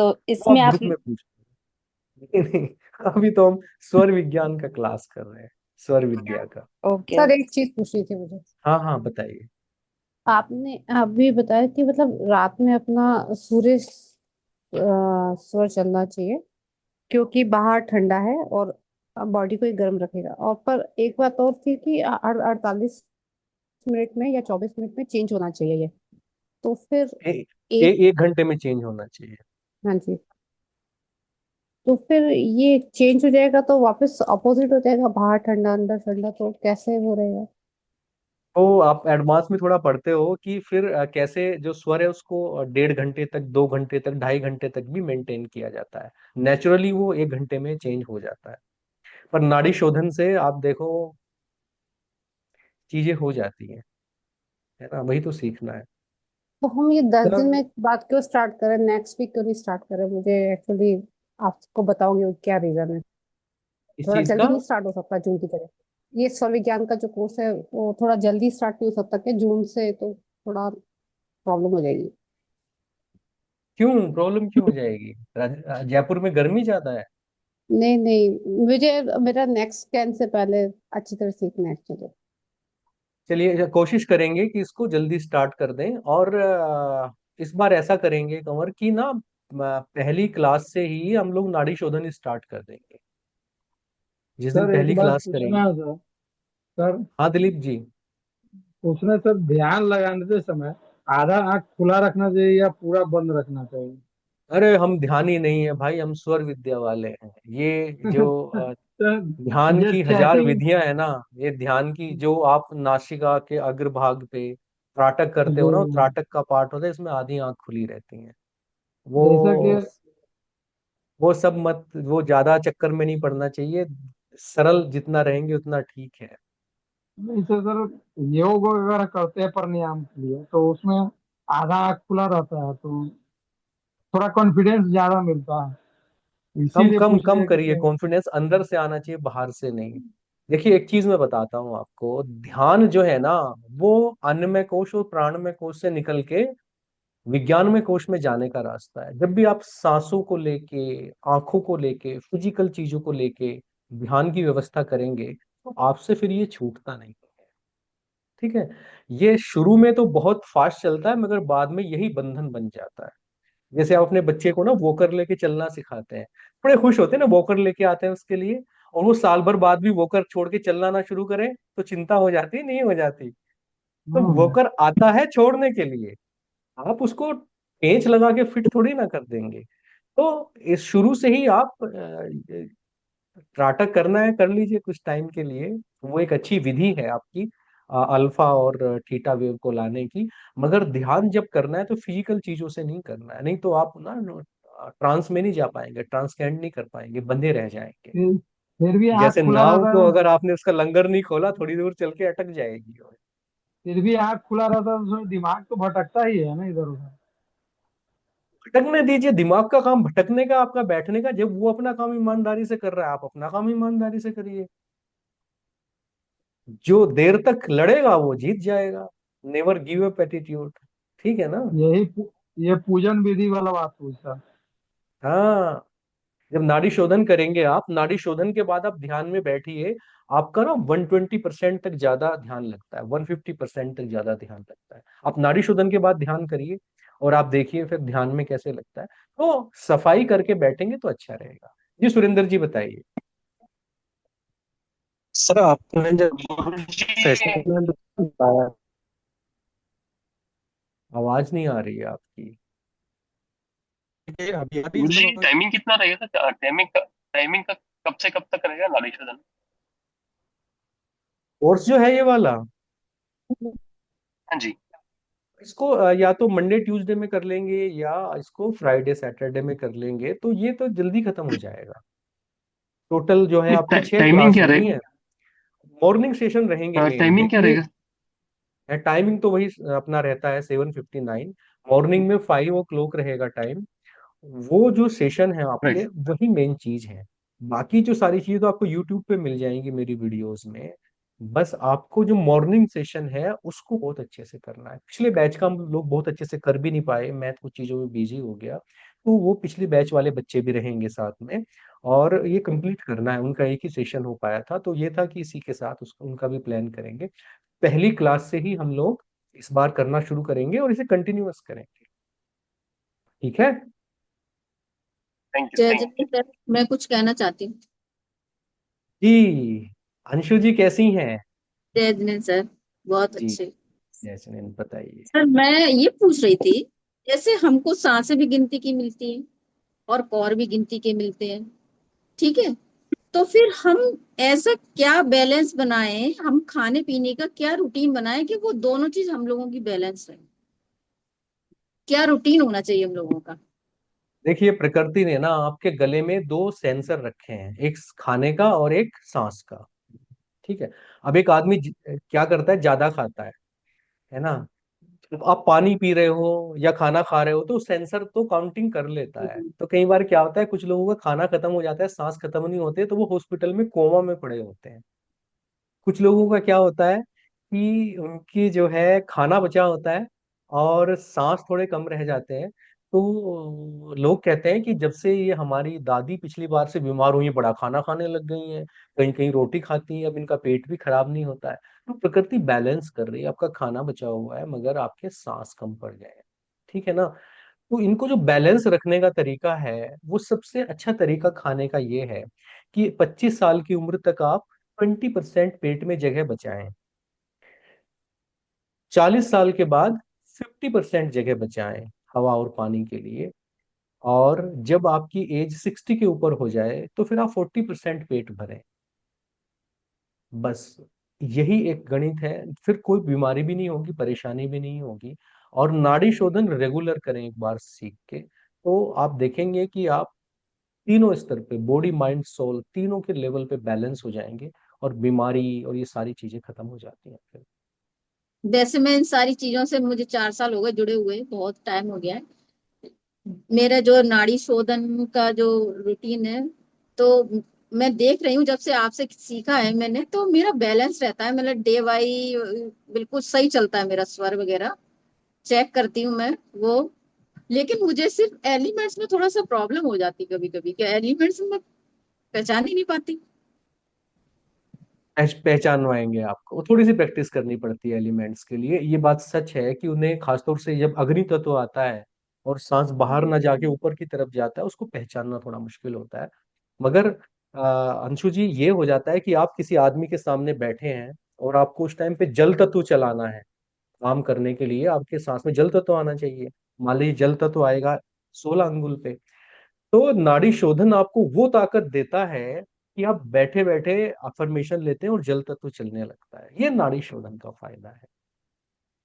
वो इसमें आप आप। ग्रुप में पूछ। नहीं नहीं, अभी तो हम स्वर विज्ञान का क्लास कर रहे हैं, स्वर विद्या का। Okay sir okay. एक चीज पूछनी थी मुझे। हाँ हाँ बताइए। आपने अभी बताया कि मतलब रात में अपना सूर्य स्वर चलना चाहिए क्योंकि बाहर ठंडा है और बॉडी को ही गर्म रखेगा। और पर एक बात और थी कि 48 मिनट में या 24 मिनट में चेंज होना चाहिए ये। तो फिर ए, एक। 1 घंटे में चेंज होना चाहिए। हाँ जी। तो फिर ये चेंज हो जाएगा तो वापस अपोजिट हो जाएगा, बाहर ठंडा अंदर ठंडा, तो कैसे वो रहेगा? तो आप एडवांस में थोड़ा पढ़ते हो कि फिर कैसे जो स्वर है उसको 1.5 घंटे तक, 2 घंटे तक, 2.5 घंटे तक भी मेंटेन किया जाता है। नेचुरली वो 1 घंटे में चेंज हो जाता है, पर नाड़ी शोधन से आप देखो चीजें हो जाती हैं, है ना, वही तो सीखना है। तो हम ये 10 दिन सर, में बाद क्यों स्टार्ट करें, नेक्स्ट वीक क्यों नहीं स्टार्ट करें? मुझे एक्चुअली आपको बताऊंगी क्या रीजन है। इस थोड़ा चीज जल्दी का नहीं स्टार्ट हो सकता जून की तरह? ये स्वर विज्ञान का जो कोर्स है वो थोड़ा जल्दी स्टार्ट नहीं हो सकता क्या जून से? तो थोड़ा प्रॉब्लम हो जाएगी। क्यों प्रॉब्लम क्यों हो जाएगी? जयपुर में गर्मी ज्यादा है? नहीं नहीं, मुझे मेरा नेक्स्ट स्कैन से पहले अच्छी तरह सीखना है एक्चुअली। चलिए कोशिश करेंगे कि इसको जल्दी स्टार्ट कर दें, और इस बार ऐसा करेंगे कंवर कि ना पहली क्लास से ही हम लोग नाड़ी शोधन स्टार्ट कर देंगे, जिस दिन सर एक पहली बात क्लास करेंगे। पूछना है सर। सर हाँ दिलीप जी। पूछना है सर, ध्यान लगाने समय आधा आंख खुला रखना चाहिए या पूरा बंद रखना चाहिए? अरे हम ध्यान ही नहीं है भाई, हम स्वर विद्या वाले हैं। ये जो सर ध्यान ये की 1000 चेकिंग विधियां है ना, ये ध्यान की जो आप नासिका के अग्रभाग पे त्राटक करते हो जो ना, वो त्राटक का पार्ट होता है, इसमें आधी आंख खुली रहती है। जैसा कि वो सब मत, वो ज्यादा चक्कर में नहीं पड़ना चाहिए। सरल जितना रहेंगे उतना ठीक है। नहीं सर, योग वगैरह करते हैं प्राणायाम के लिए तो उसमें आधा आंख खुला रहता है तो थोड़ा कॉन्फिडेंस ज्यादा मिलता है, कम इसीलिए कम पूछ कम लिया कि करिए, कॉन्फिडेंस अंदर से आना चाहिए, बाहर से नहीं। देखिए एक चीज मैं बताता हूँ आपको, ध्यान जो है ना, वो अन्नमय कोश और प्राणमय कोश से निकल के विज्ञानमय कोश में जाने का रास्ता है। जब भी आप सांसों को लेके, आंखों को लेके, फिजिकल चीजों को लेके ध्यान की व्यवस्था करेंगे, तो आपसे फिर ये छूटता नहीं। ठीक है, ये शुरू में तो बहुत फास्ट चलता है, मगर बाद में यही बंधन बन जाता है। जैसे आप अपने बच्चे को ना वॉकर लेके चलना सिखाते हैं, बड़े खुश होते हैं ना वॉकर लेके आते हैं उसके लिए, और वो साल भर बाद भी वॉकर छोड़ के चलना ना शुरू करे तो चिंता हो जाती है, नहीं हो जाती? तो हम्म। वॉकर आता है छोड़ने के लिए, आप उसको पेंच लगा के फिट थोड़ी ना कर देंगे। तो इस शुरू से ही आप नाटक करना है कर लीजिए कुछ टाइम के लिए। वो एक अच्छी विधि है आपकी, अल्फा और थीटा वेव को लाने की। मगर ध्यान जब करना है तो फिजिकल चीजों से नहीं करना है, नहीं तो आप ना ट्रांस में नहीं जा पाएंगे, ट्रांसकेंड नहीं कर पाएंगे, बंधे रह जाएंगे। फिर फिर भी आँख जैसे खुला नाव रहता को है। अगर आपने उसका लंगर नहीं खोला, थोड़ी दूर चल के अटक जाएगी वो। फिर भी आँख खुला रहता है तो उसमें दिमाग तो भटकता ही है ना इधर उधर। भटकने दीजिए, दिमाग का काम भटकने का, आपका बैठने का। जब वो अपना काम ईमानदारी से कर रहा है, आप अपना काम ईमानदारी से करिए। जो देर तक लड़ेगा वो जीत जाएगा। Never give up attitude. ठीक है ना? ये पूजन विधि वाला बात पूछा। हाँ, जब नाड़ी शोधन करेंगे आप, नाड़ी शोधन के बाद आप ध्यान में बैठिए, आपका ना 120% तक ज्यादा ध्यान लगता है, 150% तक ज्यादा ध्यान लगता है। आप नाड़ी शोधन के बाद ध्यान करिए, और आप देखिए फिर ध्यान में कैसे लगता है। तो सफाई करके बैठेंगे तो अच्छा रहेगा। जी सुरेंद्र जी बताइए। सर आपने जब सेशन में बताया, आवाज नहीं आ रही है आपकी। कि अभी अभी गुरु जी सब टाइमिंग कितना रहेगा सर? टाइमिंग का कब से कब तक रहेगा नाड़ी शोधन? कोर्स जो है ये वाला, हाँ जी। इसको या तो मंडे ट्यूसडे में कर लेंगे, या इसको फ्राइडे सैटरडे में कर लेंगे, तो ये तो जल्दी खत्म हो जाएगा। टोटल जो है आपकी 6 टाइमिंग क्लास क्या होनी रहेगा? है। मॉर्निंग सेशन रहेंगे मेन, टाइमिंग क्या देखिए। रहेगा? टाइमिंग तो वही अपना रहता है 7:59। मॉर्निंग में 5 o'clock रहेगा टाइम। वो जो सेशन है राइट। आपके, वही मेन चीज है। बाकी जो सारी चीजें तो आपको यूट्यूब पे मिल जाएंगी मेरी वीडियोस में। बस आपको जो मॉर्निंग सेशन है उसको बहुत अच्छे से करना है। पिछले बैच का हम लोग बहुत अच्छे से कर भी नहीं पाए, मैं कुछ चीजों में बिजी हो गया, तो वो पिछले बैच वाले बच्चे भी रहेंगे साथ में, और ये कंप्लीट करना है। उनका एक ही सेशन हो पाया था, तो ये था कि इसी के साथ उसका उनका भी प्लान करेंगे। पहली क्लास से ही हम लोग इस बार करना शुरू करेंगे, और इसे कंटिन्यूअस करेंगे। ठीक है थैंक यू जय थैंक जय सर, मैं कुछ कहना चाहती हूँ। जी। अंशु जी कैसी हैं? जय जय सर, बहुत जी, अच्छे। जैसे बताइए। सर मैं ये पूछ रही थी, जैसे हमको सांसें भी गिनती की मिलती हैं और कौर भी गिनती के मिलते हैं। ठीक है, तो फिर हम ऐसा क्या बैलेंस बनाएं, हम खाने पीने का क्या रूटीन बनाएं कि वो दोनों चीज हम लोगों की बैलेंस रहे? क्या रूटीन होना चाहिए हम लोगों का? देखिए, प्रकृति ने ना आपके गले में दो सेंसर रखे हैं, एक खाने का और एक सांस का। ठीक है। अब एक आदमी क्या करता है, ज्यादा खाता है ना। तो आप पानी पी रहे हो या खाना खा रहे हो तो सेंसर तो काउंटिंग कर लेता है। तो कई बार क्या होता है, कुछ लोगों का खाना खत्म हो जाता है, सांस खत्म नहीं होते, तो वो हॉस्पिटल में कोमा में पड़े होते हैं। कुछ लोगों का क्या होता है कि उनकी जो है खाना बचा होता है और सांस थोड़े कम रह जाते हैं। तो लोग कहते हैं कि जब से ये हमारी दादी पिछली बार से बीमार हुई, बड़ा खाना खाने लग गई हैं, कहीं कहीं रोटी खाती हैं, अब इनका पेट भी खराब नहीं होता है। तो प्रकृति बैलेंस कर रही है, आपका खाना बचा हुआ है मगर आपके सांस कम पड़ गए हैं। ठीक है ना। तो इनको जो बैलेंस रखने का तरीका है, वो सबसे अच्छा तरीका खाने का ये है कि 25 साल की उम्र तक आप 20% पेट में जगह बचाएं। 40 साल के बाद 50% जगह बचाएं हवा और पानी के लिए। और जब आपकी एज 60 के ऊपर हो जाए तो फिर आप 40% पेट भरें। बस यही एक गणित है, फिर कोई बीमारी भी नहीं होगी, परेशानी भी नहीं होगी। और नाड़ी शोधन रेगुलर करें एक बार सीख के, तो आप देखेंगे कि आप तीनों स्तर पे, बॉडी माइंड सोल, तीनों के लेवल पे बैलेंस हो जाएंगे और बीमारी और ये सारी चीजें खत्म हो जाती हैं फिर। वैसे मैं इन सारी चीजों से, मुझे 4 साल हो गए जुड़े हुए, बहुत टाइम हो गया है। मेरा जो नाड़ी शोधन का जो रूटीन है, तो मैं देख रही हूँ जब से आपसे सीखा है मैंने, तो मेरा बैलेंस रहता है, मतलब डे वाई बिल्कुल सही चलता है मेरा स्वर वगैरह। चेक करती हूँ मैं वो। लेकिन मुझे सिर्फ एलिमेंट्स में थोड़ा सा प्रॉब्लम हो जाती कभी कभी, कि एलिमेंट्स में पहचान ही नहीं पाती। पहचानवाएंगे आपको, वो थोड़ी सी प्रैक्टिस करनी पड़ती है एलिमेंट्स के लिए। ये बात सच है कि उन्हें खासतौर से जब अग्नि तत्व आता है और सांस बाहर ना जाके ऊपर की तरफ जाता है, उसको पहचानना थोड़ा मुश्किल होता है। मगर अंशु जी, ये हो जाता है कि आप किसी आदमी के सामने बैठे हैं और आपको उस टाइम पे जल तत्व चलाना है। काम करने के लिए आपके सांस में जल तत्व आना चाहिए। मान लीजिए जल तत्व आएगा 16 अंगुल पे, तो नाड़ी शोधन आपको वो ताकत देता है कि आप बैठे बैठे अफर्मेशन लेते हैं और जल तत्व चलने लगता है। ये नाड़ी शोधन का फायदा है।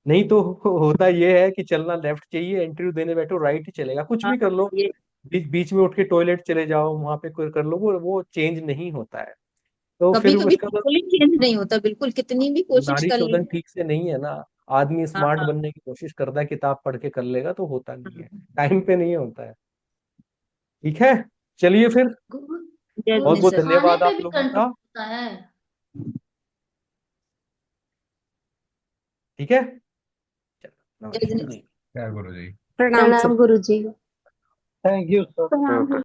नहीं तो होता ये है कि चलना लेफ्ट चाहिए, इंटरव्यू देने बैठो राइट ही चलेगा, कुछ हाँ, भी कर लो, ये बीच बीच में उठ के टॉयलेट चले जाओ, वहां पे कोई कर लो, वो चेंज नहीं होता है। तो कभी फिर कभी उसका तो बिल्कुल ही चेंज नहीं होता, बिल्कुल कितनी भी कोशिश नाड़ी कर ली। शोधन ठीक से नहीं है ना। आदमी हाँ स्मार्ट हाँ। बनने की कोशिश करता है, किताब पढ़ के कर लेगा, तो होता नहीं है, टाइम पे नहीं होता है। ठीक है, चलिए फिर, जय बहुत जय बहुत सर। खाने धन्यवाद पे आप भी लोगों कंट्रोल का। होता है। ठीक है, चलो जय नमस्कार। जय। क्या गुरु जी। प्रणाम प्रणाम sir. Guruji. Thank you sir. प्रणाम।